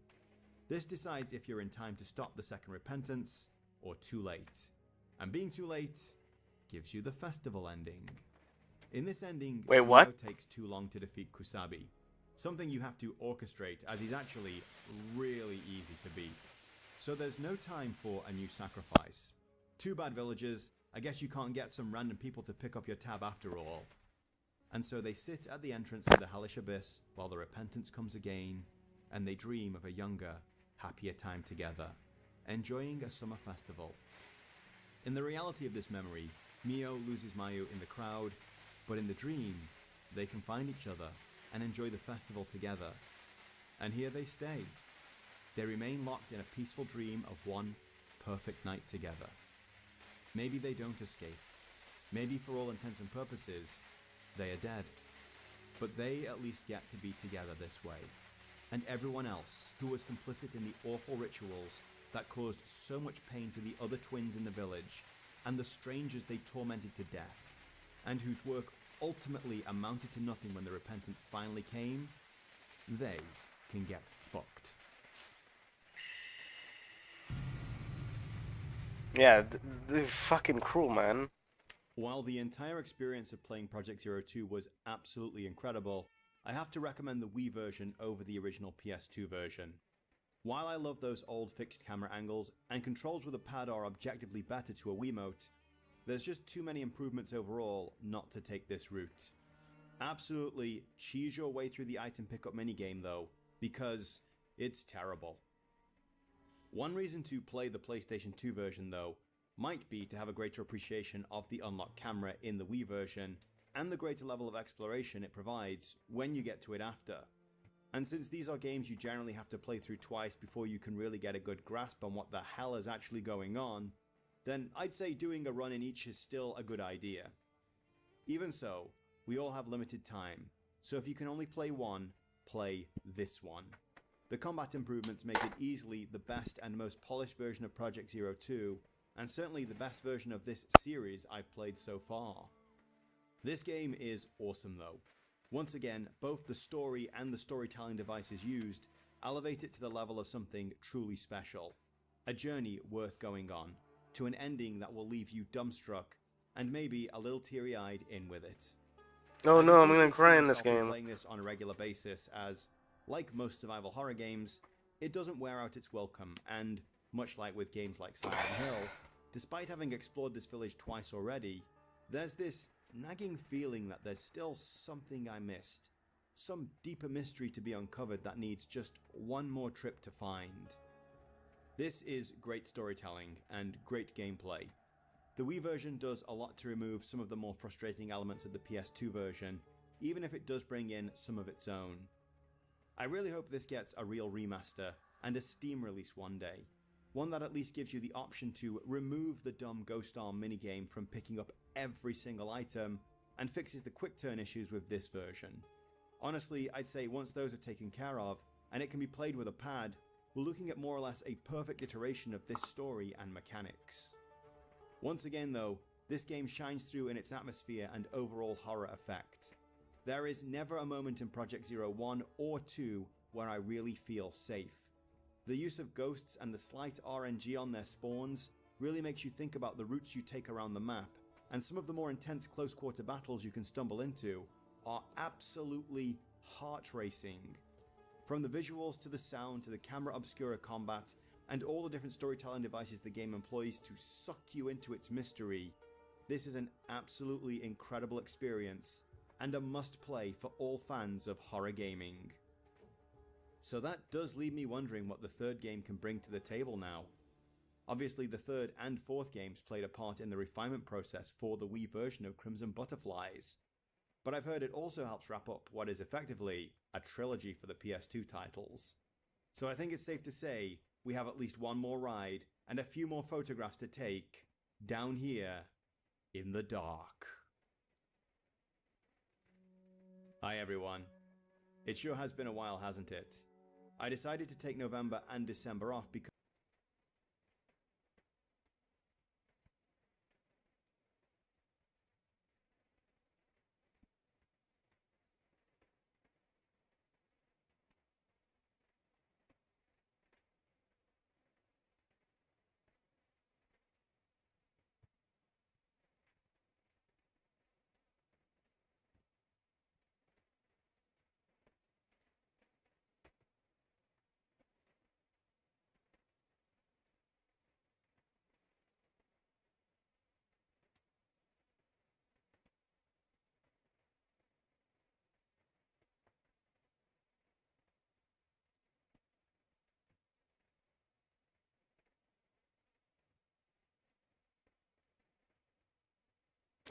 This decides if you're in time to stop the second repentance, or too late. And being too late gives you the festival ending. In this ending, Mio takes too long to defeat Kusabi, something you have to orchestrate as he's actually really easy to beat. So there's no time for a new sacrifice. Too bad villagers, I guess you can't get some random people to pick up your tab after all. And so they sit at the entrance to the hellish abyss while the repentance comes again, and they dream of a younger, happier time together, enjoying a summer festival. In the reality of this memory, Mio loses Mayu in the crowd, but in the dream, they can find each other and enjoy the festival together. And here they stay. They remain locked in a peaceful dream of one perfect night together. Maybe they don't escape. Maybe for all intents and purposes, they are dead. But they at least get to be together this way. And everyone else who was complicit in the awful rituals that caused so much pain to the other twins in the village, and the strangers they tormented to death, and whose work ultimately amounted to nothing when the repentance finally came, they can get fucked. Yeah, they're fucking cruel, man. While the entire experience of playing Project Zero 2 was absolutely incredible, I have to recommend the Wii version over the original PS2 version. While I love those old fixed camera angles and controls with a pad are objectively better to a Wiimote, there's just too many improvements overall not to take this route. Absolutely cheese your way through the item pickup minigame though, because it's terrible. One reason to play the PlayStation 2 version though might be to have a greater appreciation of the unlocked camera in the Wii version and the greater level of exploration it provides when you get to it after. And since these are games you generally have to play through twice before you can really get a good grasp on what the hell is actually going on, then I'd say doing a run in each is still a good idea. Even so, we all have limited time, so if you can only play one, play this one. The combat improvements make it easily the best and most polished version of Project Zero 2, and certainly the best version of this series I've played so far. This game is awesome though. Once again, both the story and the storytelling devices used elevate it to the level of something truly special. A journey worth going on, to an ending that will leave you dumbstruck, and maybe a little teary-eyed in with it. Oh no, I'm gonna see cry in this myself game. Playing this on a regular basis as, like most survival horror games, it doesn't wear out its welcome, and much like with games like Silent Hill, despite having explored this village twice already, there's this nagging feeling that there's still something I missed. Some deeper mystery to be uncovered that needs just one more trip to find. This is great storytelling and great gameplay. The Wii version does a lot to remove some of the more frustrating elements of the PS2 version, even if it does bring in some of its own. I really hope this gets a real remaster and a Steam release one day. One that at least gives you the option to remove the dumb Ghost Arm minigame from picking up every single item, and fixes the quick turn issues with this version. Honestly, I'd say once those are taken care of, and it can be played with a pad, we're looking at more or less a perfect iteration of this story and mechanics. Once again though, this game shines through in its atmosphere and overall horror effect. There is never a moment in Project Zero 1 or 2 where I really feel safe. The use of ghosts and the slight RNG on their spawns really makes you think about the routes you take around the map, and some of the more intense close quarter battles you can stumble into are absolutely heart-racing. From the visuals to the sound to the camera obscura combat and all the different storytelling devices the game employs to suck you into its mystery, this is an absolutely incredible experience and a must-play for all fans of horror gaming. So that does leave me wondering what the third game can bring to the table now. Obviously the third and fourth games played a part in the refinement process for the Wii version of Crimson Butterflies, but I've heard it also helps wrap up what is effectively a trilogy for the PS2 titles. So I think it's safe to say we have at least one more ride and a few more photographs to take down here in the dark. Hi everyone. It sure has been a while, hasn't it? I decided to take November and December off because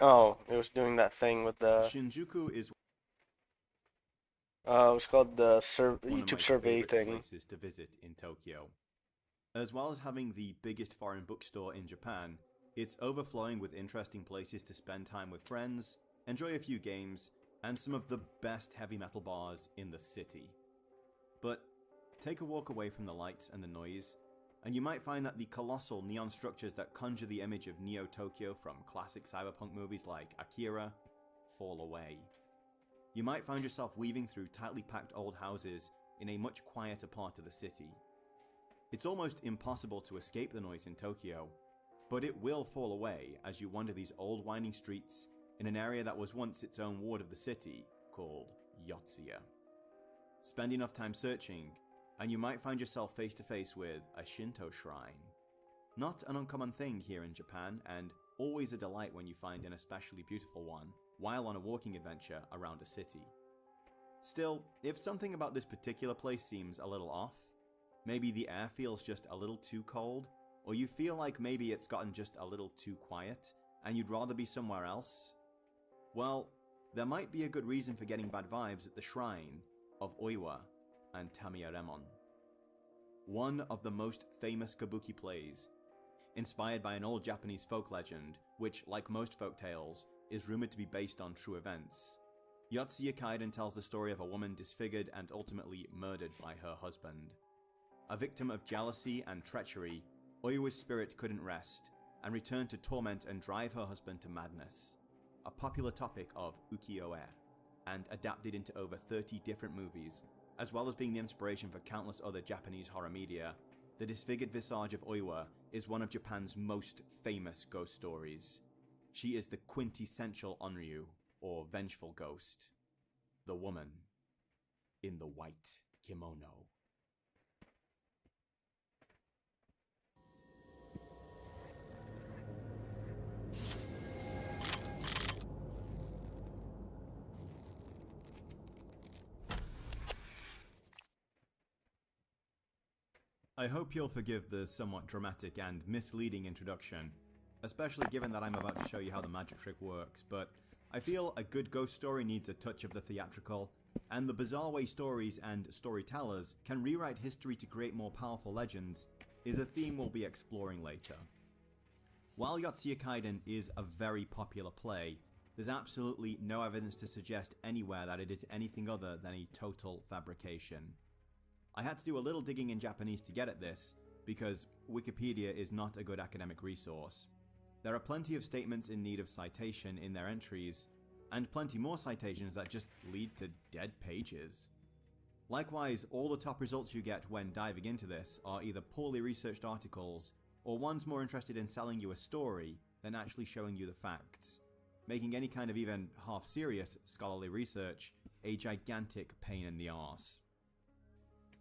Oh, it was doing that thing with the... Shinjuku is it was called the one of YouTube my survey favorite thing. places to visit in Tokyo. As well as having the biggest foreign bookstore in Japan, it's overflowing with interesting places to spend time with friends, enjoy a few games, and some of the best heavy metal bars in the city. But take a walk away from the lights and the noise, and you might find that the colossal neon structures that conjure the image of Neo-Tokyo from classic cyberpunk movies like Akira fall away. You might find yourself weaving through tightly packed old houses in a much quieter part of the city. It's almost impossible to escape the noise in Tokyo, but it will fall away as you wander these old winding streets in an area that was once its own ward of the city, called Yotsuya. Spend enough time searching, and you might find yourself face to face with a Shinto shrine. Not an uncommon thing here in Japan, and always a delight when you find an especially beautiful one while on a walking adventure around a city. Still, if something about this particular place seems a little off, maybe the air feels just a little too cold, or you feel like maybe it's gotten just a little too quiet, and you'd rather be somewhere else, well, there might be a good reason for getting bad vibes at the shrine of Oiwa and Tamiyaremon. One of the most famous kabuki plays, inspired by an old Japanese folk legend, which, like most folk tales, is rumored to be based on true events. Yotsuya Kaiden tells the story of a woman disfigured and ultimately murdered by her husband. A victim of jealousy and treachery, Oiwa's spirit couldn't rest, and returned to torment and drive her husband to madness. A popular topic of ukiyo-e, and adapted into over 30 different movies, as well as being the inspiration for countless other Japanese horror media, the disfigured visage of Oiwa is one of Japan's most famous ghost stories. She is the quintessential Onryu, or vengeful ghost. The woman in the white kimono. I hope you'll forgive the somewhat dramatic and misleading introduction, especially given that I'm about to show you how the magic trick works, but I feel a good ghost story needs a touch of the theatrical, and the bizarre way stories and storytellers can rewrite history to create more powerful legends is a theme we'll be exploring later. While Yotsuya Kaiden is a very popular play, there's absolutely no evidence to suggest anywhere that it is anything other than a total fabrication. I had to do a little digging in Japanese to get at this, because Wikipedia is not a good academic resource. There are plenty of statements in need of citation in their entries, and plenty more citations that just lead to dead pages. Likewise, all the top results you get when diving into this are either poorly researched articles, or ones more interested in selling you a story than actually showing you the facts, making any kind of even half-serious scholarly research a gigantic pain in the arse.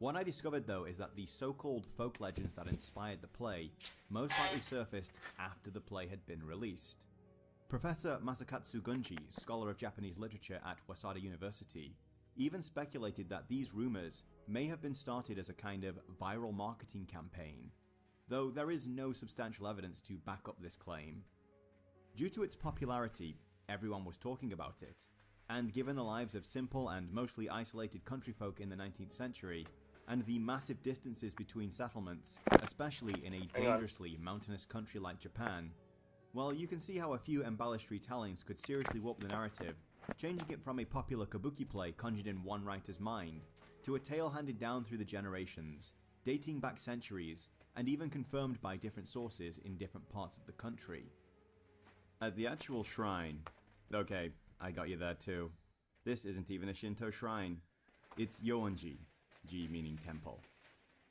What I discovered though is that the so-called folk legends that inspired the play most likely surfaced after the play had been released. Professor Masakatsu Gunji, scholar of Japanese literature at Waseda University, even speculated that these rumors may have been started as a kind of viral marketing campaign, though there is no substantial evidence to back up this claim. Due to its popularity, everyone was talking about it, and given the lives of simple and mostly isolated country folk in the 19th century, and the massive distances between settlements, especially in a dangerously mountainous country like Japan, well, you can see how a few embellished retellings could seriously warp the narrative, changing it from a popular kabuki play conjured in one writer's mind, to a tale handed down through the generations, dating back centuries, and even confirmed by different sources in different parts of the country. At the actual shrine, okay, I got you there too. This isn't even a Shinto shrine. It's Yoonji, Ji meaning temple.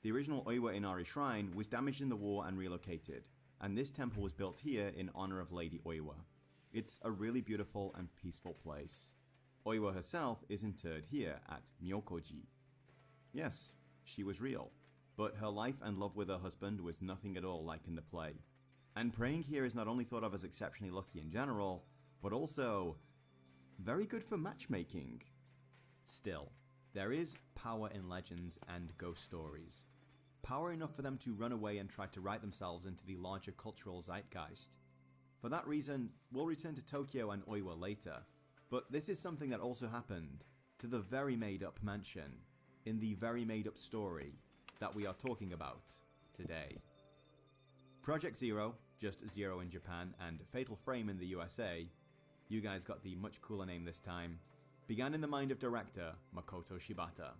The original Oiwa Inari shrine was damaged in the war and relocated, and this temple was built here in honor of Lady Oiwa. It's a really beautiful and peaceful place. Oiwa herself is interred here at Myokoji. Yes, she was real, but her life and love with her husband was nothing at all like in the play. And praying here is not only thought of as exceptionally lucky in general, but also very good for matchmaking. Still, there is power in legends and ghost stories. Power enough for them to run away and try to write themselves into the larger cultural zeitgeist. For that reason, we'll return to Tokyo and Oiwa later, but this is something that also happened to the very made-up mansion in the very made-up story that we are talking about today. Project Zero, just Zero in Japan, and Fatal Frame in the USA, you guys got the much cooler name this time, began in the mind of director Makoto Shibata.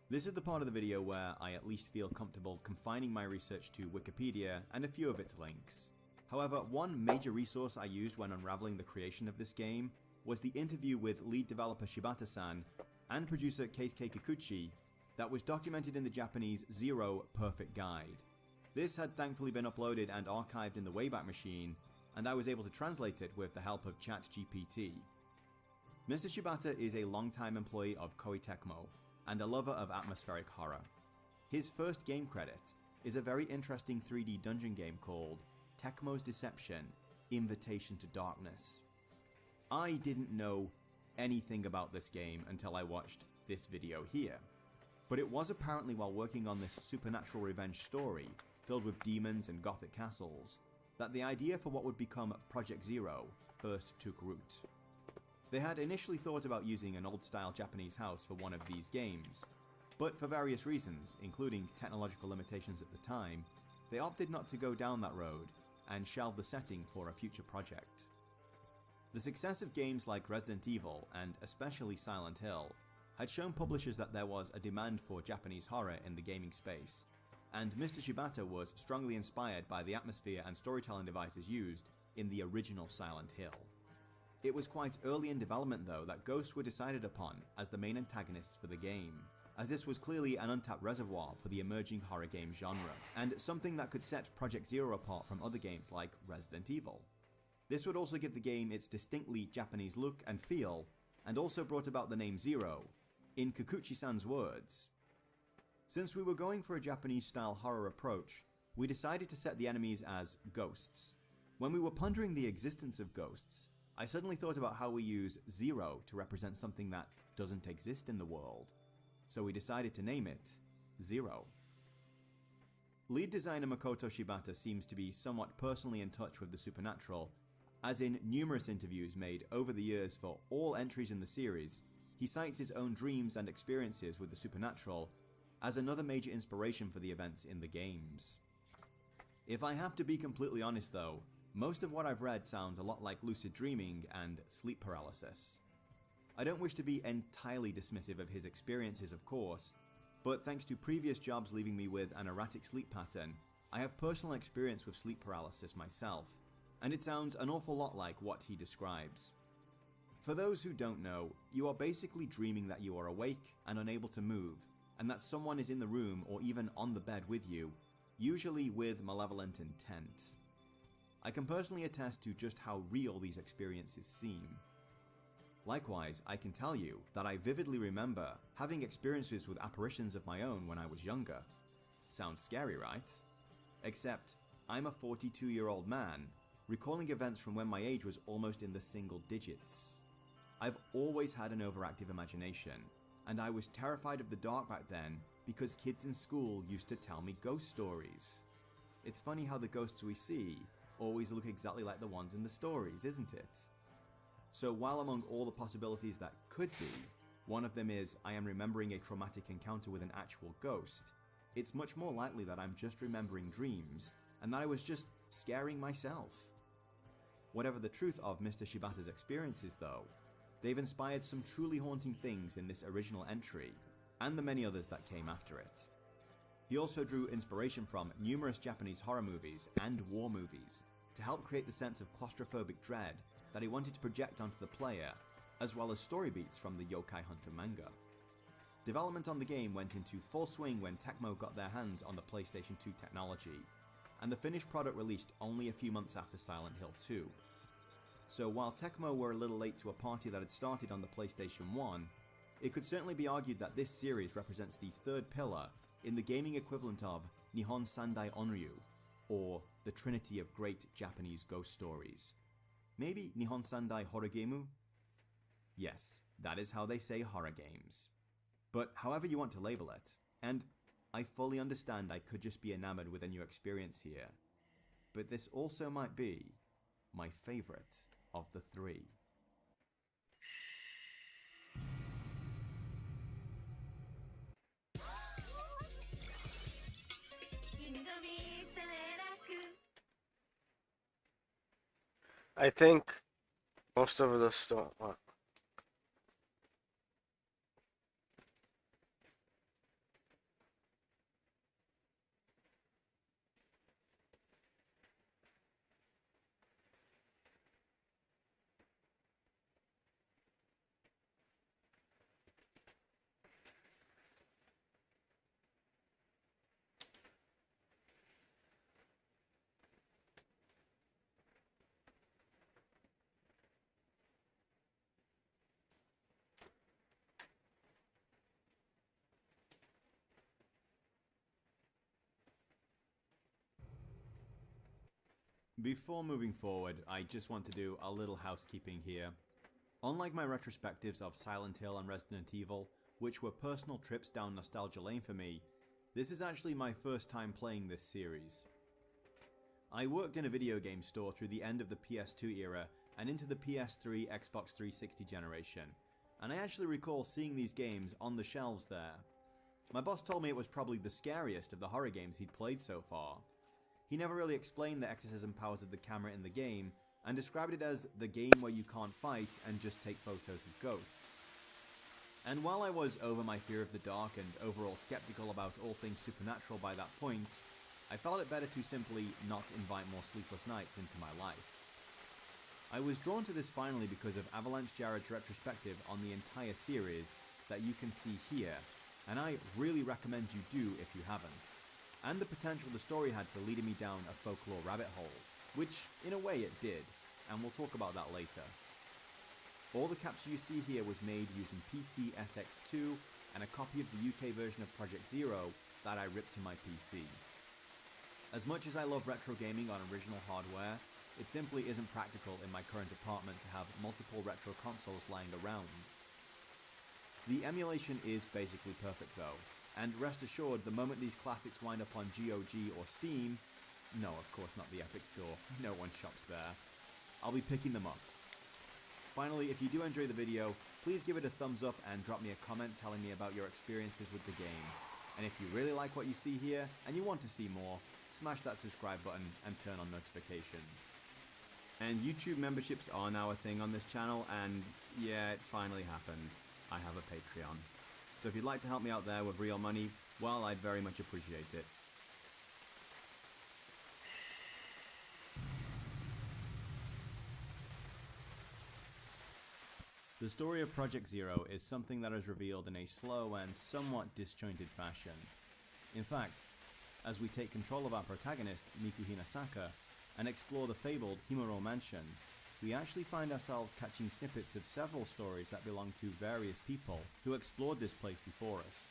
This is the part of the video where I at least feel comfortable confining my research to Wikipedia and a few of its links. However, one major resource I used when unraveling the creation of this game was the interview with lead developer Shibata-san and producer Keisuke Kikuchi that was documented in the Japanese Zero Perfect Guide. This had thankfully been uploaded and archived in the Wayback Machine, and I was able to translate it with the help of ChatGPT. Mr. Shibata is a longtime employee of Koei Tecmo, and a lover of atmospheric horror. His first game credit is a very interesting 3D dungeon game called Tecmo's Deception: Invitation to Darkness. I didn't know anything about this game until I watched this video here, but it was apparently while working on this supernatural revenge story filled with demons and gothic castles that the idea for what would become Project Zero first took root. They had initially thought about using an old-style Japanese house for one of these games, but for various reasons, including technological limitations at the time, they opted not to go down that road and shelved the setting for a future project. The success of games like Resident Evil, and especially Silent Hill, had shown publishers that there was a demand for Japanese horror in the gaming space, and Mr. Shibata was strongly inspired by the atmosphere and storytelling devices used in the original Silent Hill. It was quite early in development though that ghosts were decided upon as the main antagonists for the game, as this was clearly an untapped reservoir for the emerging horror game genre, and something that could set Project Zero apart from other games like Resident Evil. This would also give the game its distinctly Japanese look and feel, and also brought about the name Zero, in Kikuchi-san's words. Since we were going for a Japanese-style horror approach, we decided to set the enemies as ghosts. When we were pondering the existence of ghosts, I suddenly thought about how we use Zero to represent something that doesn't exist in the world, so we decided to name it Zero. Lead designer Makoto Shibata seems to be somewhat personally in touch with the supernatural, as in numerous interviews made over the years for all entries in the series, he cites his own dreams and experiences with the supernatural as another major inspiration for the events in the games. If I have to be completely honest though, most of what I've read sounds a lot like lucid dreaming and sleep paralysis. I don't wish to be entirely dismissive of his experiences, of course, but thanks to previous jobs leaving me with an erratic sleep pattern, I have personal experience with sleep paralysis myself, and it sounds an awful lot like what he describes. For those who don't know, you are basically dreaming that you are awake and unable to move, and that someone is in the room or even on the bed with you, usually with malevolent intent. I can personally attest to just how real these experiences seem. Likewise, I can tell you that I vividly remember having experiences with apparitions of my own when I was younger. Sounds scary, right? Except, I'm a 42-year-old man, recalling events from when my age was almost in the single digits. I've always had an overactive imagination, and I was terrified of the dark back then because kids in school used to tell me ghost stories. It's funny how the ghosts we see always look exactly like the ones in the stories, isn't it? So while among all the possibilities that could be, one of them is I am remembering a traumatic encounter with an actual ghost, it's much more likely that I'm just remembering dreams, and that I was just scaring myself. Whatever the truth of Mr. Shibata's experiences though, they've inspired some truly haunting things in this original entry, and the many others that came after it. He also drew inspiration from numerous Japanese horror movies and war movies to help create the sense of claustrophobic dread that he wanted to project onto the player, as well as story beats from the Yokai Hunter manga. Development on the game went into full swing when Tecmo got their hands on the PlayStation 2 technology, and the finished product released only a few months after Silent Hill 2. So while Tecmo were a little late to a party that had started on the PlayStation 1, it could certainly be argued that this series represents the third pillar in the gaming equivalent of Nihon Sandai Onryu, or the Trinity of Great Japanese Ghost Stories. Maybe Nihon Sandai Horogemu? Yes, that is how they say horror games. But however you want to label it, and I fully understand I could just be enamored with a new experience here, but this also might be my favorite of the three. I think most of the stuff. Before moving forward, I just want to do a little housekeeping here. Unlike my retrospectives of Silent Hill and Resident Evil, which were personal trips down nostalgia lane for me, this is actually my first time playing this series. I worked in a video game store through the end of the PS2 era and into the PS3 Xbox 360 generation, and I actually recall seeing these games on the shelves there. My boss told me it was probably the scariest of the horror games he'd played so far. He never really explained the exorcism powers of the camera in the game, and described it as the game where you can't fight and just take photos of ghosts. And while I was over my fear of the dark and overall skeptical about all things supernatural by that point, I felt it better to simply not invite more sleepless nights into my life. I was drawn to this finally because of Avalanche Jared's retrospective on the entire series that you can see here, and I really recommend you do if you haven't, and the potential the story had for leading me down a folklore rabbit hole, which in a way it did, and we'll talk about that later. All the capture you see here was made using PC SX2 and a copy of the UK version of Project Zero that I ripped to my PC. As much as I love retro gaming on original hardware, it simply isn't practical in my current apartment to have multiple retro consoles lying around. The emulation is basically perfect though, and rest assured the moment these classics wind up on GOG or Steam, no of course not the Epic Store, no one shops there, I'll be picking them up. Finally, if you do enjoy the video, please give it a thumbs up and drop me a comment telling me about your experiences with the game. And if you really like what you see here, and you want to see more, smash that subscribe button and turn on notifications. And YouTube memberships are now a thing on this channel, and yeah, it finally happened. I have a Patreon. So if you'd like to help me out there with real money, well, I'd very much appreciate it. The story of Project Zero is something that is revealed in a slow and somewhat disjointed fashion. In fact, as we take control of our protagonist, Miku Hinasaka, and explore the fabled Himuro Mansion, we actually find ourselves catching snippets of several stories that belong to various people who explored this place before us.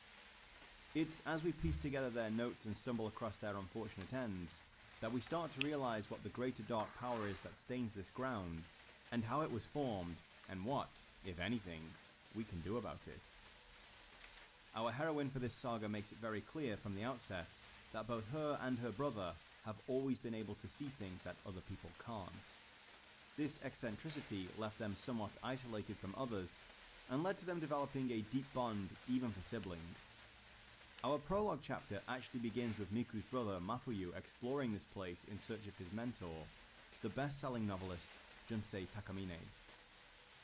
It's as we piece together their notes and stumble across their unfortunate ends that we start to realize what the greater dark power is that stains this ground, and how it was formed, and what, if anything, we can do about it. Our heroine for this saga makes it very clear from the outset that both her and her brother have always been able to see things that other people can't. This eccentricity left them somewhat isolated from others, and led to them developing a deep bond even for siblings. Our prologue chapter actually begins with Miku's brother Mafuyu exploring this place in search of his mentor, the best-selling novelist Junsei Takamine.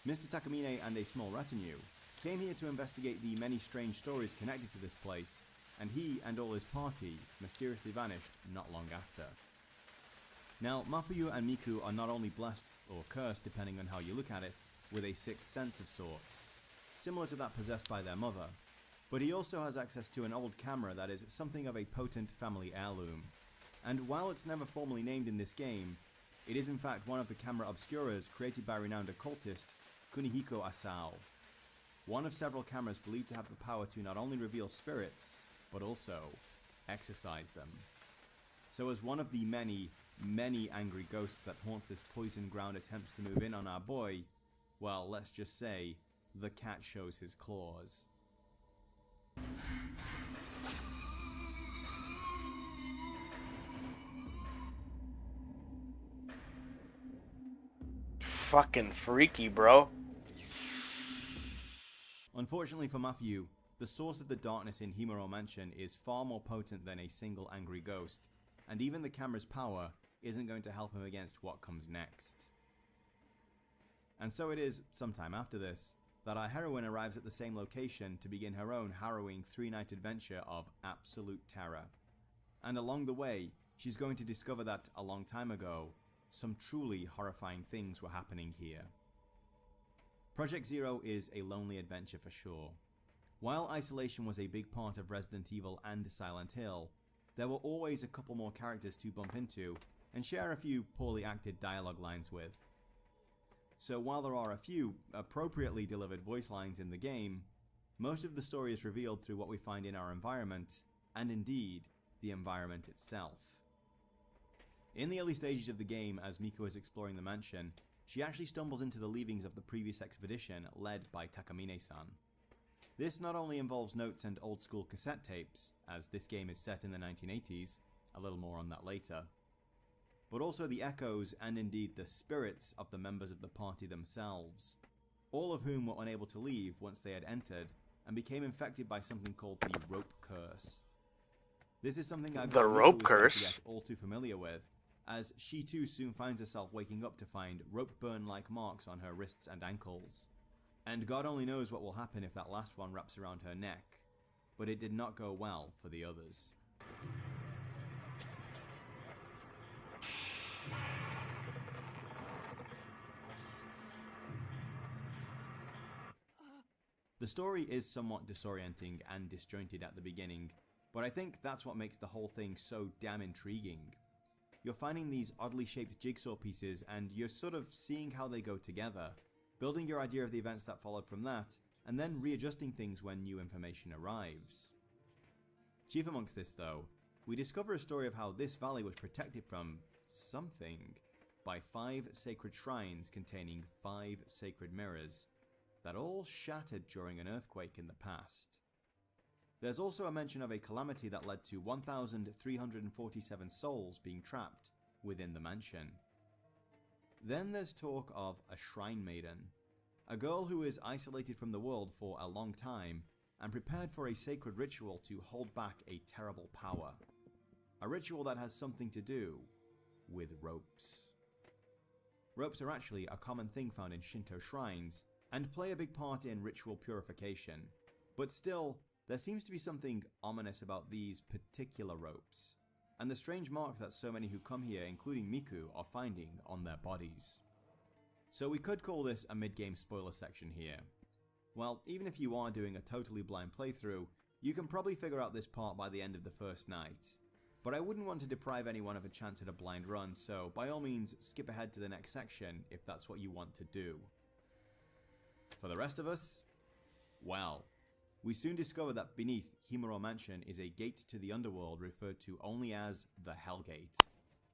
Mr. Takamine and a small retinue came here to investigate the many strange stories connected to this place, and he and all his party mysteriously vanished not long after. Now, Mafuyu and Miku are not only blessed, or cursed depending on how you look at it, with a sixth sense of sorts, similar to that possessed by their mother, but he also has access to an old camera that is something of a potent family heirloom. And while it's never formally named in this game, it is in fact one of the camera obscuras created by renowned occultist Kunihiko Asao, one of several cameras believed to have the power to not only reveal spirits, but also exorcise them. So as one of the many, many angry ghosts that haunts this poison ground attempts to move in on our boy, well, let's just say, the cat shows his claws. Fucking freaky, bro. Unfortunately for Mafuyu, the source of the darkness in Himuro Mansion is far more potent than a single angry ghost, and even the camera's power isn't going to help him against what comes next. And so it is, sometime after this, that our heroine arrives at the same location to begin her own harrowing 3-night adventure of absolute terror. And along the way, she's going to discover that, a long time ago, some truly horrifying things were happening here. Project Zero is a lonely adventure for sure. While isolation was a big part of Resident Evil and Silent Hill, there were always a couple more characters to bump into and share a few poorly acted dialogue lines with. So while there are a few appropriately delivered voice lines in the game, most of the story is revealed through what we find in our environment, and indeed, the environment itself. In the early stages of the game, as Miko is exploring the mansion, she actually stumbles into the leavings of the previous expedition led by Takamine-san. This not only involves notes and old school cassette tapes, as this game is set in the 1980s, a little more on that later, but also the echoes and indeed the spirits of the members of the party themselves, all of whom were unable to leave once they had entered and became infected by something called the rope curse. This is something I The rope Miko curse? is going to get all too familiar with, as she too soon finds herself waking up to find rope burn-like marks on her wrists and ankles. And God only knows what will happen if that last one wraps around her neck, but it did not go well for the others. The story is somewhat disorienting and disjointed at the beginning, but I think that's what makes the whole thing so damn intriguing. You're finding these oddly shaped jigsaw pieces and you're sort of seeing how they go together, building your idea of the events that followed from that, and then readjusting things when new information arrives. Chief amongst this though, we discover a story of how this valley was protected from something by 5 sacred shrines containing 5 sacred mirrors that all shattered during an earthquake in the past. There's also a mention of a calamity that led to 1,347 souls being trapped within the mansion. Then there's talk of a shrine maiden, a girl who is isolated from the world for a long time and prepared for a sacred ritual to hold back a terrible power. A ritual that has something to do with ropes. Ropes are actually a common thing found in Shinto shrines and play a big part in ritual purification, but still, there seems to be something ominous about these particular ropes, and the strange marks that so many who come here, including Miku, are finding on their bodies. So we could call this a mid-game spoiler section here. Well, even if you are doing a totally blind playthrough, you can probably figure out this part by the end of the first night. But I wouldn't want to deprive anyone of a chance at a blind run, so by all means skip ahead to the next section if that's what you want to do. For the rest of us, well, we soon discover that beneath Himuro Mansion is a gate to the underworld referred to only as the Hellgate,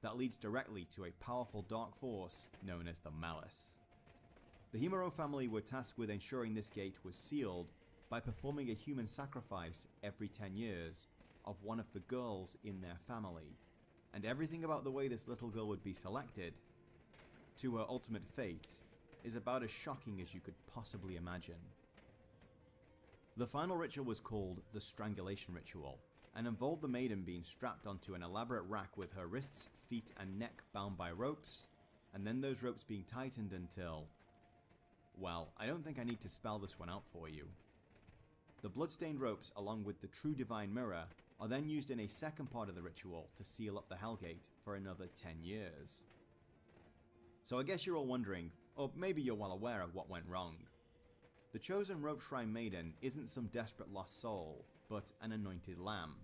that leads directly to a powerful dark force known as the Malice. The Himuro family were tasked with ensuring this gate was sealed by performing a human sacrifice every 10 years of one of the girls in their family, and everything about the way this little girl would be selected to her ultimate fate is about as shocking as you could possibly imagine. The final ritual was called the Strangulation Ritual, and involved the maiden being strapped onto an elaborate rack with her wrists, feet and neck bound by ropes, and then those ropes being tightened until... well, I don't think I need to spell this one out for you. The bloodstained ropes along with the true divine mirror are then used in a second part of the ritual to seal up the Hellgate for another 10 years. So I guess you're all wondering, or maybe you're well aware of what went wrong. The chosen rope shrine maiden isn't some desperate lost soul, but an anointed lamb.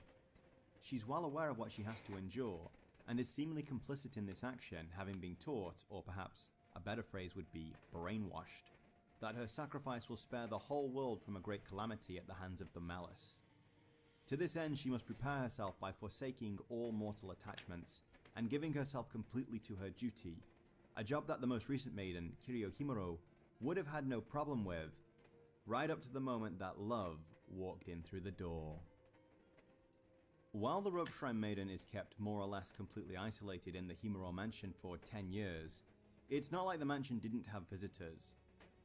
She's well aware of what she has to endure, and is seemingly complicit in this action, having been taught, or perhaps a better phrase would be brainwashed, that her sacrifice will spare the whole world from a great calamity at the hands of the Malice. To this end, she must prepare herself by forsaking all mortal attachments, and giving herself completely to her duty, a job that the most recent maiden, Kiryu Himuro, would have had no problem with, right up to the moment that love walked in through the door. While the Rope Shrine Maiden is kept more or less completely isolated in the Himuro mansion for 10 years, it's not like the mansion didn't have visitors.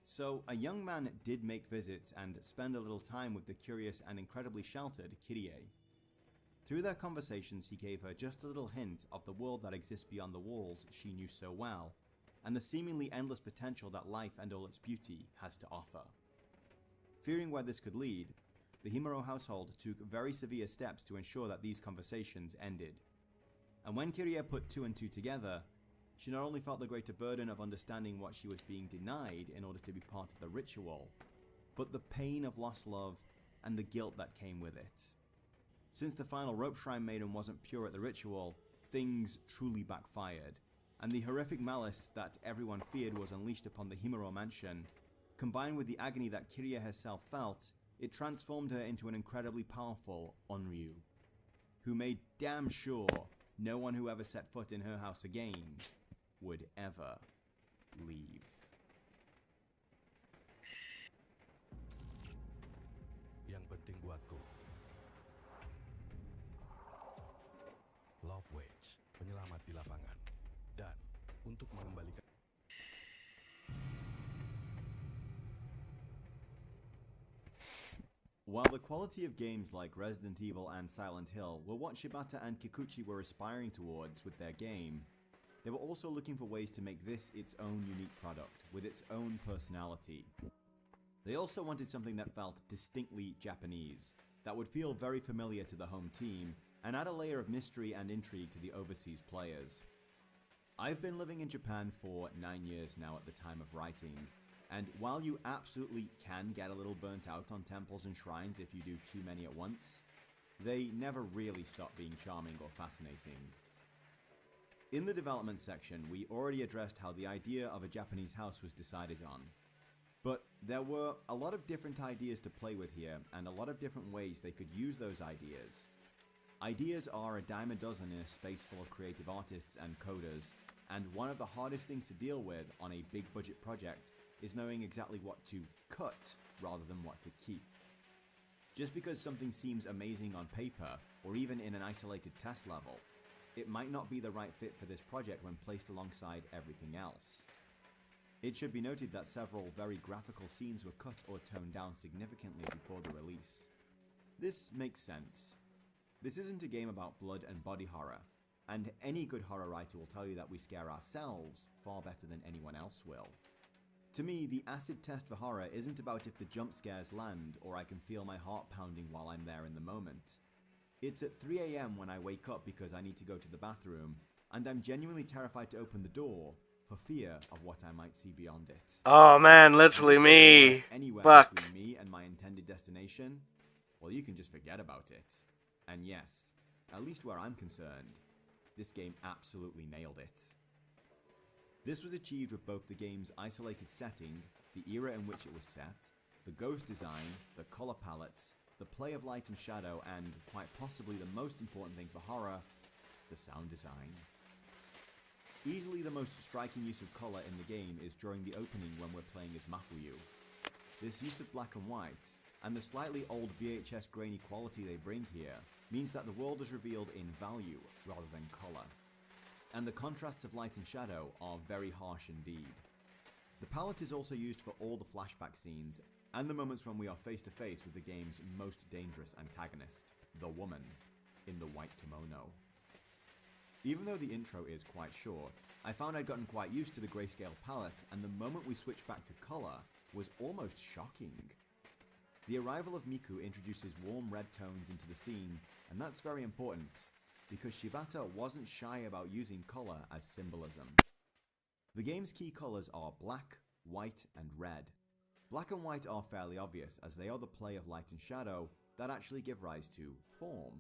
So a young man did make visits and spend a little time with the curious and incredibly sheltered Kirie. Through their conversations he gave her just a little hint of the world that exists beyond the walls she knew so well, and the seemingly endless potential that life and all its beauty has to offer. Fearing where this could lead, the Himuro household took very severe steps to ensure that these conversations ended. And when Kirie put 2 and 2 together, she not only felt the greater burden of understanding what she was being denied in order to be part of the ritual, but the pain of lost love and the guilt that came with it. Since the final Rope Shrine Maiden wasn't pure at the ritual, things truly backfired, and the horrific malice that everyone feared was unleashed upon the Himuro mansion, combined with the agony that Kirie herself felt, it transformed her into an incredibly powerful Onryu, who made damn sure no one who ever set foot in her house again would ever leave. Yang penting buatku, Love Wage, penyelamat di lapangan, dan untuk mengembalikan. While the quality of games like Resident Evil and Silent Hill were what Shibata and Kikuchi were aspiring towards with their game, they were also looking for ways to make this its own unique product, with its own personality. They also wanted something that felt distinctly Japanese, that would feel very familiar to the home team, and add a layer of mystery and intrigue to the overseas players. I've been living in Japan for 9 years now at the time of writing, and while you absolutely can get a little burnt out on temples and shrines if you do too many at once, they never really stop being charming or fascinating. In the development section, we already addressed how the idea of a Japanese house was decided on. But there were a lot of different ideas to play with here, and a lot of different ways they could use those ideas. Ideas are a dime a dozen in a space full of creative artists and coders, and one of the hardest things to deal with on a big budget project is knowing exactly what to cut rather than what to keep. Just because something seems amazing on paper, or even in an isolated test level, it might not be the right fit for this project when placed alongside everything else. It should be noted that several very graphical scenes were cut or toned down significantly before the release. This makes sense. This isn't a game about blood and body horror, and any good horror writer will tell you that we scare ourselves far better than anyone else will. To me, the acid test for horror isn't about if the jump scares land or I can feel my heart pounding while I'm there in the moment. It's at 3 AM when I wake up because I need to go to the bathroom, and I'm genuinely terrified to open the door for fear of what I might see beyond it. Oh man, literally me. Anywhere Fuck. between me and my intended destination, well, you can just forget about it. And yes, at least where I'm concerned, this game absolutely nailed it. This was achieved with both the game's isolated setting, the era in which it was set, the ghost design, the color palettes, the play of light and shadow, and quite possibly the most important thing for horror, the sound design. Easily the most striking use of color in the game is during the opening when we're playing as Mafuyu. This use of black and white, and the slightly old VHS grainy quality they bring here, means that the world is revealed in value rather than color. And the contrasts of light and shadow are very harsh indeed. The palette is also used for all the flashback scenes, and the moments when we are face to face with the game's most dangerous antagonist, the woman, in the white kimono. Even though the intro is quite short, I found I'd gotten quite used to the grayscale palette, and the moment we switched back to color was almost shocking. The arrival of Miku introduces warm red tones into the scene, and that's very important, because Shibata wasn't shy about using color as symbolism. The game's key colors are black, white, and red. Black and white are fairly obvious, as they are the play of light and shadow that actually give rise to form.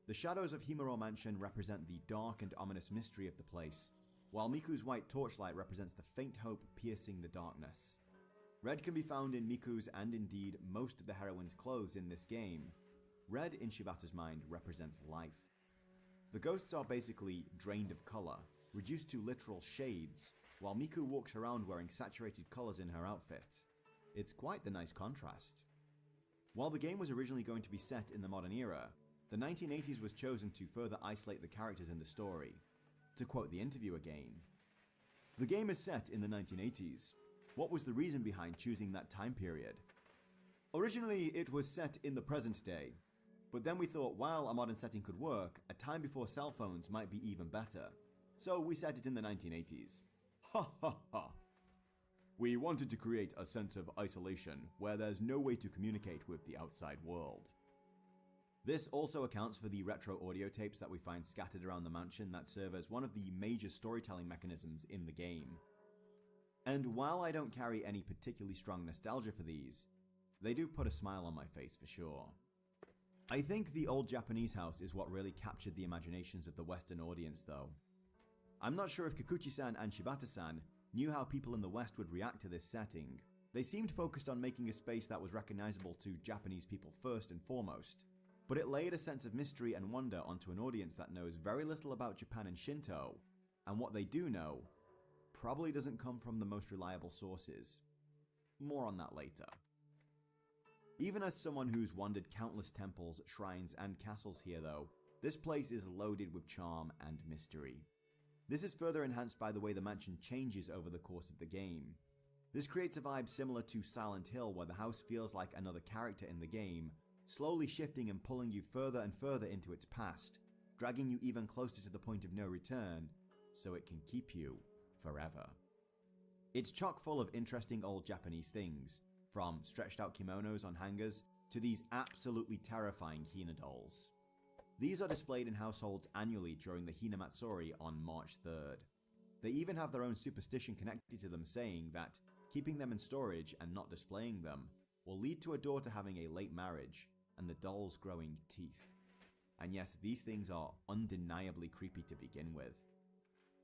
The shadows of Himuro Mansion represent the dark and ominous mystery of the place, while Miku's white torchlight represents the faint hope piercing the darkness. Red can be found in Miku's and indeed most of the heroine's clothes in this game. Red, in Shibata's mind, represents life. The ghosts are basically drained of color, reduced to literal shades, while Miku walks around wearing saturated colors in her outfit. It's quite the nice contrast. While the game was originally going to be set in the modern era, the 1980s was chosen to further isolate the characters in the story. To quote the interview again, "The game is set in the 1980s. What was the reason behind choosing that time period? Originally, it was set in the present day, but then we thought while a modern setting could work, a time before cell phones might be even better. So we set it in the 1980s. Ha ha ha. We wanted to create a sense of isolation where there's no way to communicate with the outside world." This also accounts for the retro audio tapes that we find scattered around the mansion that serve as one of the major storytelling mechanisms in the game. And while I don't carry any particularly strong nostalgia for these, they do put a smile on my face for sure. I think the old Japanese house is what really captured the imaginations of the Western audience though. I'm not sure if Kikuchi-san and Shibata-san knew how people in the West would react to this setting. They seemed focused on making a space that was recognizable to Japanese people first and foremost. but it layered a sense of mystery and wonder onto an audience that knows very little about Japan and Shinto, and what they do know probably doesn't come from the most reliable sources. More on that later. Even as someone who's wandered countless temples, shrines, and castles here though, this place is loaded with charm and mystery. This is further enhanced by the way the mansion changes over the course of the game. This creates a vibe similar to Silent Hill, where the house feels like another character in the game, slowly shifting and pulling you further and further into its past, dragging you even closer to the point of no return, so it can keep you forever. It's chock full of interesting old Japanese things, from stretched out kimonos on hangers to these absolutely terrifying Hina dolls. These are displayed in households annually during the Hina Matsuri on March 3rd. They even have their own superstition connected to them, saying that keeping them in storage and not displaying them will lead to a daughter having a late marriage and the dolls growing teeth. And yes, these things are undeniably creepy to begin with.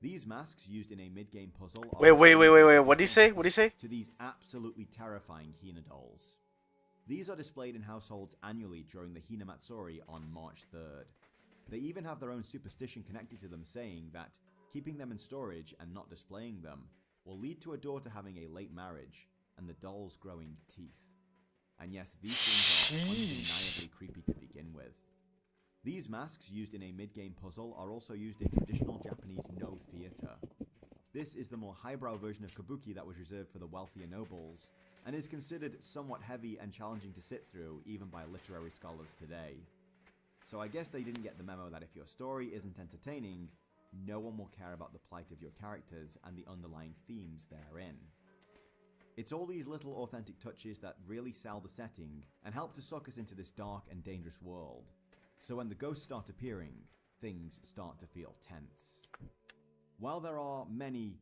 These masks used in a mid-game puzzle are Wait, what do you say? What do you say? To these absolutely terrifying Hina dolls. These are displayed in households annually during the Hina Matsuri on March 3rd. They even have their own superstition connected to them, saying that keeping them in storage and not displaying them will lead to a daughter having a late marriage and the dolls growing teeth. And yes, these things are undeniably creepy to begin with. These masks used in a mid-game puzzle are also used in traditional Japanese no theater. This is the more highbrow version of kabuki that was reserved for the wealthier nobles, and is considered somewhat heavy and challenging to sit through even by literary scholars today. So I guess they didn't get the memo that if your story isn't entertaining, no one will care about the plight of your characters and the underlying themes therein. It's all these little authentic touches that really sell the setting and help to suck us into this dark and dangerous world. So when the ghosts start appearing, things start to feel tense. While there are many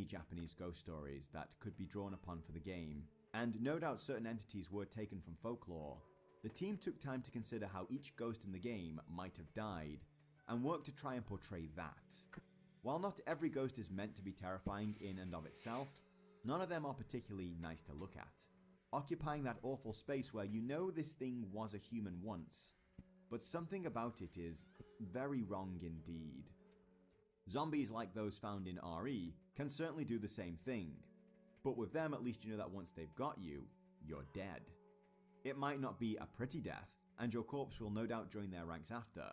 Japanese ghost stories that could be drawn upon for the game, and no doubt certain entities were taken from folklore, the team took time to consider how each ghost in the game might have died, and worked to try and portray that. While not every ghost is meant to be terrifying in and of itself, none of them are particularly nice to look at, occupying that awful space where you know this thing was a human once, but something about it is very wrong indeed. Zombies like those found in RE can certainly do the same thing, but with them at least you know that once they've got you, you're dead. It might not be a pretty death, and your corpse will no doubt join their ranks after,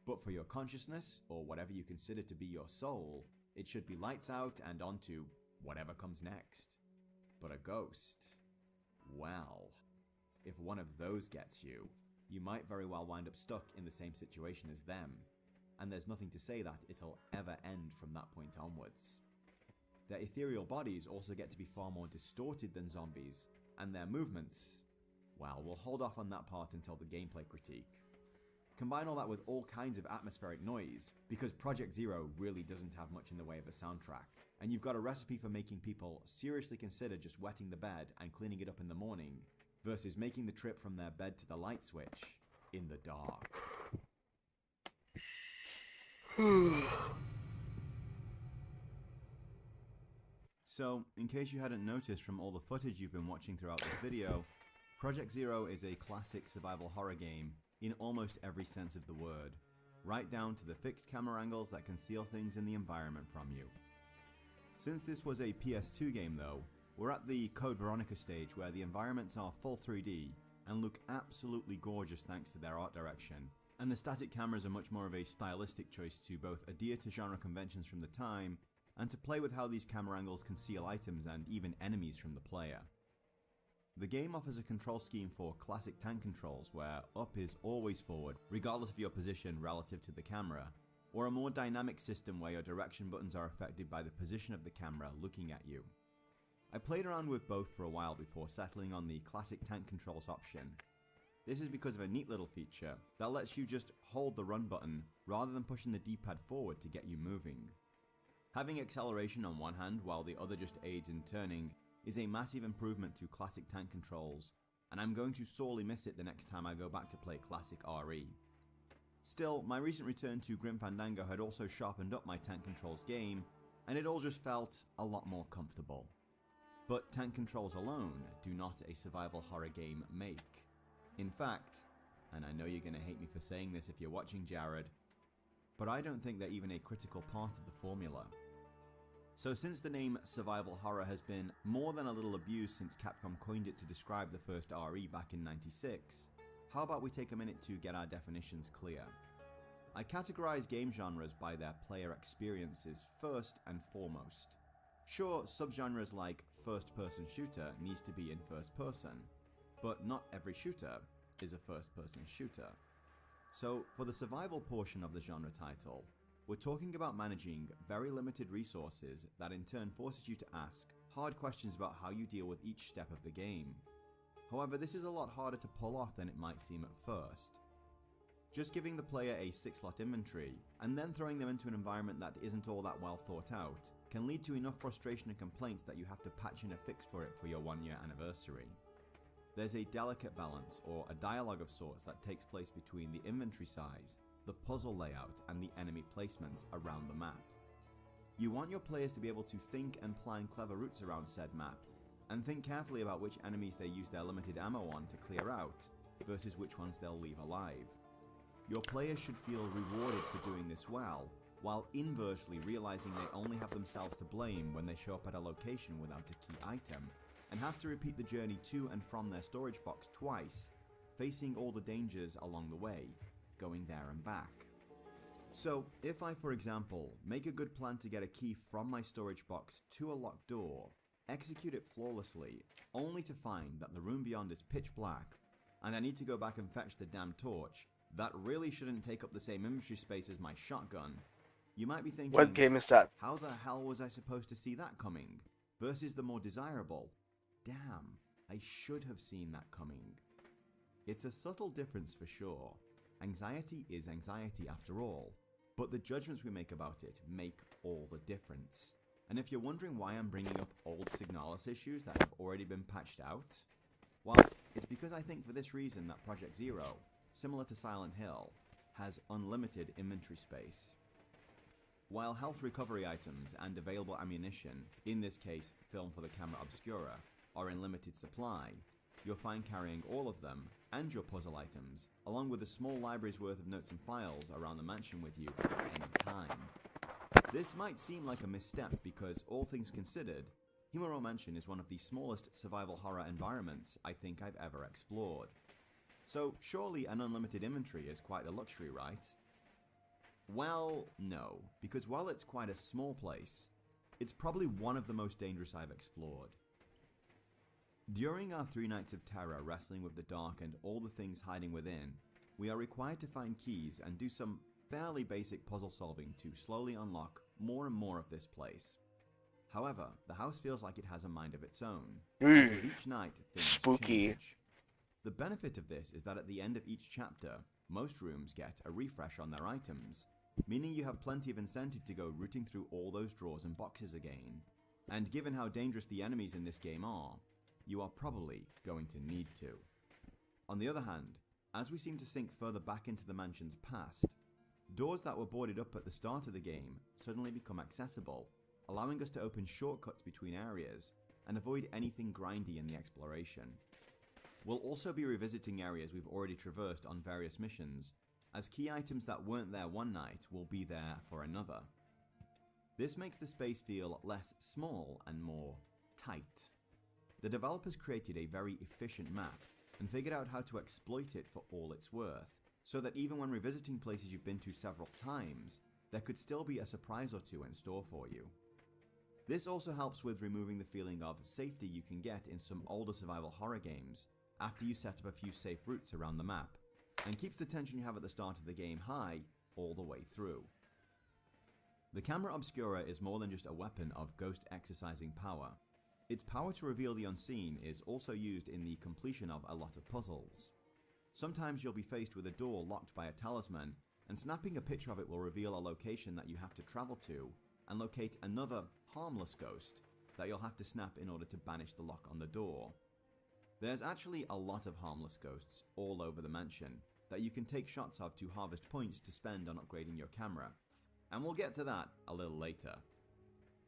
but for your consciousness, or whatever you consider to be your soul, it should be lights out and on to whatever comes next. But a ghost, well, if one of those gets you, you might very well wind up stuck in the same situation as them, and there's nothing to say that it'll ever end from that point onwards. Their ethereal bodies also get to be far more distorted than zombies, and their movements, well, we'll hold off on that part until the gameplay critique. Combine all that with all kinds of atmospheric noise, because Project Zero really doesn't have much in the way of a soundtrack, and you've got a recipe for making people seriously consider just wetting the bed and cleaning it up in the morning, versus making the trip from their bed to the light switch in the dark. So, in case you hadn't noticed from all the footage you've been watching throughout this video, Project Zero is a classic survival horror game in almost every sense of the word, right down to the fixed camera angles that conceal things in the environment from you. Since this was a PS2 game though, we're at the Code Veronica stage where the environments are full 3D and look absolutely gorgeous thanks to their art direction, and the static cameras are much more of a stylistic choice to both adhere to genre conventions from the time and to play with how these camera angles conceal items and even enemies from the player. The game offers a control scheme for classic tank controls where up is always forward regardless of your position relative to the camera, or a more dynamic system where your direction buttons are affected by the position of the camera looking at you. I played around with both for a while before settling on the classic tank controls option. This is because of a neat little feature that lets you just hold the run button rather than pushing the D-pad forward to get you moving. Having acceleration on one hand while the other just aids in turning is a massive improvement to classic tank controls, and I'm going to sorely miss it the next time I go back to play classic RE. Still, my recent return to Grim Fandango had also sharpened up my tank controls game, and it all just felt a lot more comfortable. But tank controls alone do not a survival horror game make. In fact, and I know you're gonna hate me for saying this if you're watching, Jared, but I don't think they're even a critical part of the formula. So since the name survival horror has been more than a little abused since Capcom coined it to describe the first RE back in '96, how about we take a minute to get our definitions clear? I categorize game genres by their player experiences first and foremost. Sure, subgenres like first-person shooter needs to be in first person, but not every shooter is a first-person shooter. So, for the survival portion of the genre title, we're talking about managing very limited resources that in turn forces you to ask hard questions about how you deal with each step of the game. However, this is a lot harder to pull off than it might seem at first. Just giving the player a 6-slot inventory, and then throwing them into an environment that isn't all that well thought out, can lead to enough frustration and complaints that you have to patch in a fix for it for your 1-year anniversary. There's a delicate balance, or a dialogue of sorts, that takes place between the inventory size, the puzzle layout, and the enemy placements around the map. You want your players to be able to think and plan clever routes around said map, and think carefully about which enemies they use their limited ammo on to clear out, versus which ones they'll leave alive. Your players should feel rewarded for doing this well, while inversely realizing they only have themselves to blame when they show up at a location without a key item, and have to repeat the journey to and from their storage box twice, facing all the dangers along the way, going there and back. So, if I, for example, make a good plan to get a key from my storage box to a locked door, execute it flawlessly, only to find that the room beyond is pitch black, and I need to go back and fetch the damn torch, that really shouldn't take up the same inventory space as my shotgun, you might be thinking, What game is that? How the hell was I supposed to see that coming? Versus the more desirable, damn, I should have seen that coming. It's a subtle difference for sure. Anxiety is anxiety after all, but the judgments we make about it make all the difference. And if you're wondering why I'm bringing up old Signalis issues that have already been patched out, well, it's because I think for this reason that Project Zero, similar to Silent Hill, has unlimited inventory space. While health recovery items and available ammunition, in this case film for the camera obscura, are in limited supply, you're fine carrying all of them, and your puzzle items, along with a small library's worth of notes and files around the mansion with you at any time. This might seem like a misstep because, all things considered, Himuro Mansion is one of the smallest survival horror environments I think I've ever explored. So surely an unlimited inventory is quite a luxury, right? Well, no, because while it's quite a small place, it's probably one of the most dangerous I've explored. During our 3 nights of terror wrestling with the dark and all the things hiding within, we are required to find keys and do some fairly basic puzzle solving to slowly unlock more and more of this place. However, the house feels like it has a mind of its own, as with each night things Spooky. change. The benefit of this is that at the end of each chapter, most rooms get a refresh on their items, meaning you have plenty of incentive to go rooting through all those drawers and boxes again. And given how dangerous the enemies in this game are, you are probably going to need to. On the other hand, as we seem to sink further back into the mansion's past, doors that were boarded up at the start of the game suddenly become accessible, allowing us to open shortcuts between areas and avoid anything grindy in the exploration. We'll also be revisiting areas we've already traversed on various missions, as key items that weren't there one night will be there for another. This makes the space feel less small and more tight. The developers created a very efficient map and figured out how to exploit it for all it's worth, so that even when revisiting places you've been to several times, there could still be a surprise or two in store for you. This also helps with removing the feeling of safety you can get in some older survival horror games after you set up a few safe routes around the map, and keeps the tension you have at the start of the game high all the way through. The camera obscura is more than just a weapon of ghost exercising power. Its power to reveal the unseen is also used in the completion of a lot of puzzles. Sometimes you'll be faced with a door locked by a talisman, and snapping a picture of it will reveal a location that you have to travel to, and locate another harmless ghost that you'll have to snap in order to banish the lock on the door. There's actually a lot of harmless ghosts all over the mansion that you can take shots of to harvest points to spend on upgrading your camera, and we'll get to that a little later.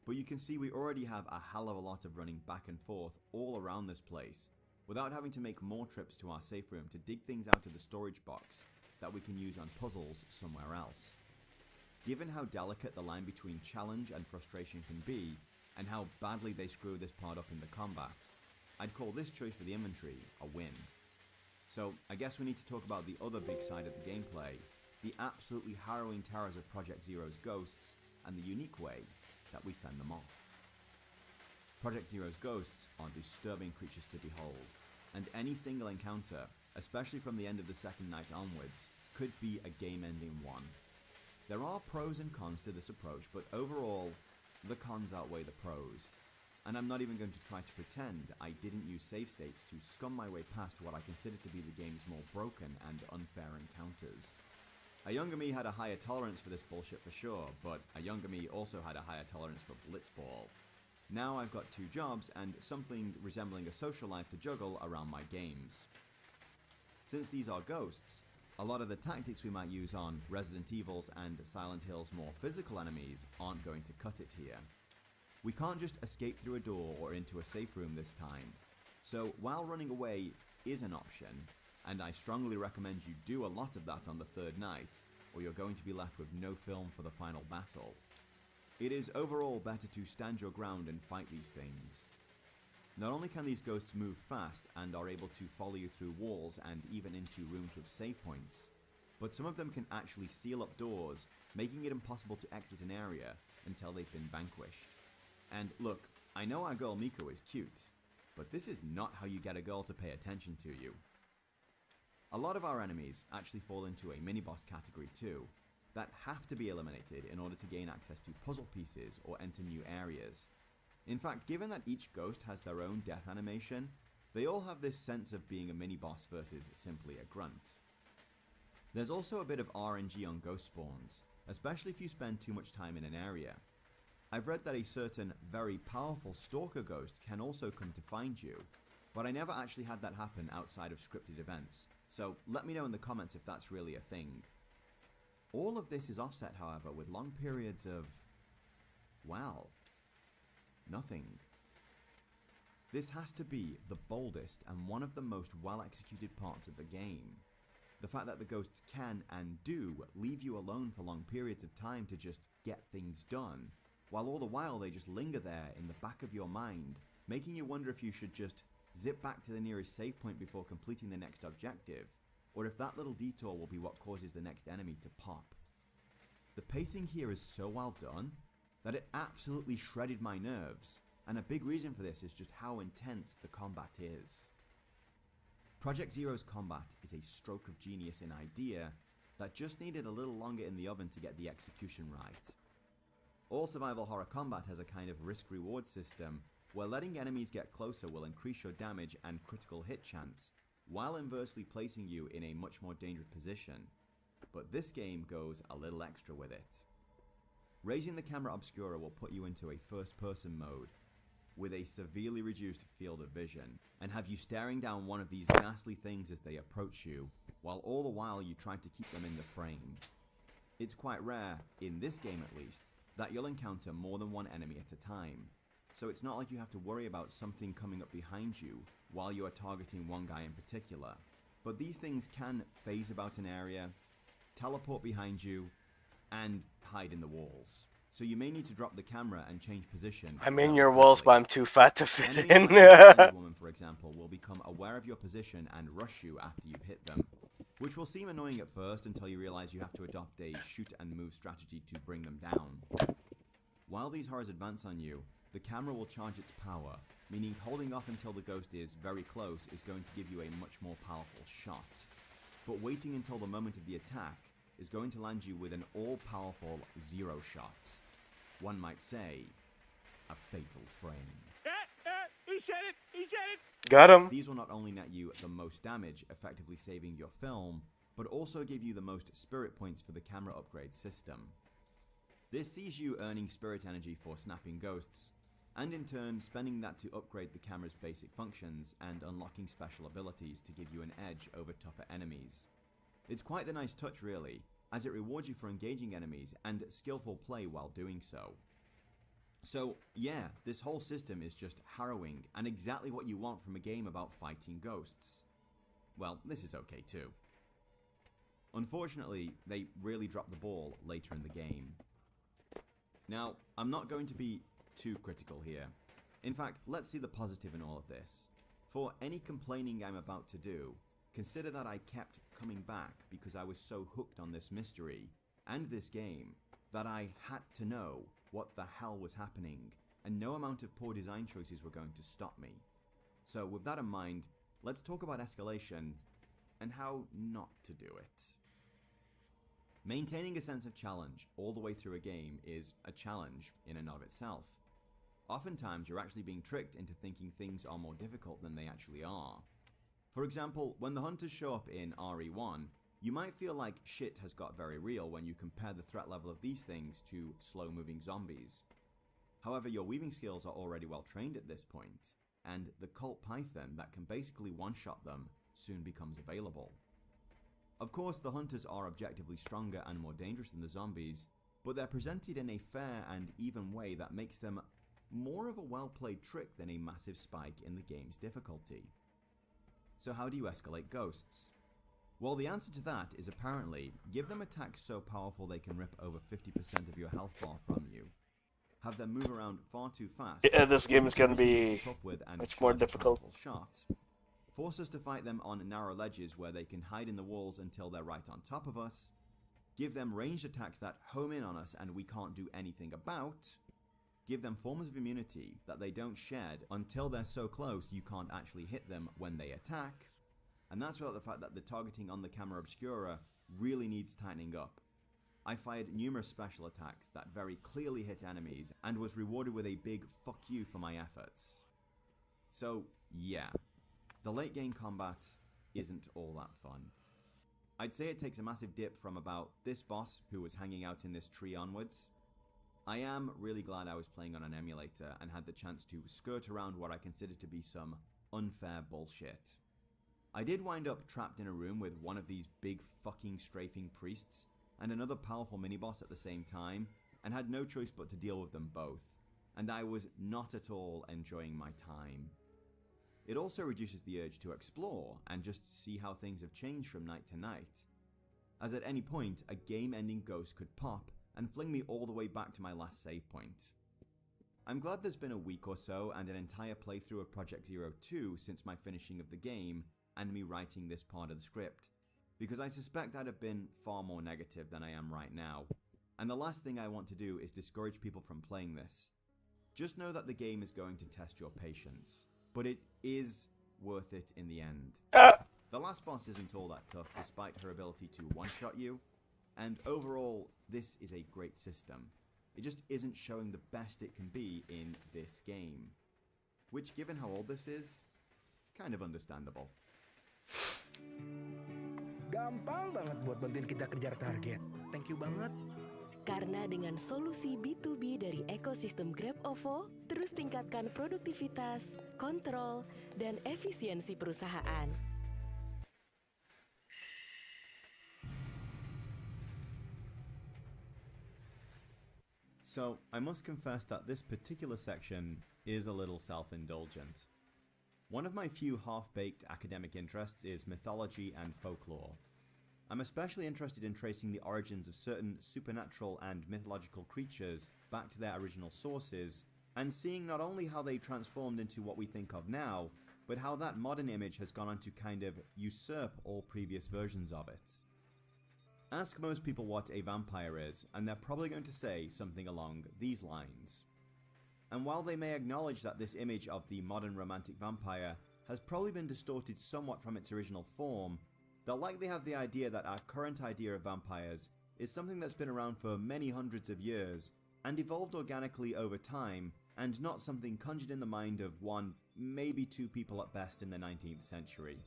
But you can see we already have a hell of a lot of running back and forth all around this place, without having to make more trips to our safe room to dig things out of the storage box that we can use on puzzles somewhere else. Given how delicate the line between challenge and frustration can be, and how badly they screw this part up in the combat, I'd call this choice for the inventory a win. So I guess we need to talk about the other big side of the gameplay, the absolutely harrowing terrors of Project Zero's ghosts, and the unique way that we fend them off. Project Zero's ghosts are disturbing creatures to behold, and any single encounter, especially from the end of the second night onwards, could be a game-ending one. There are pros and cons to this approach, but overall, the cons outweigh the pros. And I'm not even going to try to pretend I didn't use save states to scum my way past what I consider to be the game's more broken and unfair encounters. A younger me had a higher tolerance for this bullshit for sure, but a younger me also had a higher tolerance for blitzball. Now I've got 2 jobs and something resembling a social life to juggle around my games. Since these are ghosts, a lot of the tactics we might use on Resident Evil's and Silent Hill's more physical enemies aren't going to cut it here. We can't just escape through a door or into a safe room this time, so while running away is an option, and I strongly recommend you do a lot of that on the 3rd night, or you're going to be left with no film for the final battle, it is overall better to stand your ground and fight these things. Not only can these ghosts move fast and are able to follow you through walls and even into rooms with save points, but some of them can actually seal up doors, making it impossible to exit an area until they've been vanquished. And look, I know our girl Miko is cute, but this is not how you get a girl to pay attention to you. A lot of our enemies actually fall into a mini-boss category too, that have to be eliminated in order to gain access to puzzle pieces or enter new areas. In fact, given that each ghost has their own death animation, they all have this sense of being a mini-boss versus simply a grunt. There's also a bit of RNG on ghost spawns, especially if you spend too much time in an area. I've read that a certain very powerful stalker ghost can also come to find you, but I never actually had that happen outside of scripted events, so let me know in the comments if that's really a thing. All of this is offset, however, with long periods of, well, nothing. This has to be the boldest and one of the most well-executed parts of the game. The fact that the ghosts can and do leave you alone for long periods of time to just get things done, while all the while they just linger there in the back of your mind, making you wonder if you should just zip back to the nearest save point before completing the next objective, or if that little detour will be what causes the next enemy to pop. The pacing here is so well done that it absolutely shredded my nerves, and a big reason for this is just how intense the combat is. Project Zero's combat is a stroke of genius in idea that just needed a little longer in the oven to get the execution right. All survival horror combat has a kind of risk-reward system where letting enemies get closer will increase your damage and critical hit chance, while inversely placing you in a much more dangerous position. But this game goes a little extra with it. Raising the camera obscura will put you into a first-person mode with a severely reduced field of vision, and have you staring down one of these ghastly things as they approach you, while all the while you try to keep them in the frame. It's quite rare, in this game at least, that you'll encounter more than one enemy at a time, so it's not like you have to worry about something coming up behind you while you are targeting one guy in particular. But these things can phase about an area, teleport behind you, and hide in the walls. So you may need to drop the camera and change position. I'm in your walls, but I'm too fat to fit Enemies in. like the Slender Woman, for example, will become aware of your position and rush you after you've hit them, which will seem annoying at first until you realize you have to adopt a shoot and move strategy to bring them down. While these horrors advance on you, the camera will charge its power, meaning holding off until the ghost is very close is going to give you a much more powerful shot. But waiting until the moment of the attack is going to land you with an all-powerful zero shot. One might say, a fatal frame. He said it! He said it! Got him! These will not only net you the most damage, effectively saving your film, but also give you the most spirit points for the camera upgrade system. This sees you earning spirit energy for snapping ghosts, and in turn spending that to upgrade the camera's basic functions and unlocking special abilities to give you an edge over tougher enemies. It's quite the nice touch really, as it rewards you for engaging enemies and skillful play while doing so. So yeah, this whole system is just harrowing and exactly what you want from a game about fighting ghosts. Well, this is okay too. Unfortunately, they really dropped the ball later in the game. Now, I'm not going to be too critical here. In fact, let's see the positive in all of this. For any complaining I'm about to do, consider that I kept coming back because I was so hooked on this mystery and this game that I had to know what the hell was happening, and no amount of poor design choices were going to stop me. So with that in mind, let's talk about escalation and how not to do it. Maintaining a sense of challenge all the way through a game is a challenge in and of itself. Oftentimes you're actually being tricked into thinking things are more difficult than they actually are. For example, when the hunters show up in RE1, you might feel like shit has got very real when you compare the threat level of these things to slow-moving zombies. However, your weaving skills are already well trained at this point, and the cult python that can basically one-shot them soon becomes available. Of course, the hunters are objectively stronger and more dangerous than the zombies, but they're presented in a fair and even way that makes them more of a well-played trick than a massive spike in the game's difficulty. So how do you escalate ghosts? Well, the answer to that is apparently give them attacks so powerful they can rip over 50% of your health bar from you. Have them move around far too fast. Yeah, this game is gonna be keep up with and much more charge a difficult. powerful shot. Force us to fight them on narrow ledges where they can hide in the walls until they're right on top of us. Give them ranged attacks that home in on us and we can't do anything about. Give them forms of immunity that they don't shed until they're so close you can't actually hit them when they attack. And that's without the fact that the targeting on the camera obscura really needs tightening up. I fired numerous special attacks that very clearly hit enemies and was rewarded with a big fuck you for my efforts. So yeah, the late game combat isn't all that fun. I'd say it takes a massive dip from about this boss who was hanging out in this tree onwards. I am really glad I was playing on an emulator and had the chance to skirt around what I consider to be some unfair bullshit. I did wind up trapped in a room with one of these big fucking strafing priests and another powerful mini-boss at the same time, and had no choice but to deal with them both, and I was not at all enjoying my time. It also reduces the urge to explore and just see how things have changed from night to night, as at any point a game-ending ghost could pop and fling me all the way back to my last save point. I'm glad there's been a week or so and an entire playthrough of Project Zero 2 since my finishing of the game and me writing this part of the script, because I suspect I'd have been far more negative than I am right now, and the last thing I want to do is discourage people from playing this. Just know that the game is going to test your patience, but it is worth it in the end. The last boss isn't all that tough despite her ability to one-shot you, and overall this is a great system. It just isn't showing the best it can be in this game, which given how old this is, it's kind of understandable. Gampang banget buat bantuin kita kejar target. Thank you banget. Karena dengan solusi B2B dari ekosistem GrabOvo, terus tingkatkan produktivitas, kontrol, dan efisiensi perusahaan. So, I must confess that this particular section is a little self-indulgent. One of my few half-baked academic interests is mythology and folklore. I'm especially interested in tracing the origins of certain supernatural and mythological creatures back to their original sources, and seeing not only how they transformed into what we think of now, but how that modern image has gone on to kind of usurp all previous versions of it. Ask most people what a vampire is, and they're probably going to say something along these lines. And while they may acknowledge that this image of the modern romantic vampire has probably been distorted somewhat from its original form, they'll likely have the idea that our current idea of vampires is something that's been around for many hundreds of years and evolved organically over time, and not something conjured in the mind of one, maybe two people at best in the 19th century.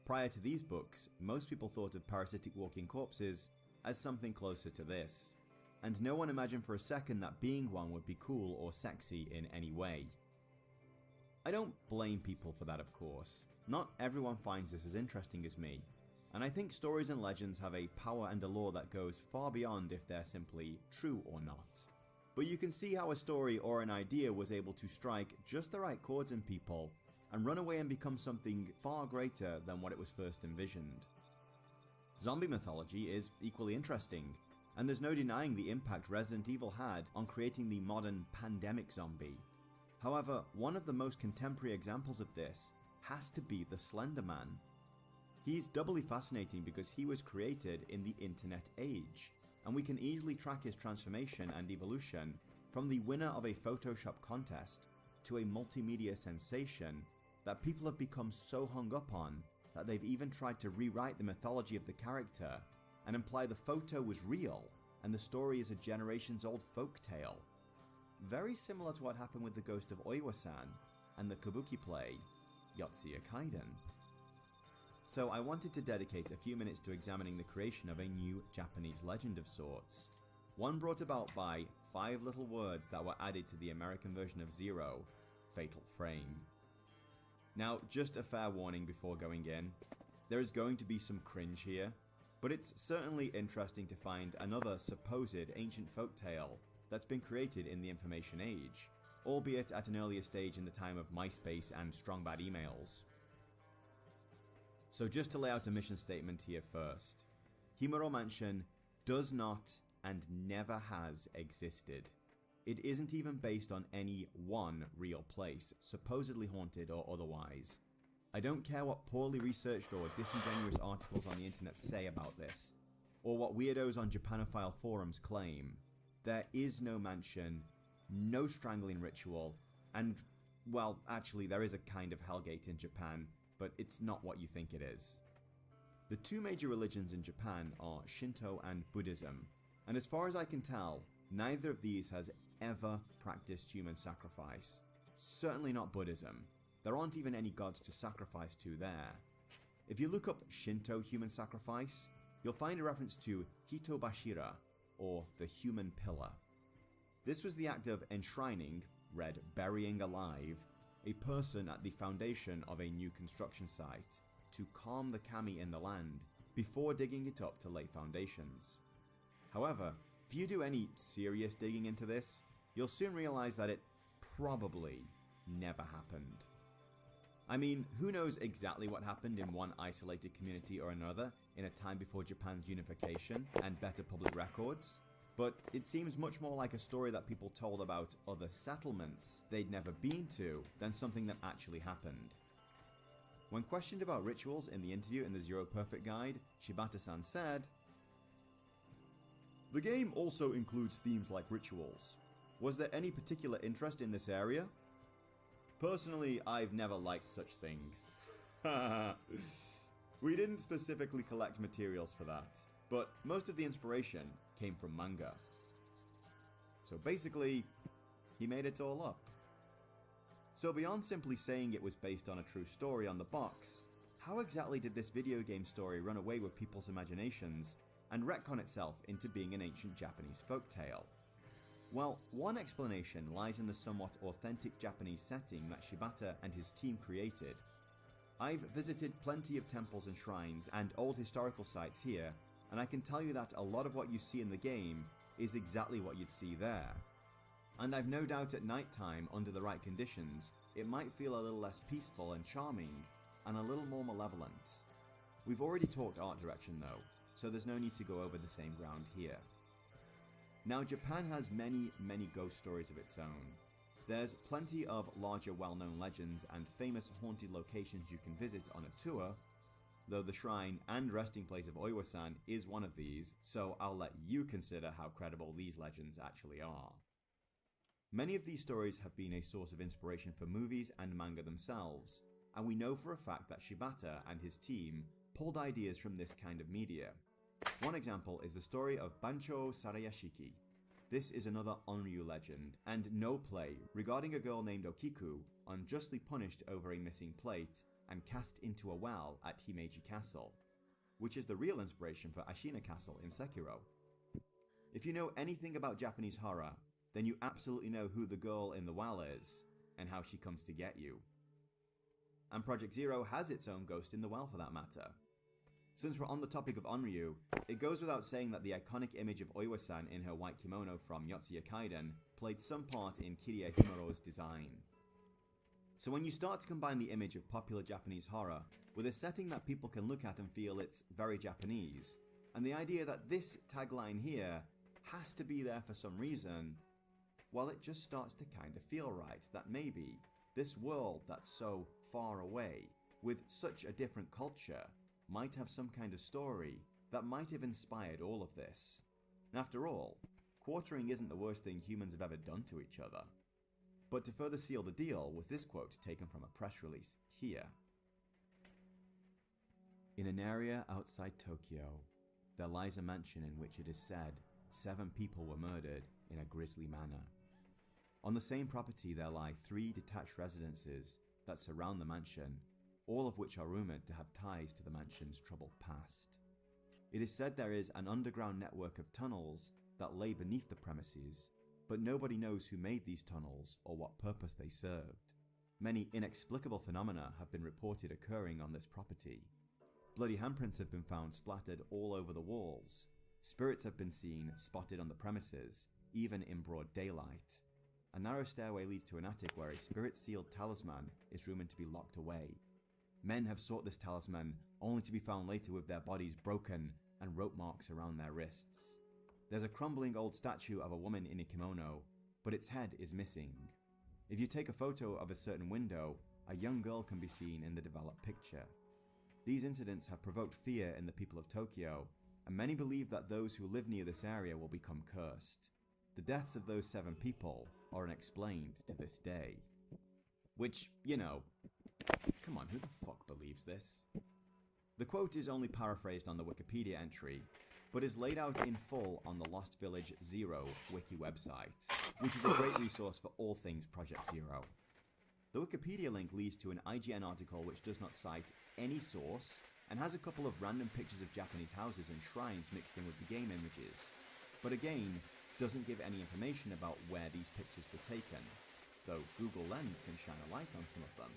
Prior to these books, most people thought of parasitic walking corpses as something closer to this, and no one imagined for a second that being one would be cool or sexy in any way. I don't blame people for that, of course. Not everyone finds this as interesting as me, and I think stories and legends have a power and a lore that goes far beyond if they're simply true or not. But you can see how a story or an idea was able to strike just the right chords in people and run away and become something far greater than what it was first envisioned. Zombie mythology is equally interesting, and there's no denying the impact Resident Evil had on creating the modern pandemic zombie. However, one of the most contemporary examples of this has to be the Slender Man. He's doubly fascinating because he was created in the internet age, and we can easily track his transformation and evolution from the winner of a Photoshop contest to a multimedia sensation that people have become so hung up on that they've even tried to rewrite the mythology of the character and imply the photo was real and the story is a generations old folktale. Very similar to what happened with the ghost of Oiwa-san and the kabuki play Yotsuya Kaiden. So I wanted to dedicate a few minutes to examining the creation of a new Japanese legend of sorts, one brought about by 5 little words that were added to the American version of Zero, Fatal Frame. Now, just a fair warning before going in, there is going to be some cringe here, but it's certainly interesting to find another supposed ancient folktale that's been created in the information age, albeit at an earlier stage in the time of MySpace and strong bad emails. So just to lay out a mission statement here first, Himuro Mansion does not and never has existed. It isn't even based on any one real place, supposedly haunted or otherwise. I don't care what poorly researched or disingenuous articles on the internet say about this, or what weirdos on Japanophile forums claim. There is no mansion, no strangling ritual, and, well, actually there is a kind of Hellgate in Japan, but it's not what you think it is. The 2 major religions in Japan are Shinto and Buddhism, and as far as I can tell, neither of these has ever practiced human sacrifice. Certainly not Buddhism. There aren't even any gods to sacrifice to there. If you look up Shinto human sacrifice, you'll find a reference to Hitobashira, or the human pillar. This was the act of enshrining, read burying alive, a person at the foundation of a new construction site to calm the kami in the land before digging it up to lay foundations. However, if you do any serious digging into this, you'll soon realize that it probably never happened. I mean, who knows exactly what happened in one isolated community or another in a time before Japan's unification and better public records? But it seems much more like a story that people told about other settlements they'd never been to than something that actually happened. When questioned about rituals in the interview in the Zero Perfect Guide, Shibata-san said, "The game also includes themes like rituals. Was there any particular interest in this area? Personally, I've never liked such things. We didn't specifically collect materials for that, but most of the inspiration came from manga." So basically, he made it all up. So beyond simply saying it was based on a true story on the box, how exactly did this video game story run away with people's imaginations and retcon itself into being an ancient Japanese folktale? Well, one explanation lies in the somewhat authentic Japanese setting that Shibata and his team created. I've visited plenty of temples and shrines and old historical sites here, and I can tell you that a lot of what you see in the game is exactly what you'd see there. And I've no doubt at night time, under the right conditions, it might feel a little less peaceful and charming, and a little more malevolent. We've already talked art direction though, so there's no need to go over the same ground here. Now, Japan has many ghost stories of its own. There's plenty of larger well-known legends and famous haunted locations you can visit on a tour, though the shrine and resting place of Oiwa-san is one of these, so I'll let you consider how credible these legends actually are. Many of these stories have been a source of inspiration for movies and manga themselves, and we know for a fact that Shibata and his team pulled ideas from this kind of media. One example is the story of Bancho Sarayashiki. This is another Onryu legend, and no play regarding a girl named Okiku unjustly punished over a missing plate and cast into a well at Himeji Castle, which is the real inspiration for Ashina Castle in Sekiro. If you know anything about Japanese horror, then you absolutely know who the girl in the well is, and how she comes to get you. And Project Zero has its own ghost in the well for that matter. Since we're on the topic of Onryu, it goes without saying that the iconic image of Oiwa-san in her white kimono from Yotsuya Kaiden played some part in Kiria Himuro's design. So when you start to combine the image of popular Japanese horror with a setting that people can look at and feel it's very Japanese, and the idea that this tagline here has to be there for some reason, well, it just starts to kind of feel right that maybe this world that's so far away, with such a different culture, might have some kind of story that might have inspired all of this. After all, quartering isn't the worst thing humans have ever done to each other. But to further seal the deal was this quote taken from a press release here. In an area outside Tokyo, there lies a mansion in which it is said 7 people were murdered in a grisly manner. On the same property there lie 3 detached residences that surround the mansion, all of which are rumoured to have ties to the mansion's troubled past. It is said there is an underground network of tunnels that lay beneath the premises, but nobody knows who made these tunnels or what purpose they served. Many inexplicable phenomena have been reported occurring on this property. Bloody handprints have been found splattered all over the walls. Spirits have been seen spotted on the premises, even in broad daylight. A narrow stairway leads to an attic where a spirit-sealed talisman is rumoured to be locked away. Men have sought this talisman, only to be found later with their bodies broken and rope marks around their wrists. There's a crumbling old statue of a woman in a kimono, but its head is missing. If you take a photo of a certain window, a young girl can be seen in the developed picture. These incidents have provoked fear in the people of Tokyo, and many believe that those who live near this area will become cursed. The deaths of those 7 people are unexplained to this day. Which, you know, come on, who the fuck believes this? The quote is only paraphrased on the Wikipedia entry, but is laid out in full on the Lost Village Zero wiki website, which is a great resource for all things Project Zero. The Wikipedia link leads to an IGN article which does not cite any source, and has a couple of random pictures of Japanese houses and shrines mixed in with the game images, but again, doesn't give any information about where these pictures were taken, though Google Lens can shine a light on some of them.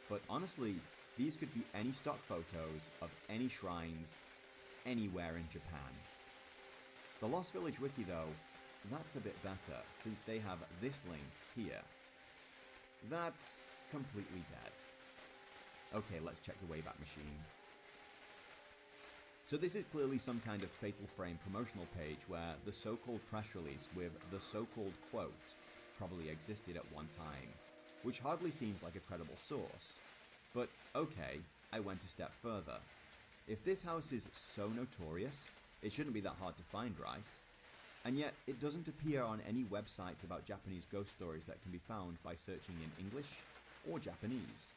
But honestly, these could be any stock photos of any shrines anywhere in Japan. The Lost Village wiki though, that's a bit better, since they have this link here. That's completely dead. Okay, let's check the Wayback Machine. So this is clearly some kind of Fatal Frame promotional page where the so-called press release with the so-called quote probably existed at one time, which hardly seems like a credible source. But okay, I went a step further. If this house is so notorious, it shouldn't be that hard to find, right? And yet, it doesn't appear on any websites about Japanese ghost stories that can be found by searching in English or Japanese.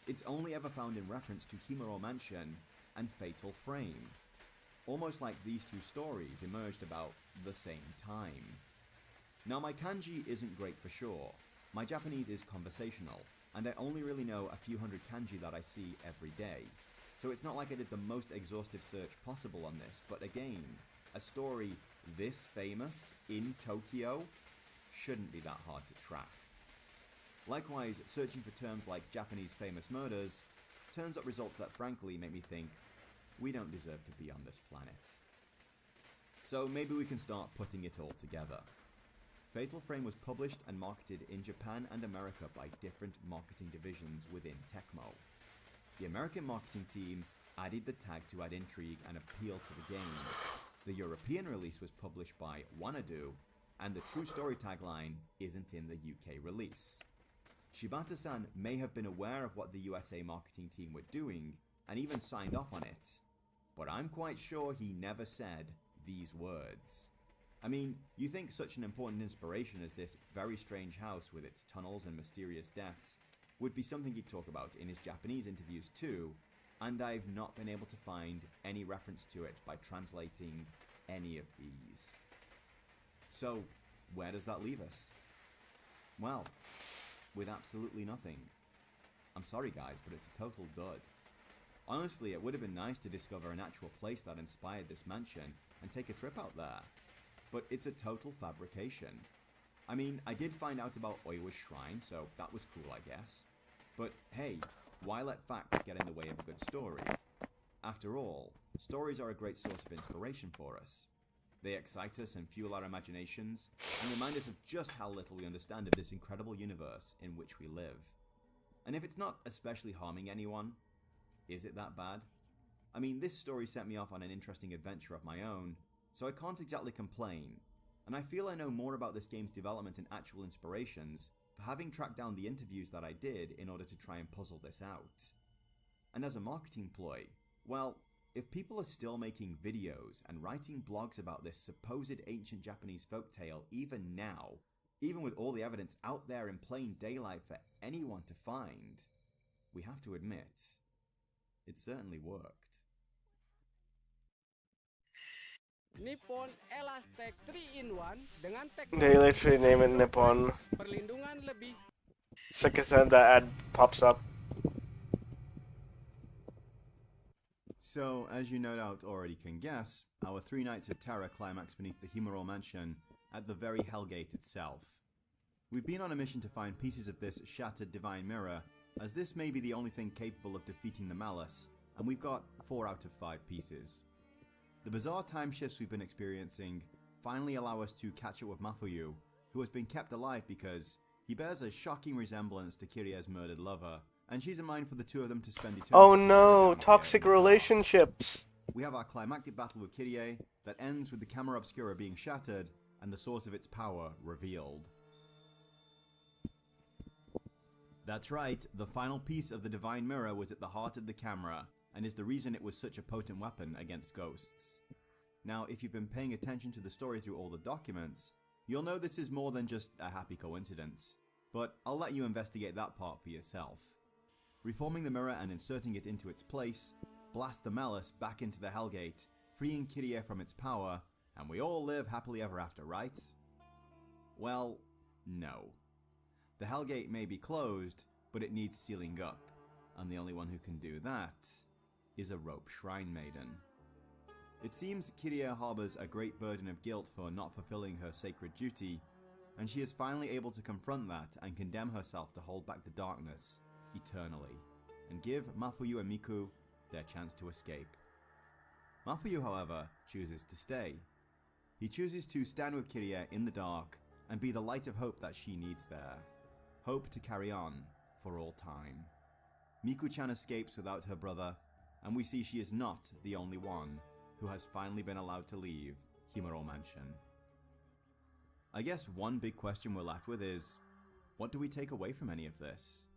It's only ever found in reference to Himuro Mansion and Fatal Frame. Almost like these two stories emerged about the same time. Now my kanji isn't great for sure. My Japanese is conversational, and I only really know a few hundred kanji that I see every day. So it's not like I did the most exhaustive search possible on this, but again, a story this famous in Tokyo shouldn't be that hard to track. Likewise, searching for terms like Japanese famous murders turns up results that frankly make me think we don't deserve to be on this planet. So maybe we can start putting it all together. Fatal Frame was published and marketed in Japan and America by different marketing divisions within Tecmo. The American marketing team added the tag to add intrigue and appeal to the game. The European release was published by Wanadu, and the true story tagline isn't in the UK release. Shibata-san may have been aware of what the USA marketing team were doing, and even signed off on it, but I'm quite sure he never said these words. I mean, you think such an important inspiration as this very strange house with its tunnels and mysterious deaths would be something he'd talk about in his Japanese interviews too, and I've not been able to find any reference to it by translating any of these. So, where does that leave us? Well, with absolutely nothing. I'm sorry guys, but it's a total dud. Honestly, it would have been nice to discover an actual place that inspired this mansion and take a trip out there, but it's a total fabrication. I mean, I did find out about Oiwa's shrine, so that was cool I guess. But hey, why let facts get in the way of a good story? After all, stories are a great source of inspiration for us. They excite us and fuel our imaginations, and remind us of just how little we understand of this incredible universe in which we live. And if it's not especially harming anyone, is it that bad? I mean, this story set me off on an interesting adventure of my own, so I can't exactly complain, and I feel I know more about this game's development and actual inspirations for having tracked down the interviews that I did in order to try and puzzle this out. And as a marketing ploy, well, if people are still making videos and writing blogs about this supposed ancient Japanese folktale even now, even with all the evidence out there in plain daylight for anyone to find, we have to admit, it certainly worked. Nippon Elastex 3-in-1 dengan They literally name it Nippon. perlindungan lebih. Second time that ad pops up. So, as you no doubt already can guess, our 3 Nights of Terror climax beneath the Himuro Mansion at the very Hellgate itself. We've been on a mission to find pieces of this shattered divine mirror, as this may be the only thing capable of defeating the malice, and we've got 4 out of 5 pieces. The bizarre time shifts we've been experiencing finally allow us to catch up with Mafuyu, who has been kept alive because he bears a shocking resemblance to Kirie's murdered lover, and she's in mind for the two of them to spend eternity Oh together no, down toxic here in the dark. relationships. We have our climactic battle with Kirie that ends with the camera obscura being shattered and the source of its power revealed. That's right, the final piece of the divine mirror was at the heart of the camera, and is the reason it was such a potent weapon against ghosts. Now, if you've been paying attention to the story through all the documents, you'll know this is more than just a happy coincidence, but I'll let you investigate that part for yourself. Reforming the mirror and inserting it into its place, blast the malice back into the Hellgate, freeing Kirie from its power, and we all live happily ever after, right? Well, no. The Hellgate may be closed, but it needs sealing up, and the only one who can do that is a rope shrine maiden. It seems Kirie harbors a great burden of guilt for not fulfilling her sacred duty, and she is finally able to confront that and condemn herself to hold back the darkness eternally, and give Mafuyu and Miku their chance to escape. Mafuyu, however, chooses to stay. He chooses to stand with Kirie in the dark and be the light of hope that she needs there. Hope to carry on for all time. Miku-chan escapes without her brother, and we see she is not the only one who has finally been allowed to leave Himuro Mansion. I guess one big question we're left with is, what do we take away from any of this?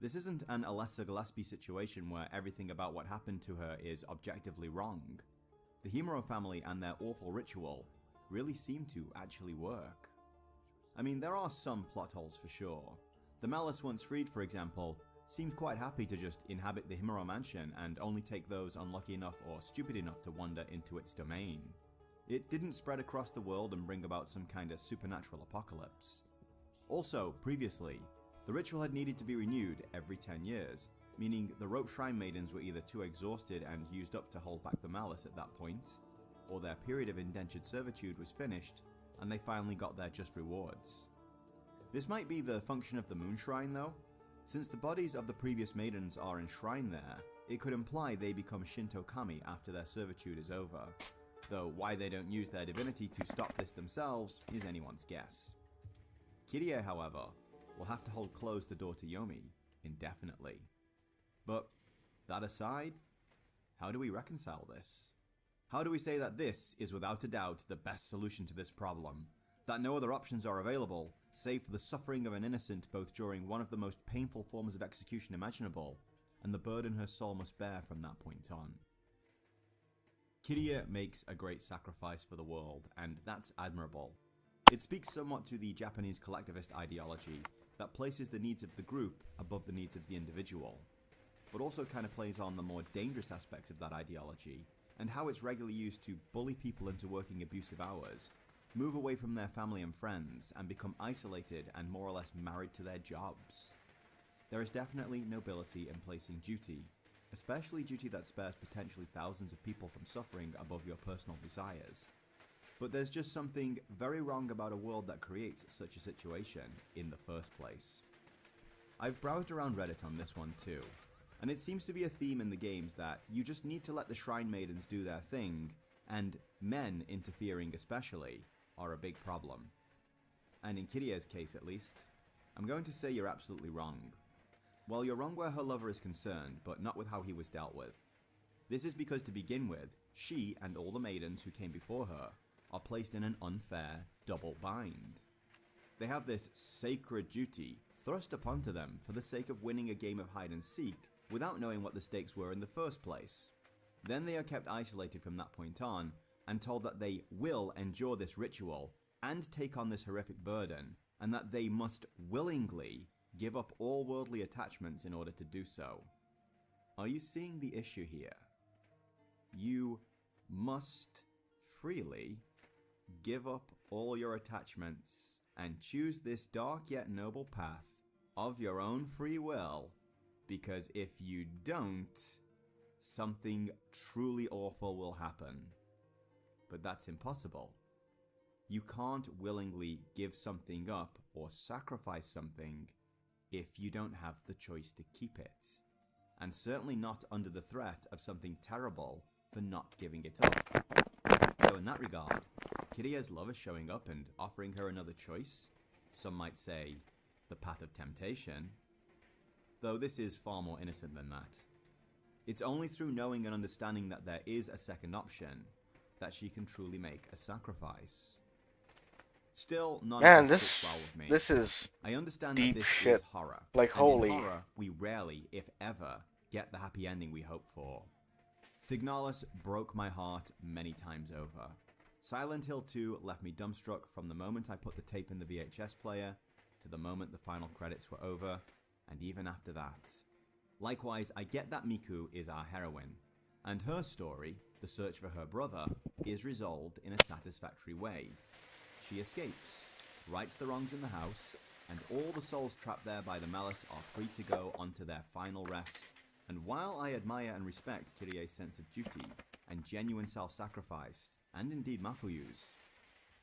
This isn't an Alessa Gillespie situation where everything about what happened to her is objectively wrong. The Himuro family and their awful ritual really seem to actually work. I mean, there are some plot holes for sure. The Malice, once freed for example, seemed quite happy to just inhabit the Himuro Mansion and only take those unlucky enough or stupid enough to wander into its domain. It didn't spread across the world and bring about some kind of supernatural apocalypse. Also, previously, the ritual had needed to be renewed every 10 years, meaning the rope shrine maidens were either too exhausted and used up to hold back the malice at that point, or their period of indentured servitude was finished and they finally got their just rewards. This might be the function of the moon shrine though. Since the bodies of the previous maidens are enshrined there, it could imply they become Shinto kami after their servitude is over, though why they don't use their divinity to stop this themselves is anyone's guess. Kirie, however, will have to hold closed the door to Yomi indefinitely. But that aside, how do we reconcile this? How do we say that this is without a doubt the best solution to this problem? That no other options are available, save for the suffering of an innocent both during one of the most painful forms of execution imaginable, and the burden her soul must bear from that point on. Kirie makes a great sacrifice for the world, and that's admirable. It speaks somewhat to the Japanese collectivist ideology that places the needs of the group above the needs of the individual, but also kind of plays on the more dangerous aspects of that ideology, and how it's regularly used to bully people into working abusive hours, move away from their family and friends, and become isolated and more or less married to their jobs. There is definitely nobility in placing duty, especially duty that spares potentially thousands of people from suffering above your personal desires. But there's just something very wrong about a world that creates such a situation in the first place. I've browsed around Reddit on this one too, And it seems to be a theme in the games that you just need to let the Shrine Maidens do their thing, and men interfering especially are a big problem. And in Kirie's case at least, I'm going to say you're absolutely wrong. Well, you're wrong where her lover is concerned, but not with how he was dealt with. This is because to begin with, she and all the maidens who came before her are placed in an unfair double bind. They have this sacred duty thrust upon to them for the sake of winning a game of hide and seek without knowing what the stakes were in the first place. Then they are kept isolated from that point on and told that they will endure this ritual and take on this horrific burden, and that they must willingly give up all worldly attachments in order to do so. Are you seeing the issue here? You must freely give up all your attachments and choose this dark yet noble path of your own free will, because if you don't, something truly awful will happen. But that's impossible. You can't willingly give something up or sacrifice something if you don't have the choice to keep it, and certainly not under the threat of something terrible for not giving it up. So in that regard, Kirie's love is showing up and offering her another choice. Some might say, the path of temptation. Though this is far more innocent than that. It's only through knowing and understanding that there is a second option that she can truly make a sacrifice. Still, none of this sits well with me. This is I understand deep that this shit. is horror. Like, and holy. in horror, we rarely, if ever, get the happy ending we hope for. Signalis broke my heart many times over. Silent Hill 2 left me dumbstruck from the moment I put the tape in the VHS player to the moment the final credits were over, and even after that. Likewise, I get that Miku is our heroine, and her story, the search for her brother, is resolved in a satisfactory way. She escapes, rights the wrongs in the house, and all the souls trapped there by the malice are free to go onto their final rest. And while I admire and respect Kirie's sense of duty and genuine self-sacrifice, and indeed Mafuyu's,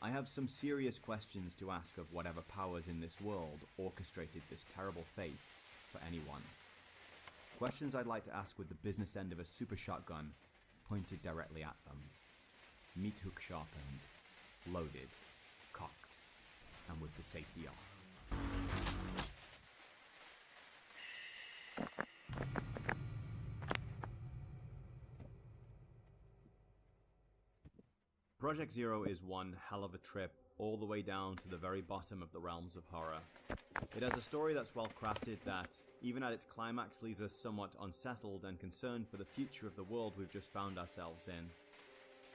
I have some serious questions to ask of whatever powers in this world orchestrated this terrible fate for anyone. Questions I'd like to ask with the business end of a super shotgun pointed directly at them. Meat hook sharpened, loaded, cocked, and with the safety off. Project Zero is one hell of a trip all the way down to the very bottom of the realms of horror. It has a story that's well crafted that, even at its climax, leaves us somewhat unsettled and concerned for the future of the world we've just found ourselves in.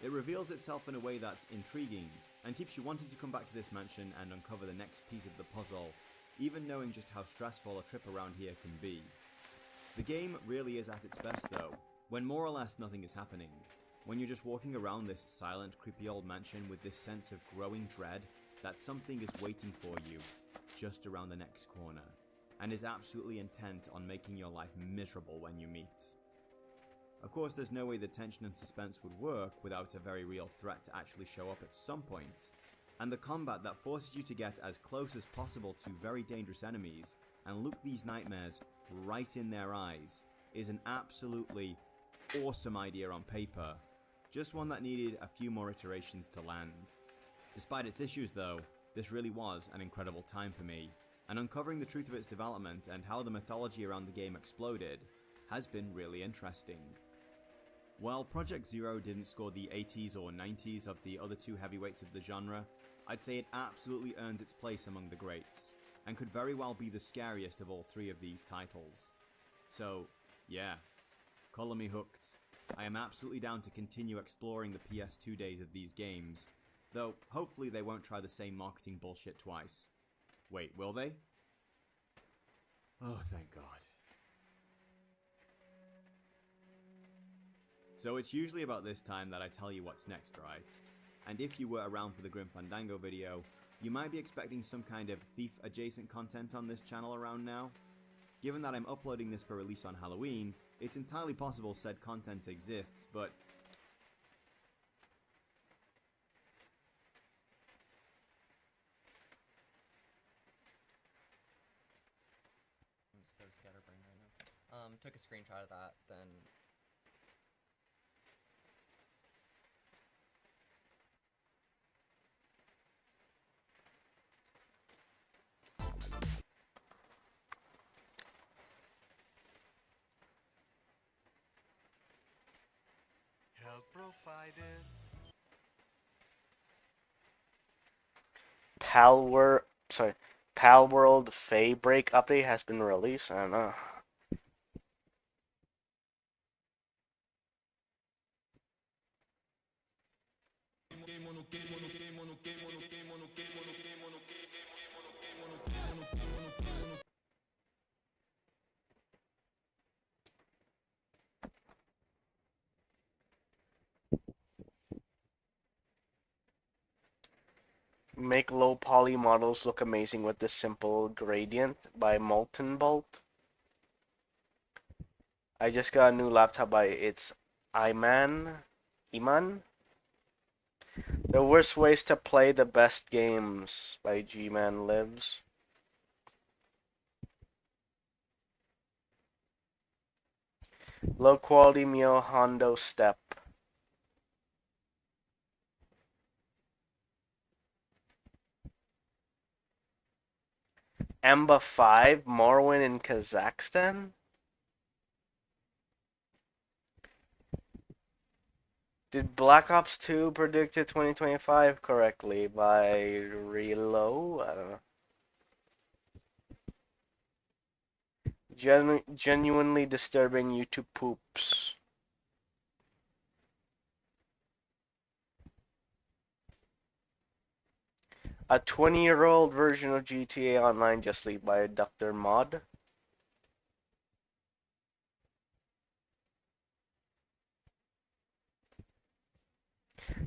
It reveals itself in a way that's intriguing, and keeps you wanting to come back to this mansion and uncover the next piece of the puzzle, even knowing just how stressful a trip around here can be. The game really is at its best though, when more or less nothing is happening. When you're just walking around this silent, creepy old mansion with this sense of growing dread that something is waiting for you just around the next corner, and is absolutely intent on making your life miserable when you meet. Of course, there's no way the tension and suspense would work without a very real threat to actually show up at some point, and the combat that forces you to get as close as possible to very dangerous enemies and look these nightmares right in their eyes is an absolutely awesome idea on paper, just one that needed a few more iterations to land. Despite its issues though, this really was an incredible time for me, and uncovering the truth of its development and how the mythology around the game exploded has been really interesting. While Project Zero didn't score the 80s or 90s of the other two heavyweights of the genre, I'd say it absolutely earns its place among the greats, and could very well be the scariest of all three of these titles. So, yeah, color me hooked. I am absolutely down to continue exploring the PS2 days of these games, though hopefully they won't try the same marketing bullshit twice. Wait, will they? Oh, thank God. So it's usually about this time that I tell you what's next, right? And if you were around for the Grim Fandango video, you might be expecting some kind of thief-adjacent content on this channel around now. Given that I'm uploading this for release on Halloween, it's entirely possible said content exists, but I'm so scatterbrained right now. took a screenshot of that, then Help provided. Pal World Fey Break update has been released. I don't know. Make low poly models look amazing with this simple gradient by Molten Bolt. I just got a new laptop by Iman. The worst ways to play the best games by G-Man Lives. Low quality Mio Hondo Step. Emba 5, Morrowind in Kazakhstan? Did Black Ops 2 predicted 2025 correctly by Relo? I don't know. Genuinely disturbing YouTube poops. A 20-year-old version of GTA Online just leaked by Dr. Mod.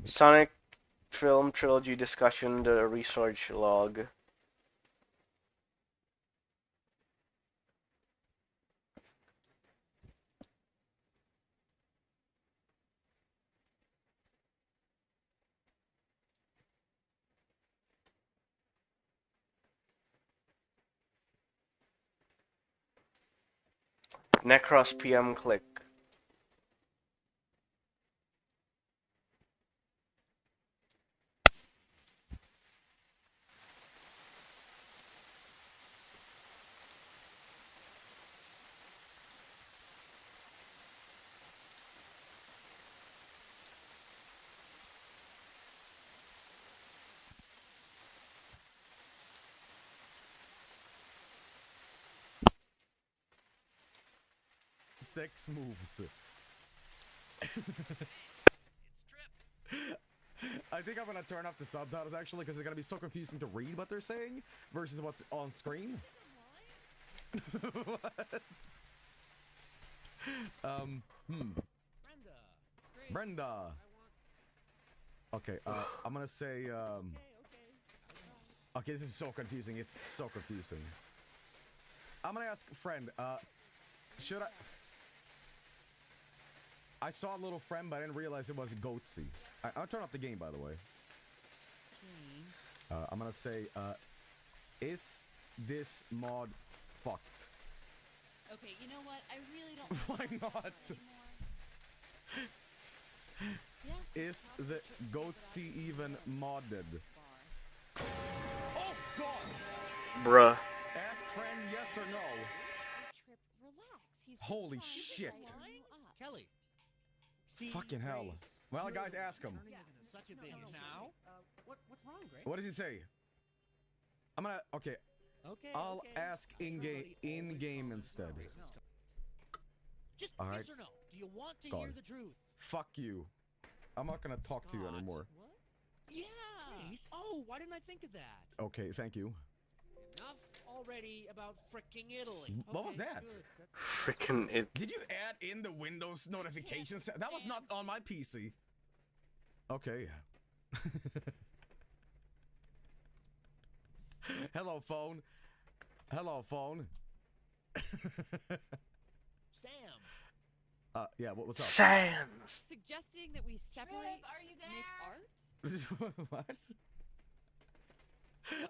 Sonic film trilogy discussion, the research log. Necros PM click. Six moves. I think I'm gonna turn off the subtitles actually because it's gonna be so confusing to read what they're saying versus what's on screen. What? Brenda. Okay, I'm gonna say okay, this is so confusing. It's so confusing. I'm gonna ask friend, should I saw a little friend, but I didn't realize it was Goatsy. I'll turn off the game, by the way. I'm gonna say, is this mod fucked? Okay, you know what? I really don't. Why not? Is the Goatsy even modded? Oh God! Bruh. Ask friend yes or no. Holy shit! Kelly. Fucking hell. Well, guys, ask him. Such a big now. What's wrong, Greg? What does he say? I'm gonna. Okay. I'll ask in game instead. Just all right. yes or no. Do you want to God. hear the truth? Fuck you. I'm not gonna talk to you anymore. What? Yeah. Reese? Oh, why didn't I think of that? Okay, thank you. Enough already about fricking Italy. What was that? Frickin' it. Did you add in the Windows notifications? That was not on my PC. Okay. Hello, phone. Hello, phone. Sam. Yeah, what's up? Sans. Suggesting that we separate, make art? What?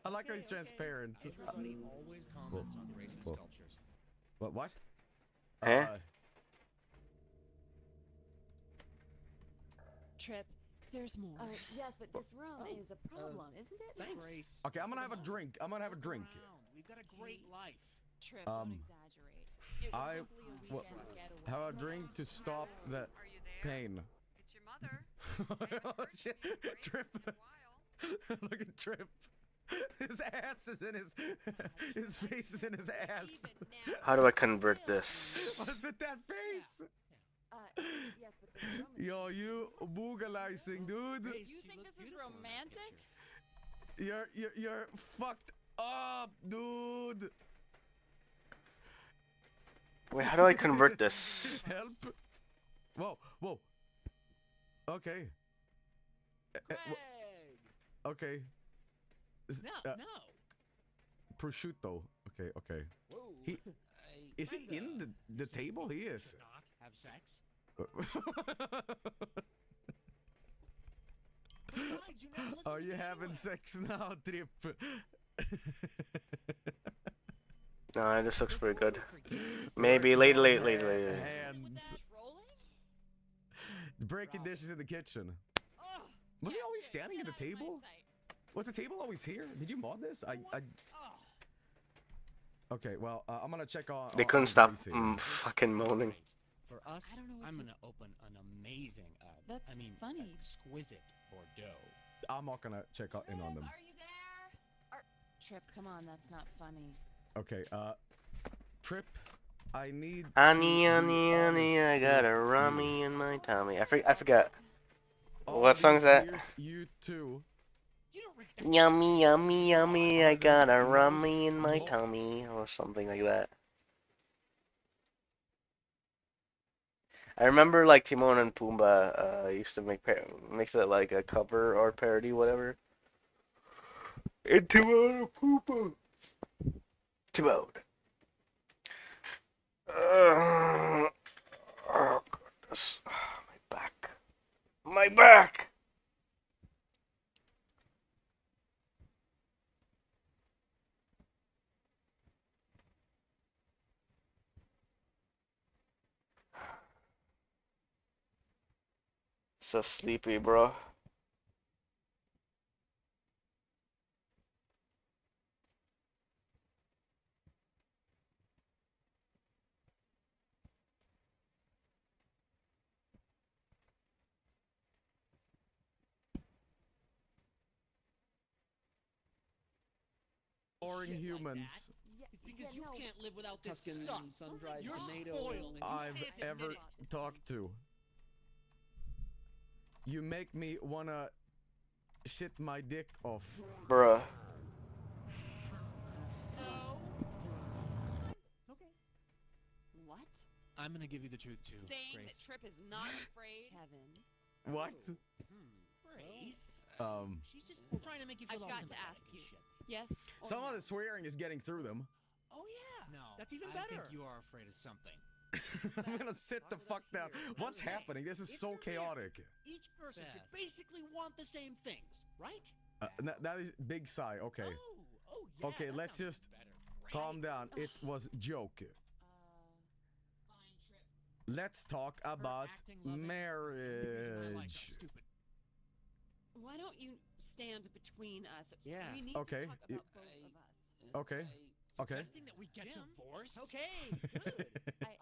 I like how he's transparent. Everybody always comments on racist sculptures. What? Trip, there's more. Yes, but this rum is a problem, isn't it? Thanks. Grace. Okay, I'm gonna have a drink. I'm gonna have a drink. We've got a great life. Trip, don't exaggerate. It was simply a weekend getaway. Have a drink to stop the pain. It's your mother. Oh shit! Trip. Look at Trip. His ass is in his face is in his ass. How do I convert this? What's with that face? Yes, but the rum is... Yo, you boogalizing, dude. You think this is romantic? You're fucked up, dude. Wait, how do I convert this? Help. Whoa. Okay. Okay. No. Prosciutto. Okay. Whoa. Is he in the table? He is. Not have sex. Besides, Are you having sex now, Trip? No, this looks pretty good. Maybe later. Hands. Breaking dishes in the kitchen. Was he always standing at the table? Was the table always here? Did you mod this? Okay, well, I'm gonna check on. They couldn't stop fucking moaning. For us, I'm gonna open an amazing, exquisite Bordeaux. I'm not gonna check in on them. Are you there? Trip, come on, that's not funny. Okay, Trip, I need. Honey, I got a rummy in my tummy. I forgot. What song is that? You too. Yummy, I got a rummy in my tummy, or something like that. I remember like Timon and Pumbaa used to makes it like a cover or parody, whatever. And Timon and Pumbaa. Timon. Oh goodness, my back. So sleepy, bro. Boring humans Because you can't live without this Tuscan stuff. sun-dried You're tomato spoiled. and you I've can't admit ever it. talked to. You make me wanna shit my dick off. Bruh. Okay. What? I'm gonna give you the truth too, Saying Grace. that Trip is not afraid. Kevin. What? Grace. She's just trying to make you feel I've all got to sympathetic ask and you. shit. Yes. or Some of no? the swearing is getting through them. Oh yeah. No, that's even I better. think you are afraid of something. I'm gonna sit the fuck down. What's happening? This is so chaotic. Each person should basically want the same things, right? That is big sigh. Okay. Yeah, Okay, let's just calm down. It was joke. Let's talk about marriage. Why don't you stand between us? Yeah. We need Okay. to talk about both of us. Okay. Okay. Suggesting that we get divorced? Okay, good.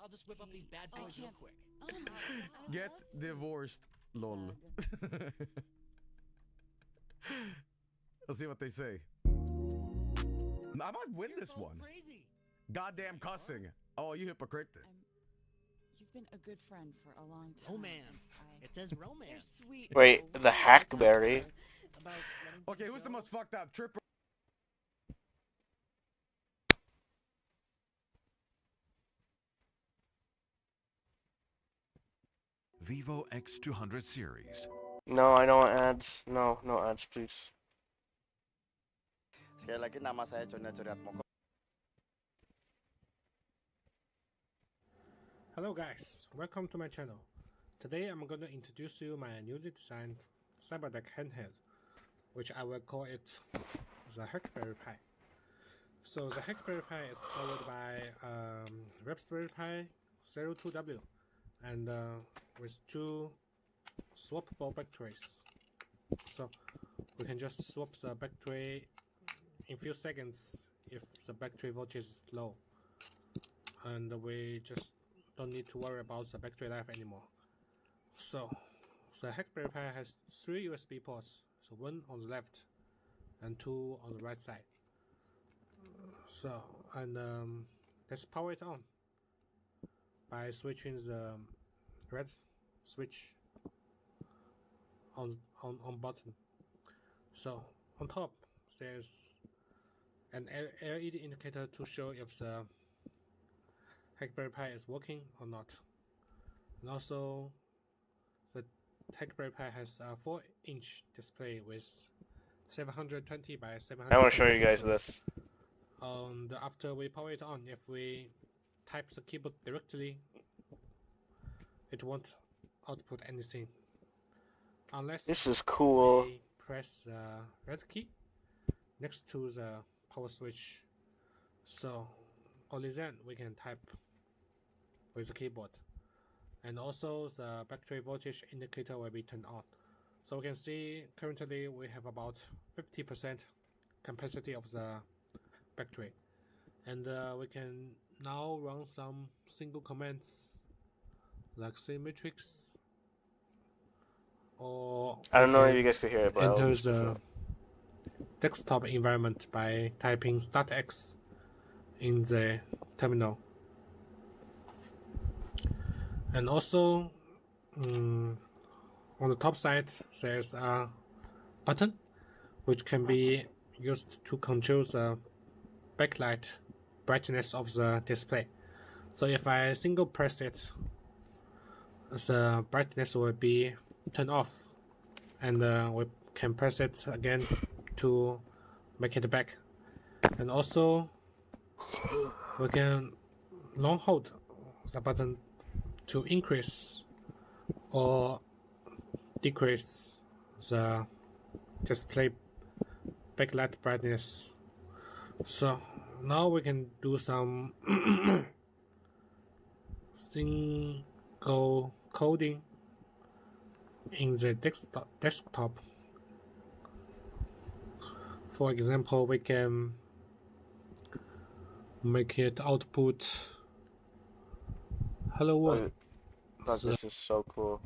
I'll just whip up these bad boys real quick. Oh my God. Get divorced, lol. Let's see what they say. I might win this one. Crazy. Goddamn cussing. Oh, you hypocrite. You've been a good friend for a long time. Romance. It says romance. You're sweet. Wait, the hackberry. Okay, who's the most fucked up? Trip. Vivo X200 series. No, I don't want ads. No ads, please. Sekali lagi nama saya Coret Moko. Hello guys, welcome to my channel. Today I'm going to introduce you my newly designed Cyberdeck handheld, which I will call it the Hackberry Pi. So the Hackberry Pi is powered by Raspberry Pi 02W, and with two swappable batteries. So we can just swap the battery in few seconds if the battery voltage is low, and we just don't need to worry about the battery life anymore. So the Hackberry Pi has 3 USB ports, so one on the left and 2 on the right side. So, and let's power it on by switching the red switch on button. So on top there's an LED indicator to show if the Hackberry Pi is working or not. And also the Hackberry Pi has a 4-inch display with 720 by 720. I want to show you guys this. And after we power it on, if we type the keyboard directly, it won't output anything unless this is cool. we press the red key next to the power switch. So only then we can type with the keyboard, and also the battery voltage indicator will be turned on. So we can see currently we have about 50% capacity of the battery, and we can now run some single commands like say matrix, or I don't know if you guys could hear it, but enter the desktop environment by typing start X in the terminal. And also on the top side there's a button which can be used to control the backlight brightness of the display. So if I single press it, the brightness will be turned off, and we can press it again to make it back. And also we can long hold the button to increase or decrease the display backlight brightness. So now we can do some single coding in the desktop. For example, we can make it output hello world. Oh, this is so cool.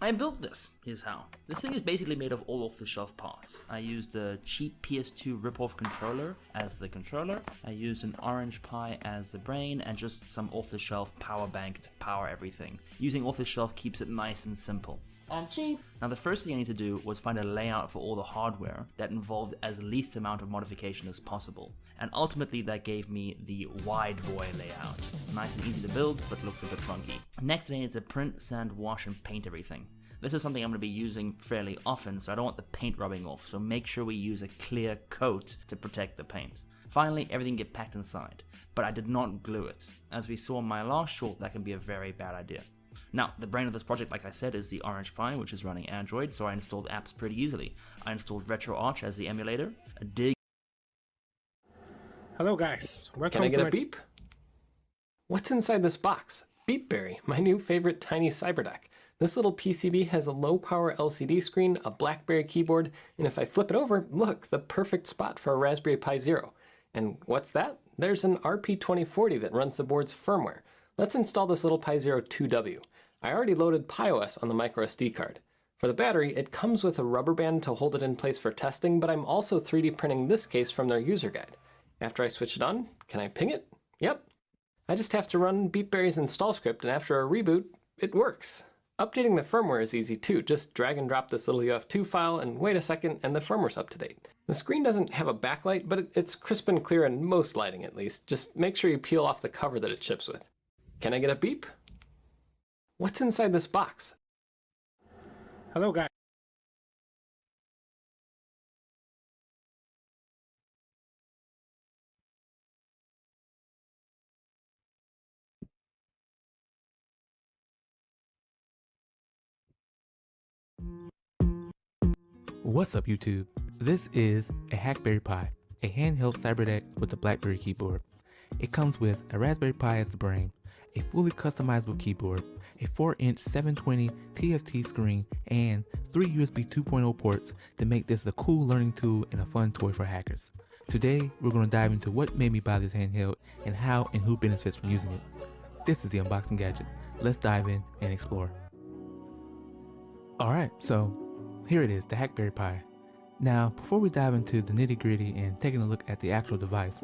I built this. Here's how. This thing is basically made of all off-the-shelf parts. I used a cheap PS2 rip-off controller as the controller. I used an Orange Pi as the brain, and just some off-the-shelf power bank to power everything. Using off-the-shelf keeps it nice and simple. And cheap. Now the first thing I need to do was find a layout for all the hardware that involved as least amount of modification as possible. And ultimately that gave me the wide boy layout. Nice and easy to build, but looks a bit funky. Next I need to print, sand, wash, and paint everything. This is something I'm going to be using fairly often, so I don't want the paint rubbing off, so make sure we use a clear coat to protect the paint. Finally, everything get packed inside, but I did not glue it. As we saw in my last short, that can be a very bad idea. Now, the brain of this project, like I said, is the Orange Pi, which is running Android, so I installed apps pretty easily. I installed RetroArch as the emulator, a dig. Hello guys, welcome. Can I get a beep? What's inside this box? Beepberry, my new favorite tiny cyberdeck. This little PCB has a low-power LCD screen, a BlackBerry keyboard, and if I flip it over, look, the perfect spot for a Raspberry Pi Zero. And what's that? There's an RP2040 that runs the board's firmware. Let's install this little Pi Zero 2W. I already loaded PiOS on the microSD card. For the battery, it comes with a rubber band to hold it in place for testing, but I'm also 3D printing this case from their user guide. After I switch it on, can I ping it? Yep. I just have to run Beepberry's install script, and after a reboot, it works. Updating the firmware is easy too. Just drag and drop this little UF2 file and wait a second and the firmware's up to date. The screen doesn't have a backlight, but it's crisp and clear in most lighting at least. Just make sure you peel off the cover that it ships with. Can I get a beep? What's inside this box? Hello guys. What's up YouTube? This is a Hackberry Pi, a handheld cyberdeck with a BlackBerry keyboard. It comes with a Raspberry Pi as the brain, a fully customizable keyboard, a 4-inch 720 TFT screen, and 3 USB 2.0 ports to make this a cool learning tool and a fun toy for hackers. Today, we're going to dive into what made me buy this handheld and how and who benefits from using it. This is the Unboxing Gadget. Let's dive in and explore. Alright, so here it is, the Hackberry Pi. Now, before we dive into the nitty gritty and taking a look at the actual device,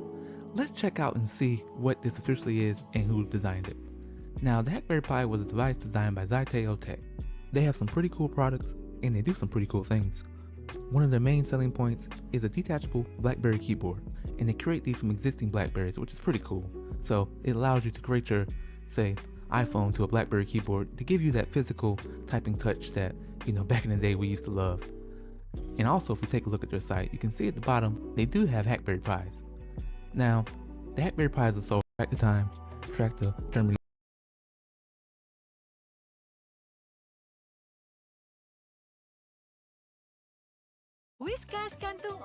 let's check out and see what this officially is and who designed it. Now, the Hackberry Pi was a device designed by Zyteo Tech. They have some pretty cool products and they do some pretty cool things. One of their main selling points is a detachable BlackBerry keyboard, and they create these from existing Blackberries, which is pretty cool. So it allows you to create your, say, iPhone to a BlackBerry keyboard to give you that physical typing touch that, back in the day we used to love. And also, if we take a look at their site, you can see at the bottom, they do have Hackberry Pis. Now, the Hackberry Pis are sold track the time, track the Germany. Whiskas Kantung.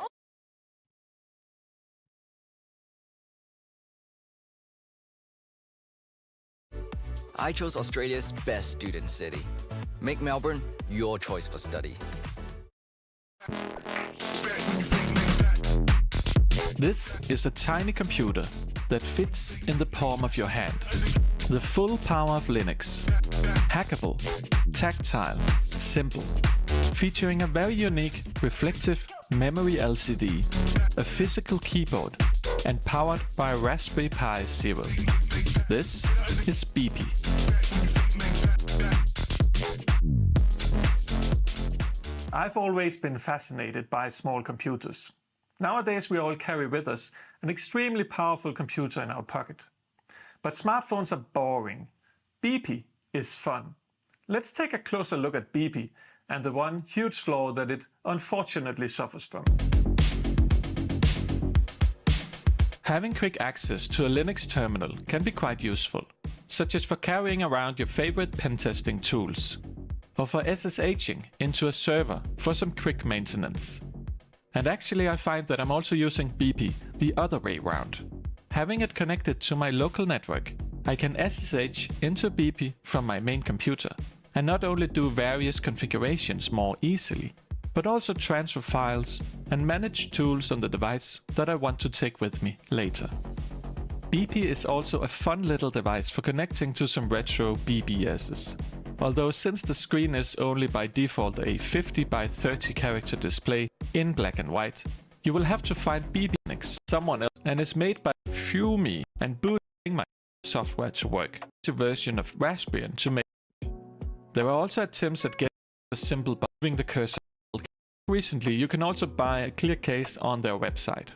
I chose Australia's best student city. Make Melbourne your choice for study. This is a tiny computer that fits in the palm of your hand. The full power of Linux. Hackable, tactile, simple. Featuring a very unique reflective memory LCD, a physical keyboard, and powered by a Raspberry Pi Zero. This is BP. I've always been fascinated by small computers. Nowadays we all carry with us an extremely powerful computer in our pocket. But smartphones are boring. BP is fun. Let's take a closer look at BP and the one huge flaw that it unfortunately suffers from. Having quick access to a Linux terminal can be quite useful, such as for carrying around your favorite pen testing tools, or for SSHing into a server for some quick maintenance. And actually I find that I'm also using BP the other way round. Having it connected to my local network, I can SSH into BP from my main computer, and not only do various configurations more easily, but also transfer files and manage tools on the device that I want to take with me later. BP is also a fun little device for connecting to some retro BBSs. Although since the screen is only by default a 50 by 30 character display in black and white, you will have to find BP Linux someone else and is made by Fumi and booting my software to work. It's a version of Raspbian to make. There are also attempts at getting a simple by moving the cursor. Recently, you can also buy a clear case on their website.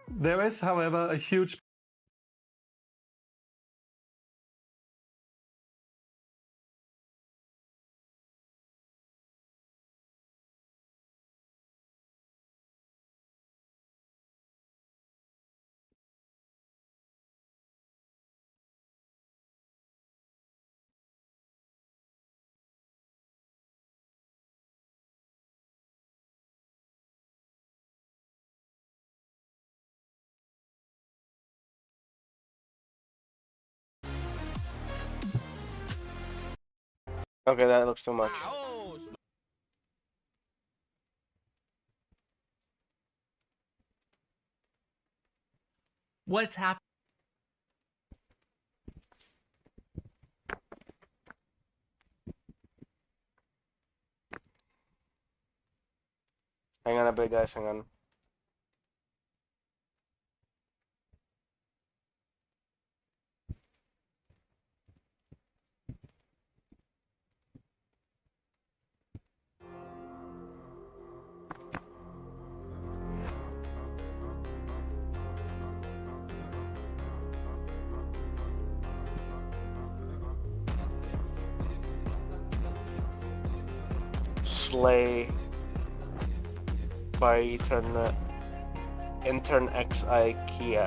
There is, however, a huge Okay, that looks too much. What's happening? Hang on a bit, guys, hang on. Slay by Intern X IKZ.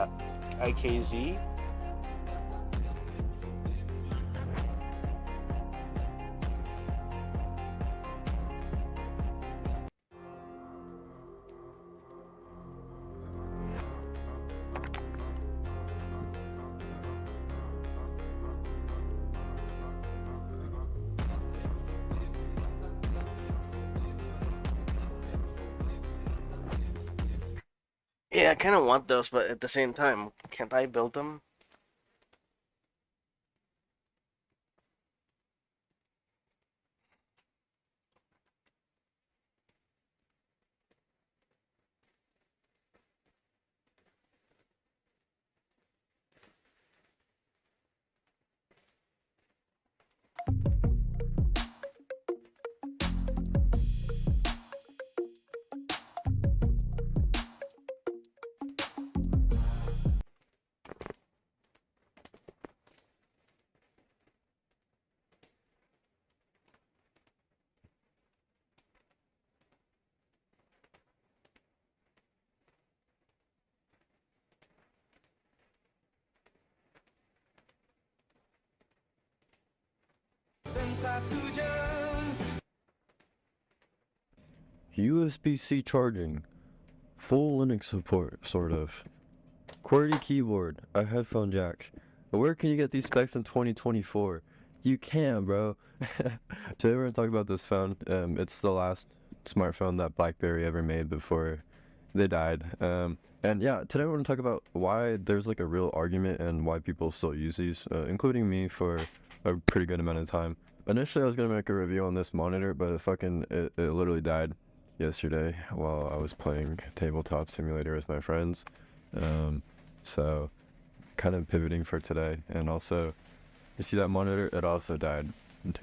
Yeah, I kind of want those, but at the same time, can't I build them? USB-C charging, full Linux support, sort of. QWERTY keyboard, a headphone jack. Where can you get these specs in 2024? You can, bro. Today we're gonna talk about this phone. It's the last smartphone that BlackBerry ever made before they died. And yeah, today we're gonna talk about why there's like a real argument and why people still use these, including me for a pretty good amount of time. Initially, I was gonna make a review on this monitor, but it literally died yesterday while I was playing Tabletop Simulator with my friends. So kind of pivoting for today. And also, you see that monitor? It also died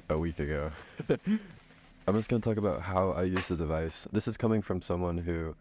a week ago. I'm just gonna talk about how I use the device. This is coming from someone who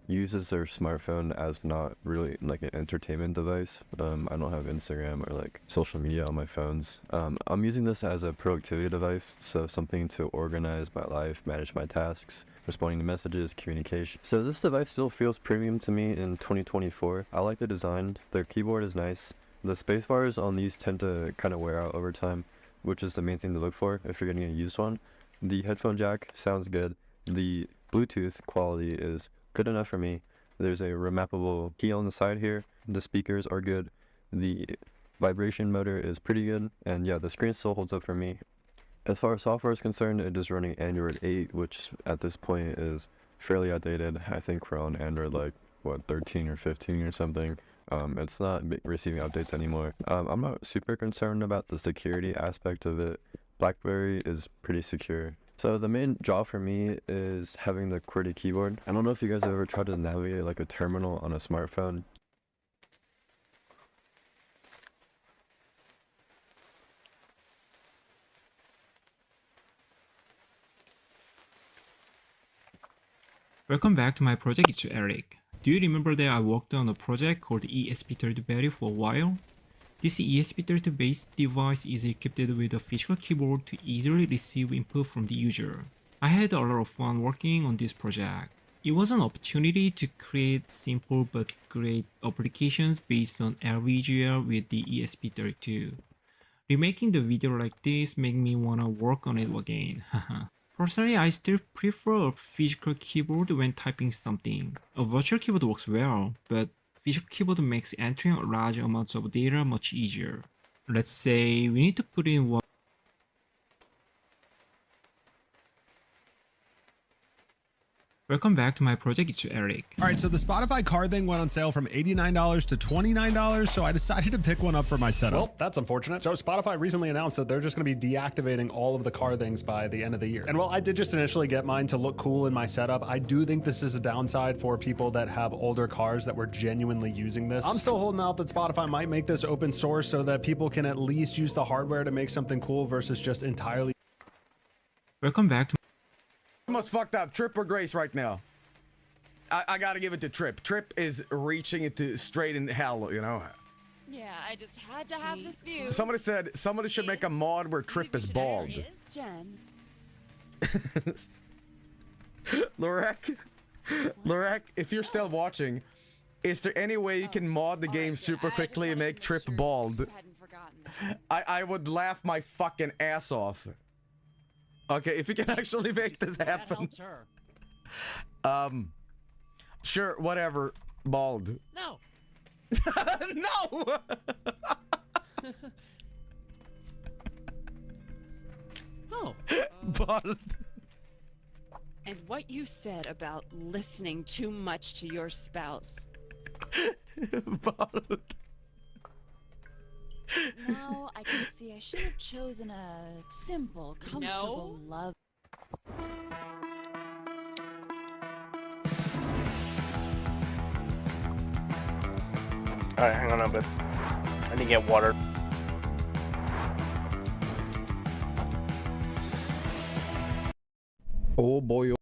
uses their smartphone as not really like an entertainment device. I don't have Instagram or like social media on my phones. I'm using this as a productivity device, so something to organize my life, manage my tasks, responding to messages, communication. So this device still feels premium to me in 2024. I like the design. Their keyboard is nice. The spacebars on these tend to kind of wear out over time, which is the main thing to look for if you're getting a used one. The headphone jack sounds good. The Bluetooth quality is good enough for me. There's a remappable key on the side here. The speakers are good. The vibration motor is pretty good. And yeah, the screen still holds up for me. As far as software is concerned, it is running Android 8, which at this point is fairly outdated. I think we're on Android like, what, 13 or 15 or something. It's not receiving updates anymore. I'm not super concerned about the security aspect of it. BlackBerry is pretty secure. So the main draw for me is having the QWERTY keyboard. I don't know if you guys have ever tried to navigate like a terminal on a smartphone. Welcome back to my project, it's Eric. Do you remember that I worked on a project called ESP32 for a while? This ESP32 based device is equipped with a physical keyboard to easily receive input from the user. I had a lot of fun working on this project. It was an opportunity to create simple but great applications based on LVGL with the ESP32. Remaking the video like this made me wanna work on it again. Personally, I still prefer a physical keyboard when typing something. A virtual keyboard works well, but physical keyboard makes entering large amounts of data much easier. Let's say we need to put in one. Welcome back to my project, it's Eric. Alright, so the Spotify car thing went on sale from $89 to $29, so I decided to pick one up for my setup. Well, that's unfortunate. So Spotify recently announced that they're just going to be deactivating all of the car things by the end of the year. And while I did just initially get mine to look cool in my setup, I do think this is a downside for people that have older cars that were genuinely using this. I'm still holding out that Spotify might make this open source so that people can at least use the hardware to make something cool versus just entirely. Welcome back to Almost fucked up. Trip or Grace right now? I gotta give it to Trip. Trip is reaching it to straight in hell, you know? Yeah, I just had to have this view. Somebody said somebody should make a mod where Trip is bald. Jen. Lorek, if you're still watching, is there any way you can mod the game super quickly and make Trip bald? I would laugh my fucking ass off. Okay, if you can actually make this happen. Sure, whatever. Bald. No. No. Oh. Bald. And what you said about listening too much to your spouse. Bald. Now I can see I should have chosen a simple, comfortable love. Alright, hang on a bit. I need to get water. Oh boy.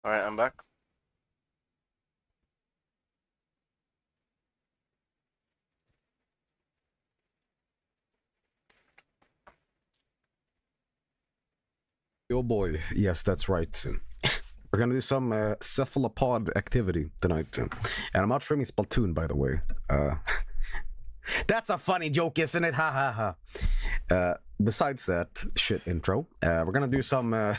Alright, I'm back. Oh boy, yes, that's right. We're gonna do some cephalopod activity tonight. And I'm not streaming Splatoon, by the way. That's a funny joke, isn't it? Ha ha ha. Besides that shit intro, we're gonna do some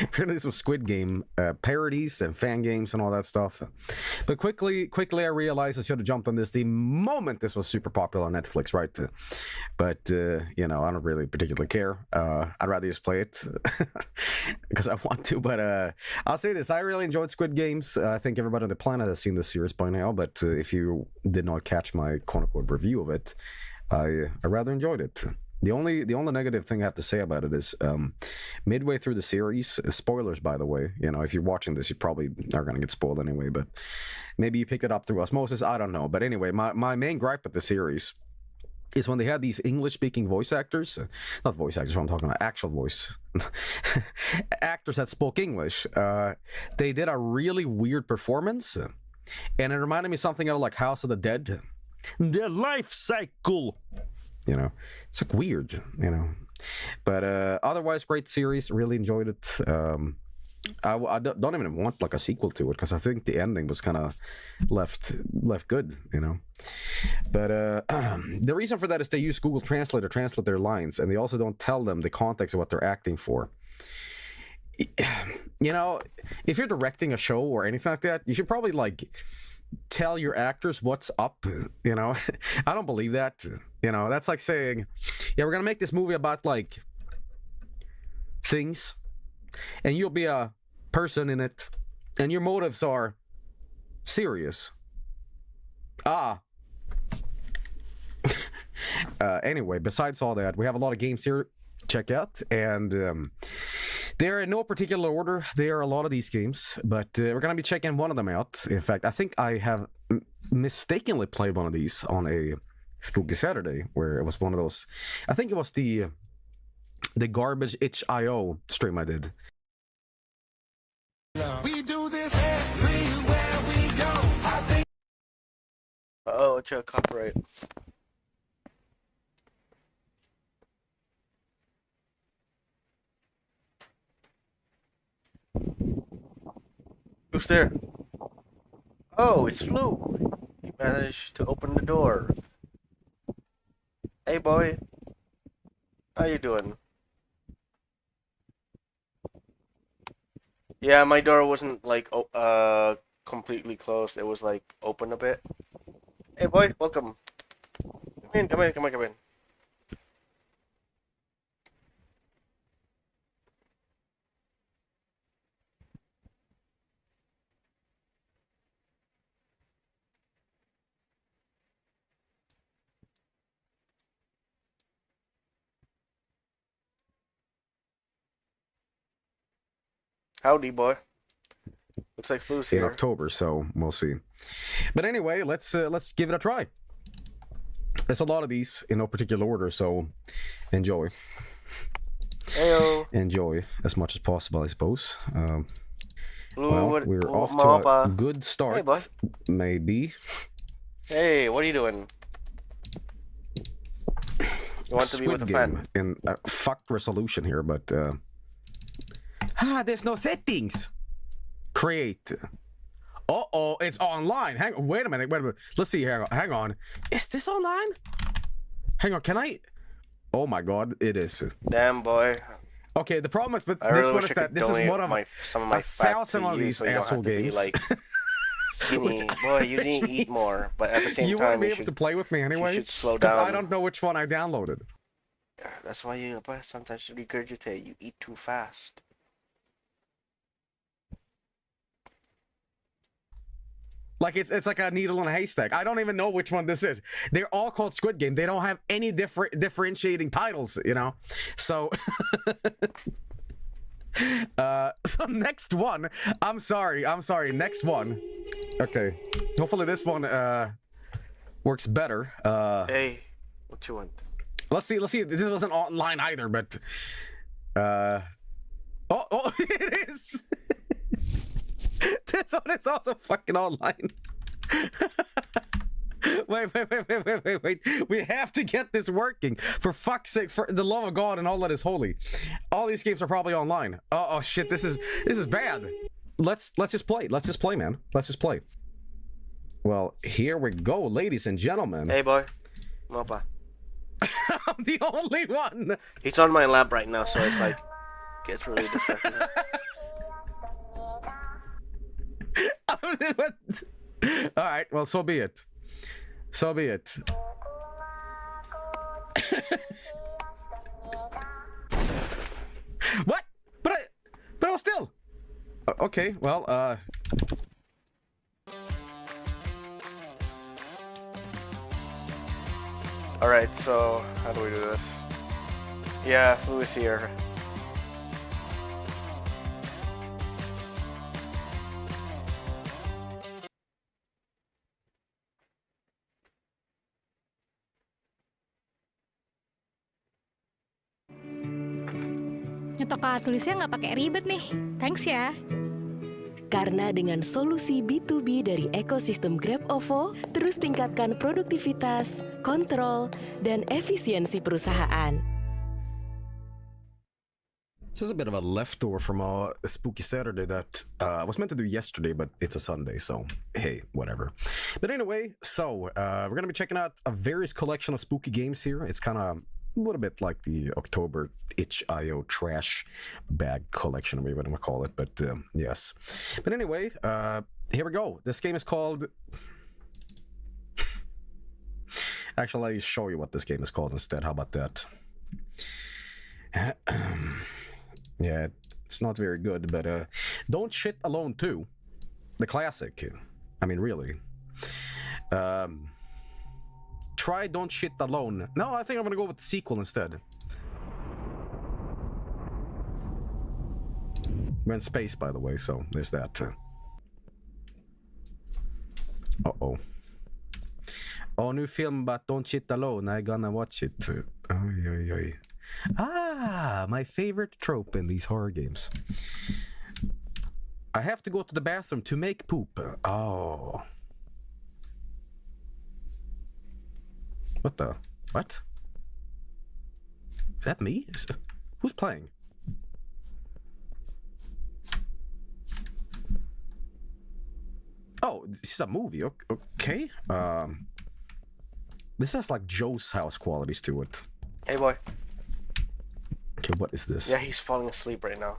we're gonna do some Squid Game parodies and fan games and all that stuff. But quickly I realized I should have jumped on this the moment this was super popular on Netflix, right? But you know, I don't really particularly care. I'd rather just play it because I want to. But I'll say this: I really enjoyed Squid Games. I think everybody on the planet has seen this series by now. But if you did not catch my quote-unquote review of it, I rather enjoyed it. The only negative thing I have to say about it is midway through the series, spoilers by the way, you know, if you're watching this you probably are going to get spoiled anyway, but maybe you picked it up through osmosis, I don't know. But anyway, my main gripe with the series is when they had these English-speaking voice actors, not voice actors, what I'm talking about, actual voice actors that spoke English. They did a really weird performance, and it reminded me something out of like House of the Dead. Their life cycle. You know, it's like weird, you know, but otherwise great series. Really enjoyed it. I don't even want like a sequel to it because I think the ending was kind of left good, you know. But the reason for that is they use Google Translate to translate their lines, and they also don't tell them the context of what they're acting for. You know, if you're directing a show or anything like that, you should probably like tell your actors what's up, you know. I don't believe that, you know. That's like saying, yeah, we're gonna make this movie about like things, and you'll be a person in it, and your motives are serious. Anyway, besides all that, we have a lot of games here to check out, and they're in no particular order. There are a lot of these games, but we're going to be checking one of them out. In fact, I think I have mistakenly played one of these on a Spooky Saturday, where it was one of those. I think it was the Garbage Itch.io stream I did. We do this everywhere we go. Oh, it's a copyright. Who's there? Oh, it's Flu. He managed to open the door. Hey, boy. How you doing? Yeah, my door wasn't like completely closed. It was like open a bit. Hey, boy, welcome. Come in, come in, come in, come in. Howdy, boy. Looks like Flu's In here. October, so we'll see. But anyway, let's give it a try. There's a lot of these in no particular order, so enjoy. Heyo. Enjoy as much as possible, I suppose. Flu, Well, what, we're what, off to a Mapa? good start, Hey, boy. maybe. Hey, what are you doing? You want to be with a fan? In fucked resolution here, but there's no settings. Create. Uh-oh, it's online. Wait a minute. Let's see. Hang on. Is this online? Hang on. Can I? Oh my God, it is. Damn, boy. Okay, the problem with I this really one wish is I that could this is donate one of some of my fat 1,000 to of you these so you don't asshole have to be, games. like, skinny. Boy, you need to eat more, but at the same you time, want to be you able should, to play with me anyway? you should slow Because down. I don't know which one I downloaded. That's why you sometimes regurgitate. You eat too fast. Like it's like a needle in a haystack. I don't even know which one this is. They're all called Squid Game. They don't have any differentiating titles, you know. So, so next one. I'm sorry. Next one. Okay. Hopefully this one works better. Hey, what you want? Let's see. This wasn't online either, but oh, it is. This one is also fucking online. Wait. We have to get this working. For fuck's sake, for the love of God and all that is holy. All these games are probably online. Oh shit, this is bad. Let's just play. Let's just play, man. Let's just play. Well, here we go, ladies and gentlemen. Hey, boy. Mopa. I'm the only one. He's on my lap right now, so it's like, gets really distracting. Alright, well, so be it. So be it. What? But I was still. Okay, well, Alright, so how do we do this? Yeah, Flu is here. Nyetok alat tulisnya nggak pakai ribet nih. Thanks ya. Karena dengan solusi B2B dari ekosistem Grab OVO, terus tingkatkan produktivitas, kontrol, dan efisiensi perusahaan. this is a bit of a leftover from a spooky Saturday that I was meant to do yesterday, but it's a Sunday, so hey, whatever. But anyway, so we're gonna be checking out a various collection of spooky games here. It's kind of a little bit like the October itch.io trash bag collection, or whatever you want to call it, but yes. But anyway, here we go. This game is called... Actually, I'll show you what this game is called instead. How about that? Yeah, it's not very good, but Don't Shit Alone 2. The classic. I mean, really. Try Don't Shit Alone. No, I think I'm gonna go with the sequel instead. We're in space, by the way, so there's that. Uh-oh. Oh, new film about Don't Shit Alone. I gonna watch it. Oy, oy, oy. Ah, my favorite trope in these horror games. I have to go to the bathroom to make poop. Oh. What the? What? Is that me? Who's playing? Oh, this is a movie. Okay. This has like Joe's House qualities to it. Hey, boy. Okay, what is this? Yeah, he's falling asleep right now.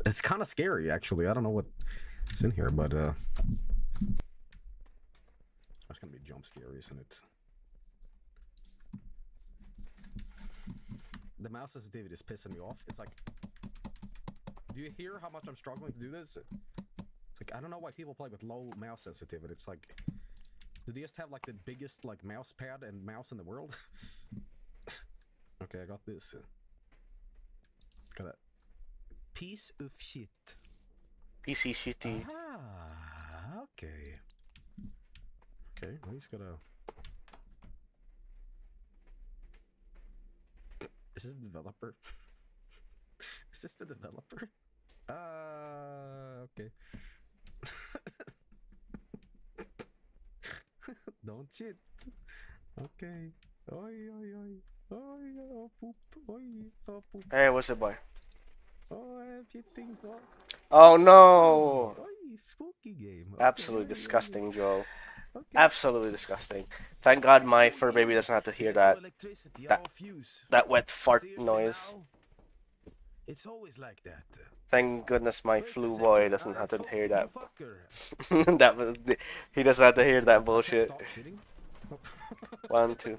It's kind of scary, actually. I don't know what's in here, but that's gonna be jump scary, isn't it? The mouse sensitivity is pissing me off. It's like, do you hear how much I'm struggling to do this? It's like, I don't know why people play with low mouse sensitivity. It's like, do they just have like the biggest like mouse pad and mouse in the world? Okay, I got this. Got a piece of shit. PC shitty. Ah, okay. Okay, well, he's gotta... Is this the developer? Is this the developer? Okay. Don't shit. Okay. Oi, oi, oi. Oi, oh, poop. Oi, oh, poop. Hey, what's it, boy? Oh, I'm shitting. Oh, no! Oi, spooky game. Absolutely disgusting, Joel. Absolutely disgusting. Thank God my fur baby doesn't have to hear that wet fart noise. It's always like that. Thank goodness my flu boy doesn't have to hear that. He doesn't have to hear that bullshit. 1, 2.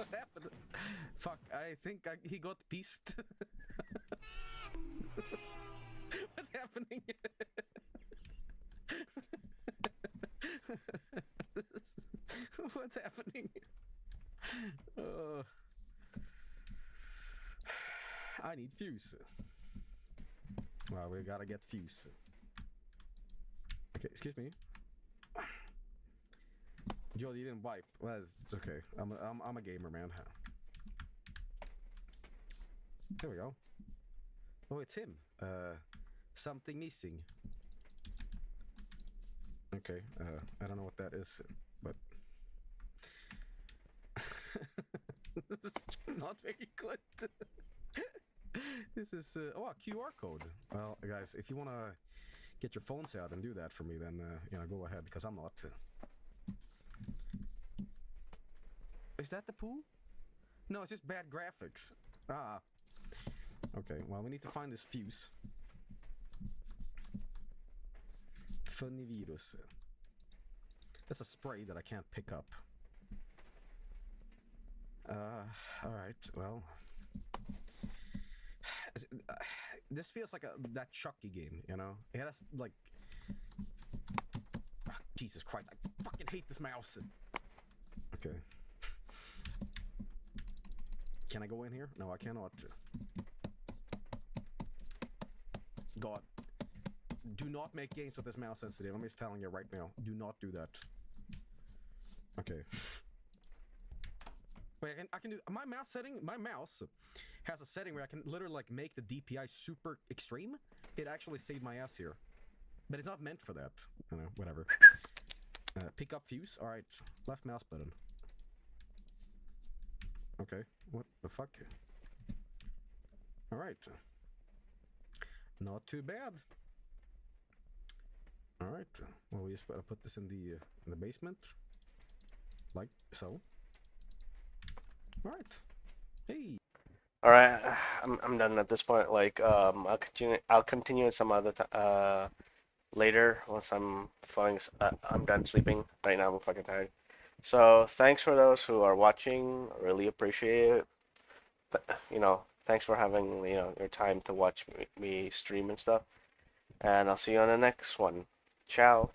Fuck, I think he got pissed. What's happening? What's happening? I need fuse. Well, we gotta get fuse. Okay, excuse me. Joel, you didn't wipe. Well, it's okay. I'm a gamer, man. Here we go. Oh, it's him. Something missing. Okay, I don't know what that is, but this is not very good. This is oh, a QR code. Well, guys, if you wanna get your phones out and do that for me, then go ahead, because I'm not. Is that the pool? No, it's just bad graphics. Ah. Okay, well, we need to find this fuse. Funny virus. That's a spray that I can't pick up. Alright, well. This feels like that Chucky game, you know? It has, like... Oh, Jesus Christ, I fucking hate this mouse! Okay. Can I go in here? No, I cannot. God. Do not make games with this mouse sensitive. I'm just telling you right now. Do not do that. Okay. Wait, I can do my mouse setting. My mouse has a setting where I can literally like make the DPI super extreme. It actually saved my ass here, but it's not meant for that. I don't know, whatever. Pick up fuse. All right, left mouse button. Okay, what the fuck? All right, not too bad. All right, well we just gotta put this in the basement, like so. All right. Hey. All right, I'm done at this point. Like, I'll continue some other later once I'm I'm done sleeping. Right now I'm fucking tired. So thanks for those who are watching. Really appreciate it. Thanks for having your time to watch me stream and stuff. And I'll see you on the next one. Ciao.